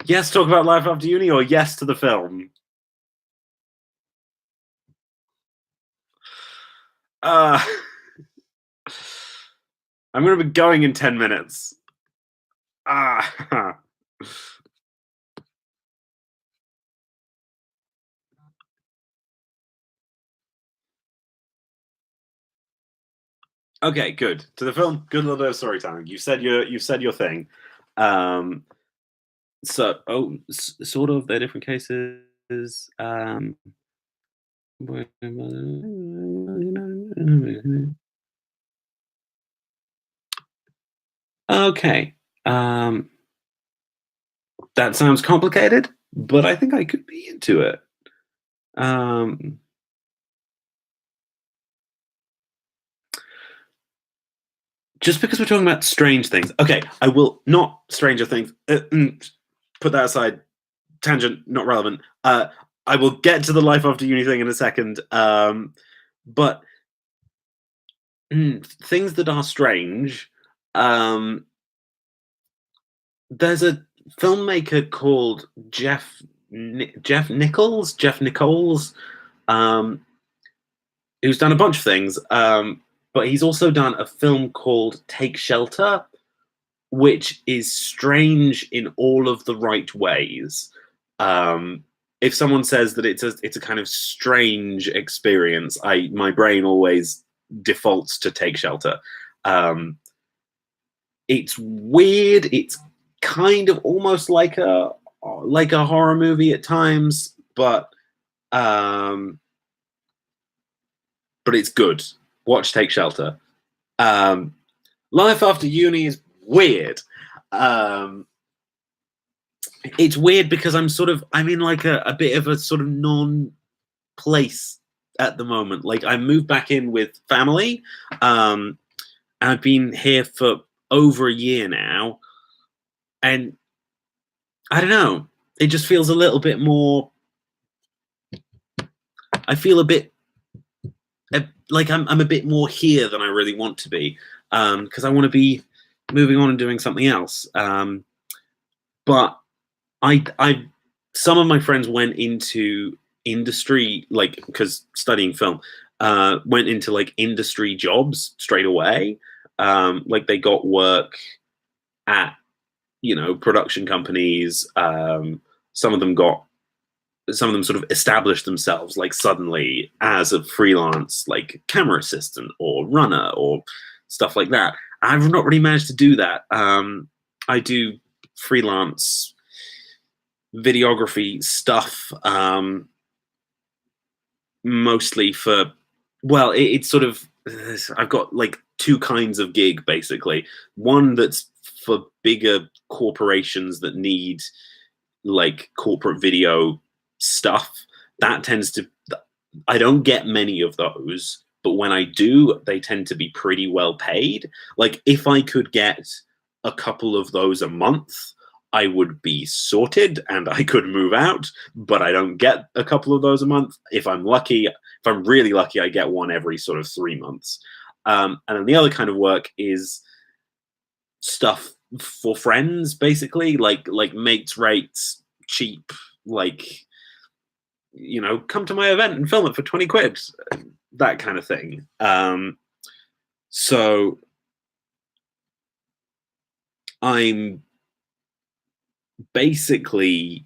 Yes, talk about life after uni, or yes to the film? Uh, I'm going to be going in 10 minutes. Ah. Okay, good. To the film, good little bit of storytelling. You said your thing. Sort of. They're different cases. Okay. That sounds complicated, but I think I could be into it. Just because we're talking about strange things. Okay, I will not Stranger Things. Put that aside. Tangent, not relevant. I will get to the life after uni thing in a second. But things that are strange. There's a filmmaker called Jeff Nichols, who's done a bunch of things. But he's also done a film called Take Shelter, which is strange in all of the right ways. If someone says that it's a kind of strange experience, my brain always defaults to Take Shelter. It's weird. It's kind of almost like a horror movie at times, but it's good. Watch Take Shelter. Life after uni is weird. It's weird because I'm in like a bit of a sort of non-place at the moment. Like I moved back in with family. I've been here for over a year now, and I don't know. It just feels a little bit more. I feel a bit like I'm a bit more here than I really want to be, because I want to be moving on and doing something else. But I some of my friends went into industry, like because studying film, went into like industry jobs straight away. Like they got work at production companies. Some of them got some of them sort of establish themselves like suddenly as a freelance like camera assistant or runner or stuff like that. I've not really managed to do that. I do freelance videography stuff, mostly for, well, it's sort of, I've got like two kinds of gig basically. One that's for bigger corporations that need like corporate video stuff. That tends to, I don't get many of those, but when I do, they tend to be pretty well paid. Like if I could get a couple of those a month, I would be sorted and I could move out, but I don't get a couple of those a month. If I'm lucky, if I'm really lucky, I get one every sort of 3 months. And then the other kind of work is stuff for friends, basically, like mates rates, cheap, like, you know, come to my event and film it for 20 quid, that kind of thing. So I'm basically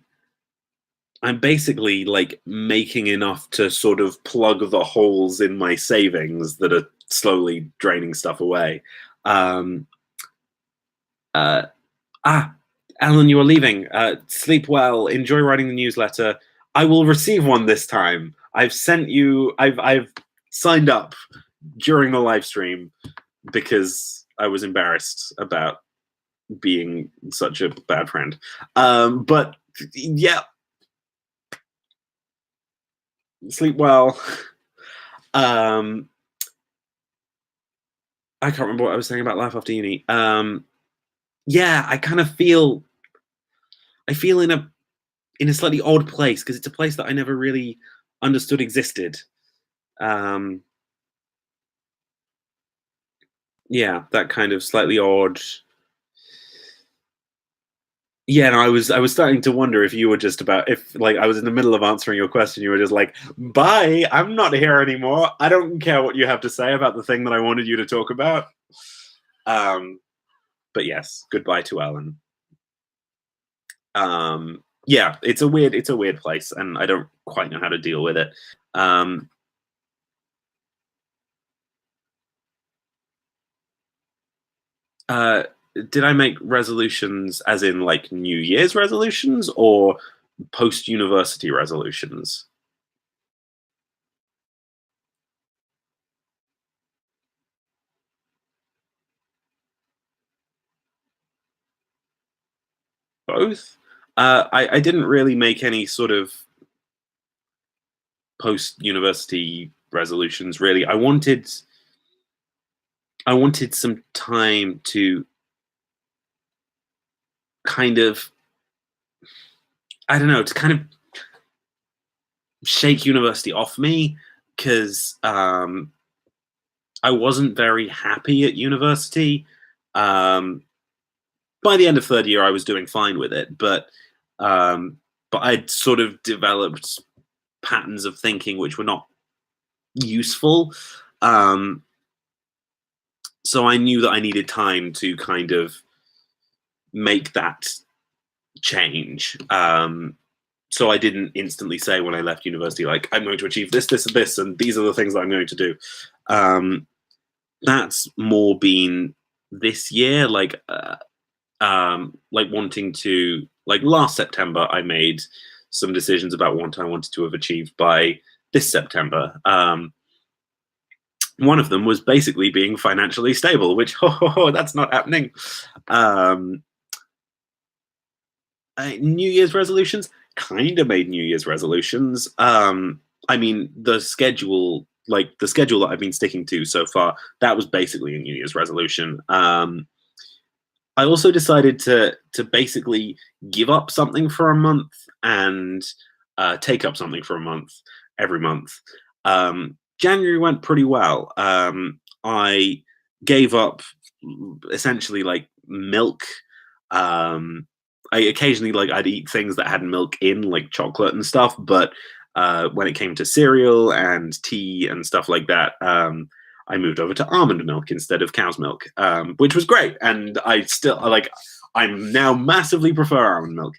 like making enough to sort of plug the holes in my savings that are slowly draining stuff away. Alan, you are leaving. Sleep well. Enjoy writing the newsletter. I will receive one this time. I've sent you. I've signed up during the live stream because I was embarrassed about being such a bad friend. But yeah, sleep well. I can't remember what I was saying about life after uni. Yeah, I kind of feel. I feel in a slightly odd place because it's a place that I never really understood existed. Yeah, that kind of slightly odd. Yeah, no, I was starting to wonder if you were just about, if like I was in the middle of answering your question, you were just like, bye, I'm not here anymore. I don't care what you have to say about the thing that I wanted you to talk about. But yes, goodbye to Alan. Yeah, it's a weird place, and I don't quite know how to deal with it. Did I make resolutions as in like New Year's resolutions or post-university resolutions? Both. I didn't really make any sort of post-university resolutions really. I wanted some time to kind of, I don't know, to kind of shake university off me because I wasn't very happy at university. By the end of third year, I was doing fine with it, but I'd sort of developed patterns of thinking which were not useful. So I knew that I needed time to kind of make that change. So I didn't instantly say when I left university, like, I'm going to achieve this, this, and this, and these are the things that I'm going to do. That's more been this year, like wanting to, like last September, I made some decisions about what I wanted to have achieved by this September. One of them was basically being financially stable, which that's not happening. New Year's resolutions, kind of made New Year's resolutions. I mean, the schedule that I've been sticking to so far, that was basically a New Year's resolution. I also decided to basically give up something for a month and take up something for a month every month. January went pretty well. I gave up essentially like milk. I occasionally, like, I'd eat things that had milk in, like chocolate and stuff, but when it came to cereal and tea and stuff like that, I moved over to almond milk instead of cow's milk, which was great. And I still, like, I now massively prefer almond milk.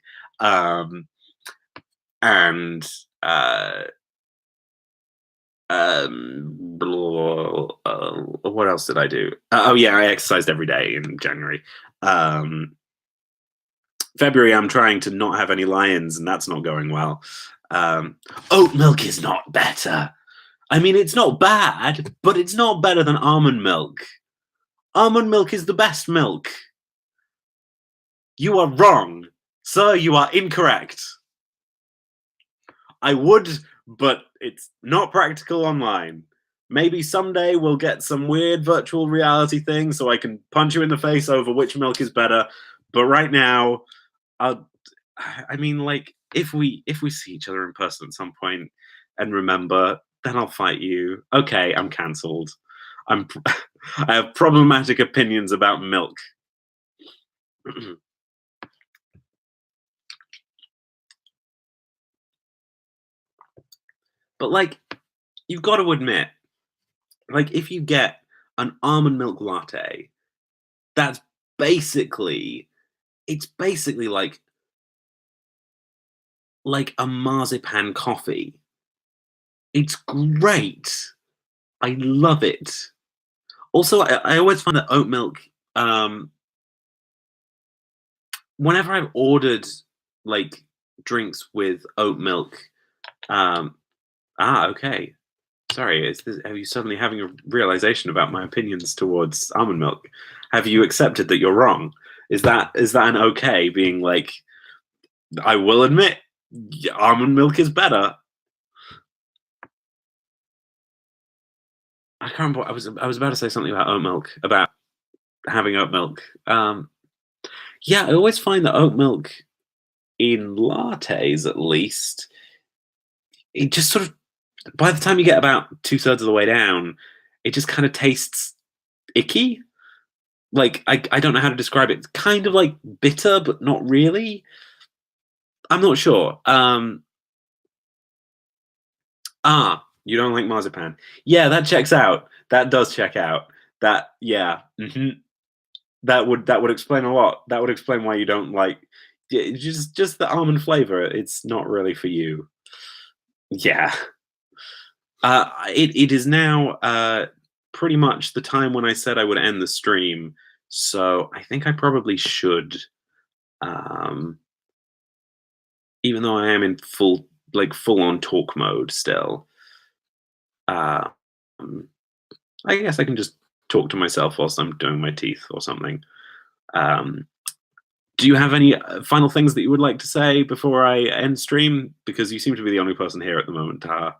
and what else did I do? Oh yeah, I exercised every day in January. Um, February, I'm trying to not have any lions, and that's not going well. Um, Oat milk is not better. I mean, it's not bad, but it's not better than almond milk. Almond milk is the best milk. You are wrong. Sir, you are incorrect. I would, but it's not practical online. Maybe someday we'll get some weird virtual reality thing so I can punch you in the face over which milk is better. But right now, I mean, like, if we see each other in person at some point and remember, then I'll fight you. Okay, I'm cancelled. I have problematic opinions about milk. But like, you've got to admit, like, if you get an almond milk latte, that's basically it's basically like a marzipan coffee. It's great. I love it. Also, I always find that oat milk, um, whenever I've ordered like drinks with oat milk, um, okay. Sorry, are you suddenly having a realization about my opinions towards almond milk? Have you accepted that you're wrong? Is that an okay being like, I will admit, almond milk is better. I can't remember. I was about to say something about oat milk, about having oat milk. Yeah, I always find that oat milk in lattes, at least, it just sort of by the time you get about 2/3 of the way down, it just kind of tastes icky. Like I don't know how to describe it. It's kind of like bitter, but not really. I'm not sure. You don't like marzipan? Yeah, that checks out. That does check out. That yeah. That would explain a lot. That would explain why you don't like just the almond flavor. It's not really for you. Yeah. It is now pretty much the time when I said I would end the stream. So I think I probably should, um, even though I am in full on talk mode still. Um, I guess I can just talk to myself whilst I'm doing my teeth or something. Um, do you have any final things that you would like to say before I end stream? Because you seem to be the only person here at the moment, Taha.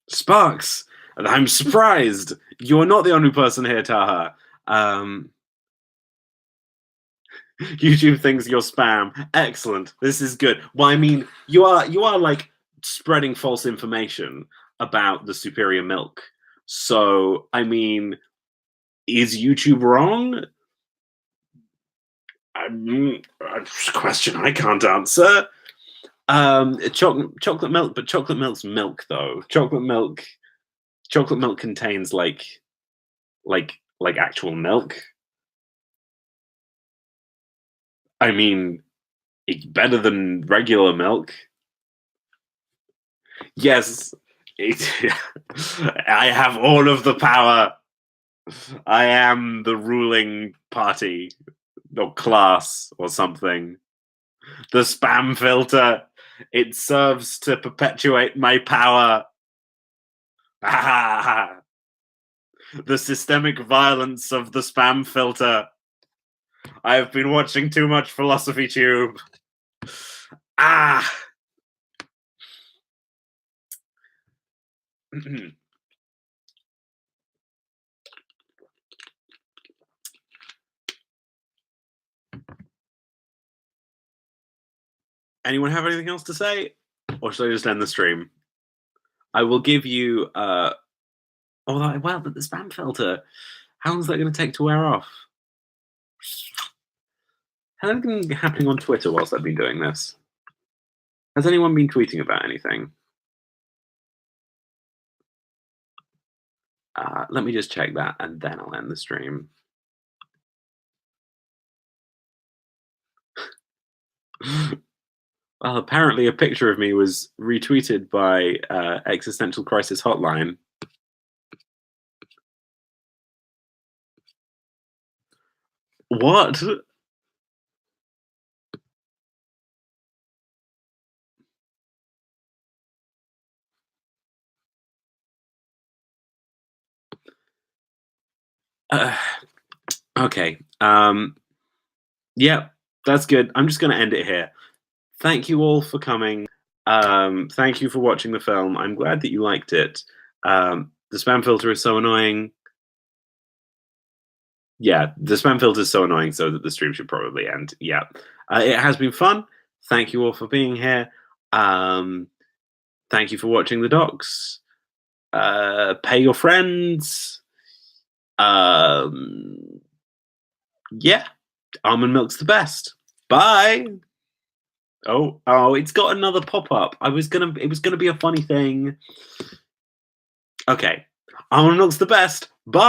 Sparks! I'm surprised. You're not the only person here, Taha. Um, YouTube thinks you're spam. Excellent. This is good. Well, I mean, you are like spreading false information about the superior milk. So, I mean, is YouTube wrong? A question I can't answer. Chocolate milk, but chocolate milk's milk though. Chocolate milk contains like actual milk. I mean, it's better than regular milk. Yes, it, I have all of the power. I am the ruling party or class or something. The spam filter. It serves to perpetuate my power. The systemic violence of the spam filter. I have been watching too much Philosophy Tube. Ah. Anyone have anything else to say? Or should I just end the stream? I will give you but the spam filter. How long is that going to take to wear off? anything happening on Twitter whilst I've been doing this? Has anyone been tweeting about anything? Let me just check that, and then I'll end the stream. Well, apparently a picture of me was retweeted by Existential Crisis Hotline. What? Okay. Yeah, that's good. I'm just going to end it here. Thank you all for coming. Thank you for watching the film. I'm glad that you liked it. The spam filter is so annoying. Yeah, the spam filter is so annoying, so that the stream should probably end. Yeah. It has been fun. Thank you all for being here. Thank you for watching the docs. Pay your friends. Yeah, almond milk's the best. Bye. Oh, it's got another pop-up. It was gonna be a funny thing. Okay. Almond milk's the best. Bye.